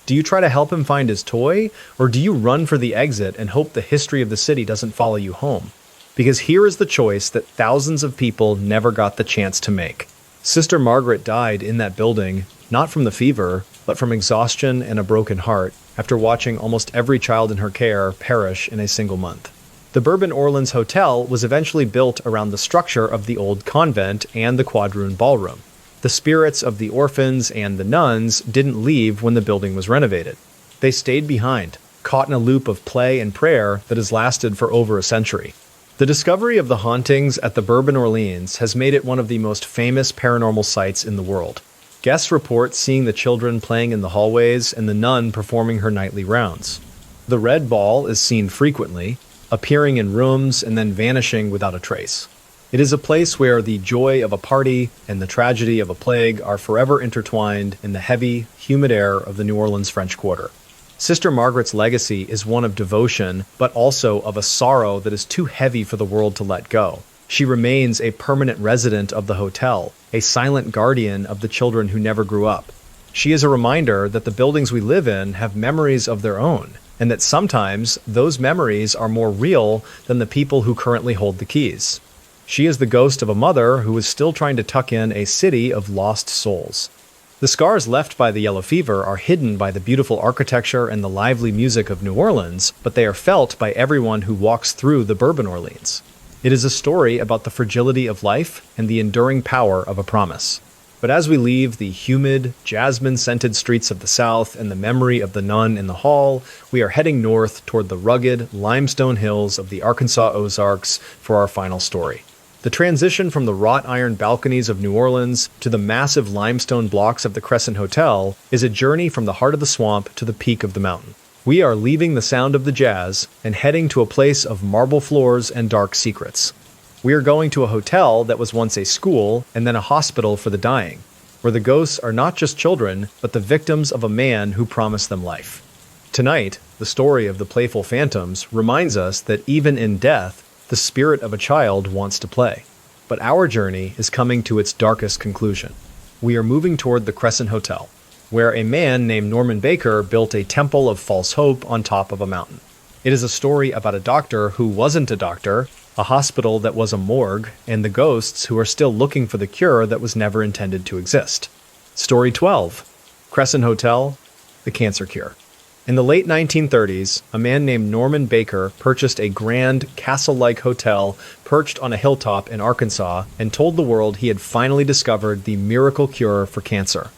Do you try to help him find his toy, or do you run for the exit and hope the history of the city doesn't follow you home? Because here is the choice that thousands of people never got the chance to make. Sister Margaret died in that building, not from the fever, but from exhaustion and a broken heart, after watching almost every child in her care perish in a single month. The Bourbon Orleans Hotel was eventually built around the structure of the old convent and the quadroon ballroom. The spirits of the orphans and the nuns didn't leave when the building was renovated. They stayed behind, caught in a loop of play and prayer that has lasted for over a century. The discovery of the hauntings at the Bourbon Orleans has made it one of the most famous paranormal sites in the world. Guests report seeing the children playing in the hallways and the nun performing her nightly rounds. The red ball is seen frequently, appearing in rooms and then vanishing without a trace. It is a place where the joy of a party and the tragedy of a plague are forever intertwined in the heavy, humid air of the New Orleans French Quarter. Sister Margaret's legacy is one of devotion, but also of a sorrow that is too heavy for the world to let go. She remains a permanent resident of the hotel, a silent guardian of the children who never grew up. She is a reminder that the buildings we live in have memories of their own, and that sometimes those memories are more real than the people who currently hold the keys. She is the ghost of a mother who is still trying to tuck in a city of lost souls. The scars left by the yellow fever are hidden by the beautiful architecture and the lively music of New Orleans, but they are felt by everyone who walks through the Bourbon Orleans. It is a story about the fragility of life and the enduring power of a promise. But as we leave the humid, jasmine-scented streets of the South and the memory of the nun in the hall, we are heading north toward the rugged, limestone hills of the Arkansas Ozarks for our final story. The transition from the wrought iron balconies of New Orleans to the massive limestone blocks of the Crescent Hotel is a journey from the heart of the swamp to the peak of the mountain. We are leaving the sound of the jazz and heading to a place of marble floors and dark secrets. We are going to a hotel that was once a school and then a hospital for the dying, where the ghosts are not just children, but the victims of a man who promised them life. Tonight, the story of the playful phantoms reminds us that even in death, the spirit of a child wants to play. But our journey is coming to its darkest conclusion. We are moving toward the Crescent Hotel, where a man named Norman Baker built a temple of false hope on top of a mountain. It is a story about a doctor who wasn't a doctor, a hospital that was a morgue, and the ghosts who are still looking for the cure that was never intended to exist. Story 12. Crescent Hotel, the Cancer Cure. In the late 1930s, a man named Norman Baker purchased a grand, castle-like hotel perched on a hilltop in Arkansas and told the world he had finally discovered the miracle cure for cancer.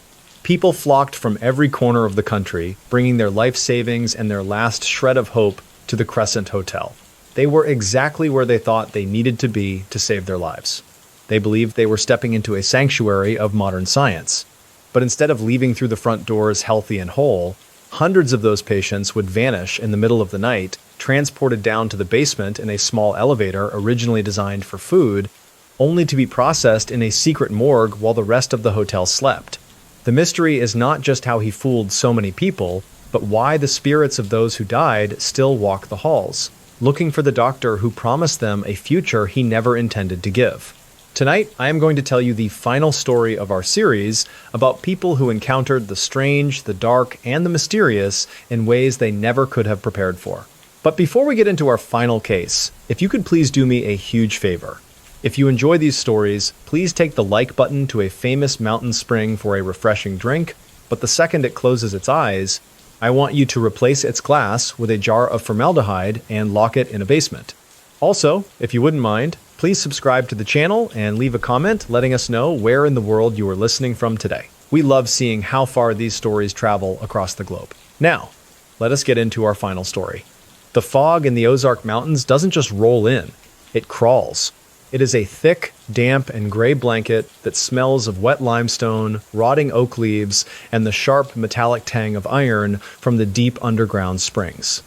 People flocked from every corner of the country, bringing their life savings and their last shred of hope to the Crescent Hotel. They were exactly where they thought they needed to be to save their lives. They believed they were stepping into a sanctuary of modern science. But instead of leaving through the front doors healthy and whole, hundreds of those patients would vanish in the middle of the night, transported down to the basement in a small elevator originally designed for food, only to be processed in a secret morgue while the rest of the hotel slept. The mystery is not just how he fooled so many people, but why the spirits of those who died still walk the halls, looking for the doctor who promised them a future he never intended to give. Tonight, I am going to tell you the final story of our series about people who encountered the strange, the dark, and the mysterious in ways they never could have prepared for. But before we get into our final case, if you could please do me a huge favor. If you enjoy these stories, please take the like button to a famous mountain spring for a refreshing drink, but the second it closes its eyes, I want you to replace its glass with a jar of formaldehyde and lock it in a basement. Also, if you wouldn't mind, please subscribe to the channel and leave a comment letting us know where in the world you are listening from today. We love seeing how far these stories travel across the globe. Now, let us get into our final story. The fog in the Ozark Mountains doesn't just roll in, it crawls. It is a thick, damp, and gray blanket that smells of wet limestone, rotting oak leaves, and the sharp metallic tang of iron from the deep underground springs.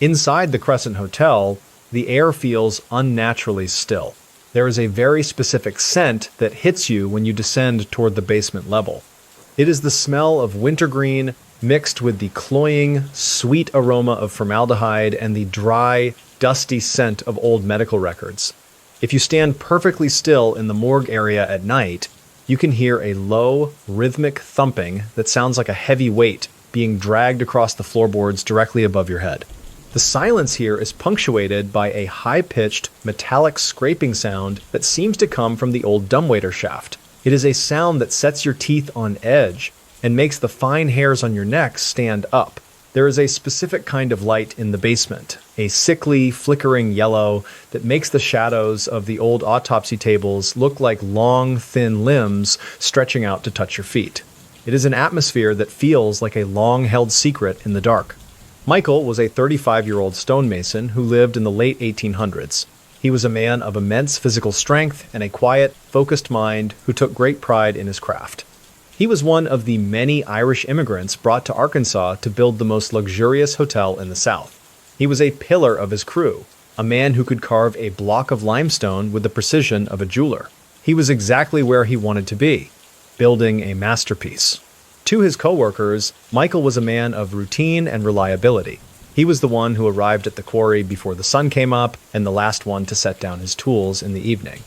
Inside the Crescent Hotel, the air feels unnaturally still. There is a very specific scent that hits you when you descend toward the basement level. It is the smell of wintergreen mixed with the cloying, sweet aroma of formaldehyde and the dry, dusty scent of old medical records. If you stand perfectly still in the morgue area at night, you can hear a low, rhythmic thumping that sounds like a heavy weight being dragged across the floorboards directly above your head. The silence here is punctuated by a high-pitched, metallic scraping sound that seems to come from the old dumbwaiter shaft. It is a sound that sets your teeth on edge and makes the fine hairs on your neck stand up. There is a specific kind of light in the basement, a sickly, flickering yellow that makes the shadows of the old autopsy tables look like long, thin limbs stretching out to touch your feet. It is an atmosphere that feels like a long-held secret in the dark. Michael was a 35-year-old stonemason who lived in the late 1800s. He was a man of immense physical strength and a quiet, focused mind who took great pride in his craft. He was one of the many Irish immigrants brought to Arkansas to build the most luxurious hotel in the South. He was a pillar of his crew, a man who could carve a block of limestone with the precision of a jeweler. He was exactly where he wanted to be, building a masterpiece. To his co-workers, Michael was a man of routine and reliability. He was the one who arrived at the quarry before the sun came up and the last one to set down his tools in the evening.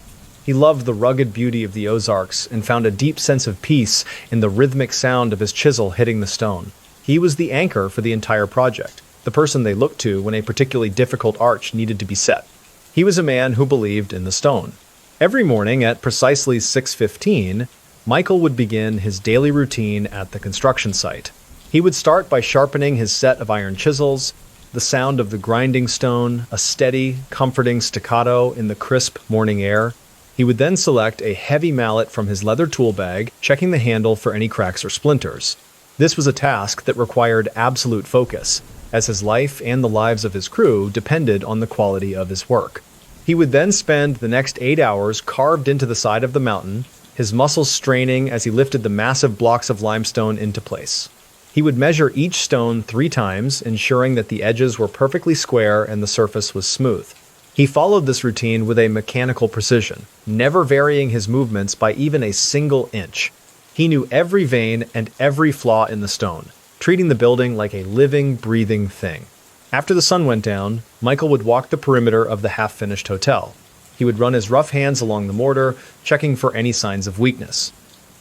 He loved the rugged beauty of the Ozarks and found a deep sense of peace in the rhythmic sound of his chisel hitting the stone. He was the anchor for the entire project, the person they looked to when a particularly difficult arch needed to be set. He was a man who believed in the stone. Every morning at precisely 6:15, Michael would begin his daily routine at the construction site. He would start by sharpening his set of iron chisels, the sound of the grinding stone, a steady, comforting staccato in the crisp morning air. He would then select a heavy mallet from his leather tool bag, checking the handle for any cracks or splinters. This was a task that required absolute focus, as his life and the lives of his crew depended on the quality of his work. He would then spend the next 8 hours carved into the side of the mountain, his muscles straining as he lifted the massive blocks of limestone into place. He would measure each stone 3 times, ensuring that the edges were perfectly square and the surface was smooth. He followed this routine with a mechanical precision, never varying his movements by even a single inch. He knew every vein and every flaw in the stone, treating the building like a living, breathing thing. After the sun went down, Michael would walk the perimeter of the half-finished hotel. He would run his rough hands along the mortar, checking for any signs of weakness.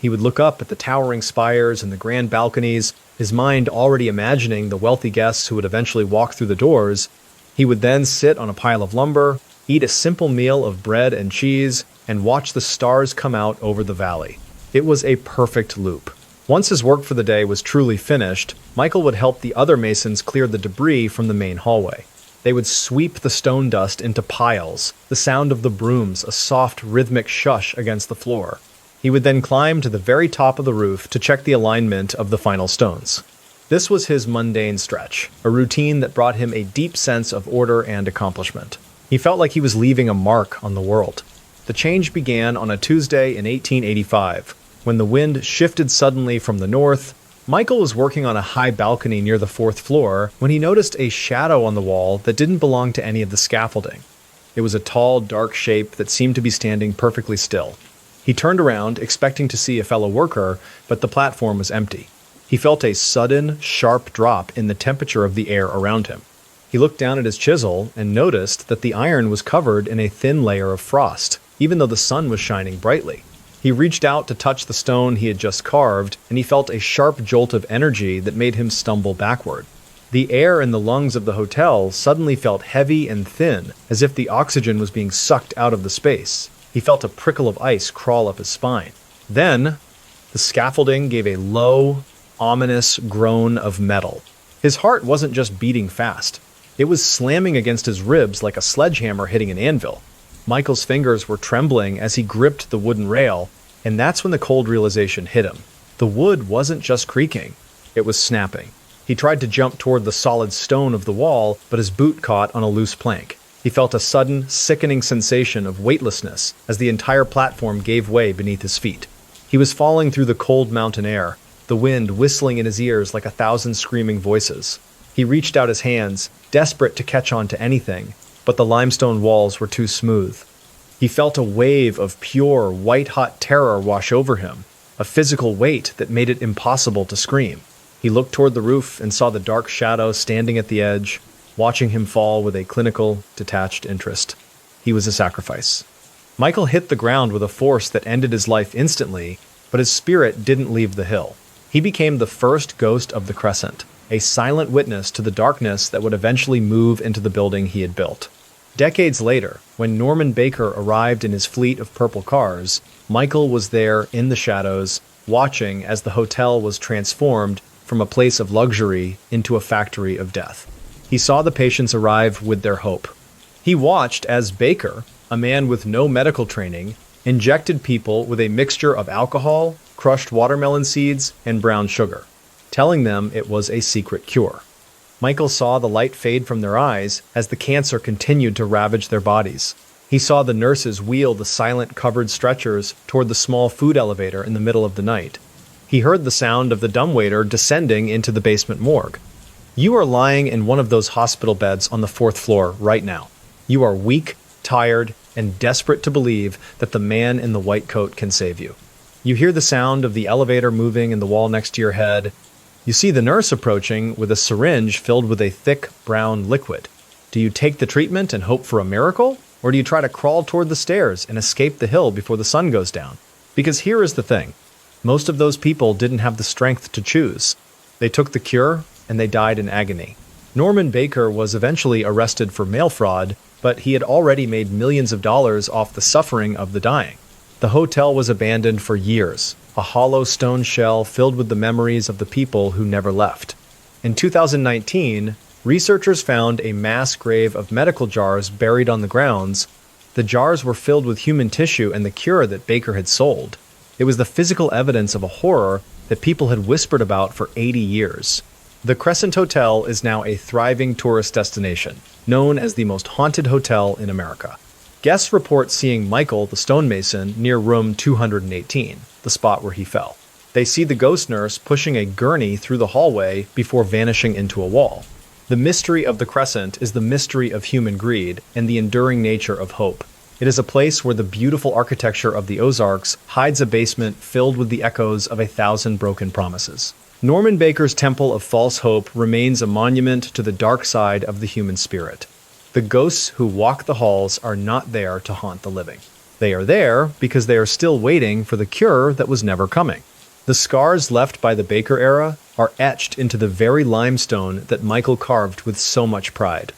He would look up at the towering spires and the grand balconies, his mind already imagining the wealthy guests who would eventually walk through the doors. He would then sit on a pile of lumber, eat a simple meal of bread and cheese, and watch the stars come out over the valley. It was a perfect loop. Once his work for the day was truly finished, Michael would help the other masons clear the debris from the main hallway. They would sweep the stone dust into piles, the sound of the brooms a soft, rhythmic shush against the floor. He would then climb to the very top of the roof to check the alignment of the final stones. This was his mundane stretch, a routine that brought him a deep sense of order and accomplishment. He felt like he was leaving a mark on the world. The change began on a Tuesday in 1885. When the wind shifted suddenly from the north, Michael was working on a high balcony near the 4th floor when he noticed a shadow on the wall that didn't belong to any of the scaffolding. It was a tall, dark shape that seemed to be standing perfectly still. He turned around, expecting to see a fellow worker, but the platform was empty. He felt a sudden, sharp drop in the temperature of the air around him. He looked down at his chisel and noticed that the iron was covered in a thin layer of frost, even though the sun was shining brightly. He reached out to touch the stone he had just carved, and he felt a sharp jolt of energy that made him stumble backward. The air in the lungs of the hotel suddenly felt heavy and thin, as if the oxygen was being sucked out of the space. He felt a prickle of ice crawl up his spine. Then, the scaffolding gave a low, ominous groan of metal. His heart wasn't just beating fast. It was slamming against his ribs like a sledgehammer hitting an anvil. Michael's fingers were trembling as he gripped the wooden rail, and that's when the cold realization hit him. The wood wasn't just creaking, it was snapping. He tried to jump toward the solid stone of the wall, but his boot caught on a loose plank. He felt a sudden, sickening sensation of weightlessness as the entire platform gave way beneath his feet. He was falling through the cold mountain air, the wind whistling in his ears like 1,000 screaming voices. He reached out his hands, desperate to catch on to anything, but the limestone walls were too smooth. He felt a wave of pure, white-hot terror wash over him, a physical weight that made it impossible to scream. He looked toward the roof and saw the dark shadow standing at the edge, watching him fall with a clinical, detached interest. He was a sacrifice. Michael hit the ground with a force that ended his life instantly, but his spirit didn't leave the hill. He became the first ghost of the Crescent, a silent witness to the darkness that would eventually move into the building he had built. Decades later, when Norman Baker arrived in his fleet of purple cars, Michael was there in the shadows, watching as the hotel was transformed from a place of luxury into a factory of death. He saw the patients arrive with their hope. He watched as Baker, a man with no medical training, injected people with a mixture of alcohol, crushed watermelon seeds, and brown sugar, telling them it was a secret cure. Michael saw the light fade from their eyes as the cancer continued to ravage their bodies. He saw the nurses wheel the silent covered stretchers toward the small food elevator in the middle of the night. He heard the sound of the dumbwaiter descending into the basement morgue. You are lying in one of those hospital beds on the 4th floor right now. You are weak, tired, and desperate to believe that the man in the white coat can save you. You hear the sound of the elevator moving in the wall next to your head. You see the nurse approaching with a syringe filled with a thick, brown liquid. Do you take the treatment and hope for a miracle? Or do you try to crawl toward the stairs and escape the hill before the sun goes down? Because here is the thing. Most of those people didn't have the strength to choose. They took the cure, and they died in agony. Norman Baker was eventually arrested for mail fraud, but he had already made millions of dollars off the suffering of the dying. The hotel was abandoned for years, a hollow stone shell filled with the memories of the people who never left. In 2019, researchers found a mass grave of medical jars buried on the grounds. The jars were filled with human tissue and the cure that Baker had sold. It was the physical evidence of a horror that people had whispered about for 80 years. The Crescent Hotel is now a thriving tourist destination, known as the most haunted hotel in America. Guests report seeing Michael, the stonemason, near room 218, the spot where he fell. They see the ghost nurse pushing a gurney through the hallway before vanishing into a wall. The mystery of the Crescent is the mystery of human greed and the enduring nature of hope. It is a place where the beautiful architecture of the Ozarks hides a basement filled with the echoes of 1,000 broken promises. Norman Baker's Temple of False Hope remains a monument to the dark side of the human spirit. The ghosts who walk the halls are not there to haunt the living. They are there because they are still waiting for the cure that was never coming. The scars left by the Baker era are etched into the very limestone that Michael carved with so much pride.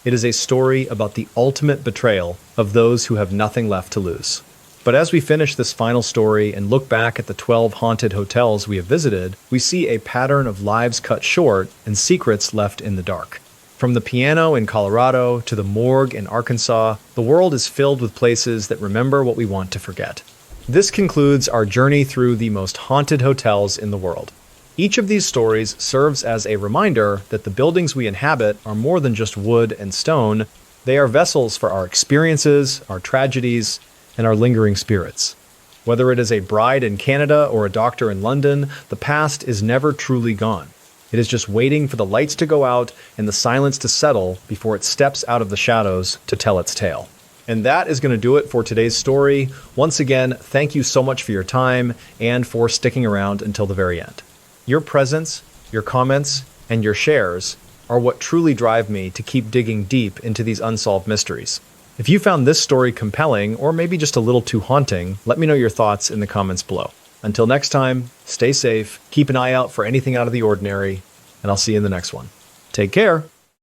It is a story about the ultimate betrayal of those who have nothing left to lose. But as we finish this final story and look back at the 12 haunted hotels we have visited, we see a pattern of lives cut short and secrets left in the dark. From the piano in Colorado to the morgue in Arkansas, the world is filled with places that remember what we want to forget. This concludes our journey through the most haunted hotels in the world. Each of these stories serves as a reminder that the buildings we inhabit are more than just wood and stone. They are vessels for our experiences, our tragedies, and our lingering spirits. Whether it is a bride in Canada or a doctor in London, the past is never truly gone. It is just waiting for the lights to go out and the silence to settle before it steps out of the shadows to tell its tale. And that is going to do it for today's story. Once again, thank you so much for your time and for sticking around until the very end. Your presence, your comments, and your shares are what truly drive me to keep digging deep into these unsolved mysteries. If you found this story compelling, or maybe just a little too haunting, let me know your thoughts in the comments below. Until next time, stay safe, keep an eye out for anything out of the ordinary, and I'll see you in the next one. Take care!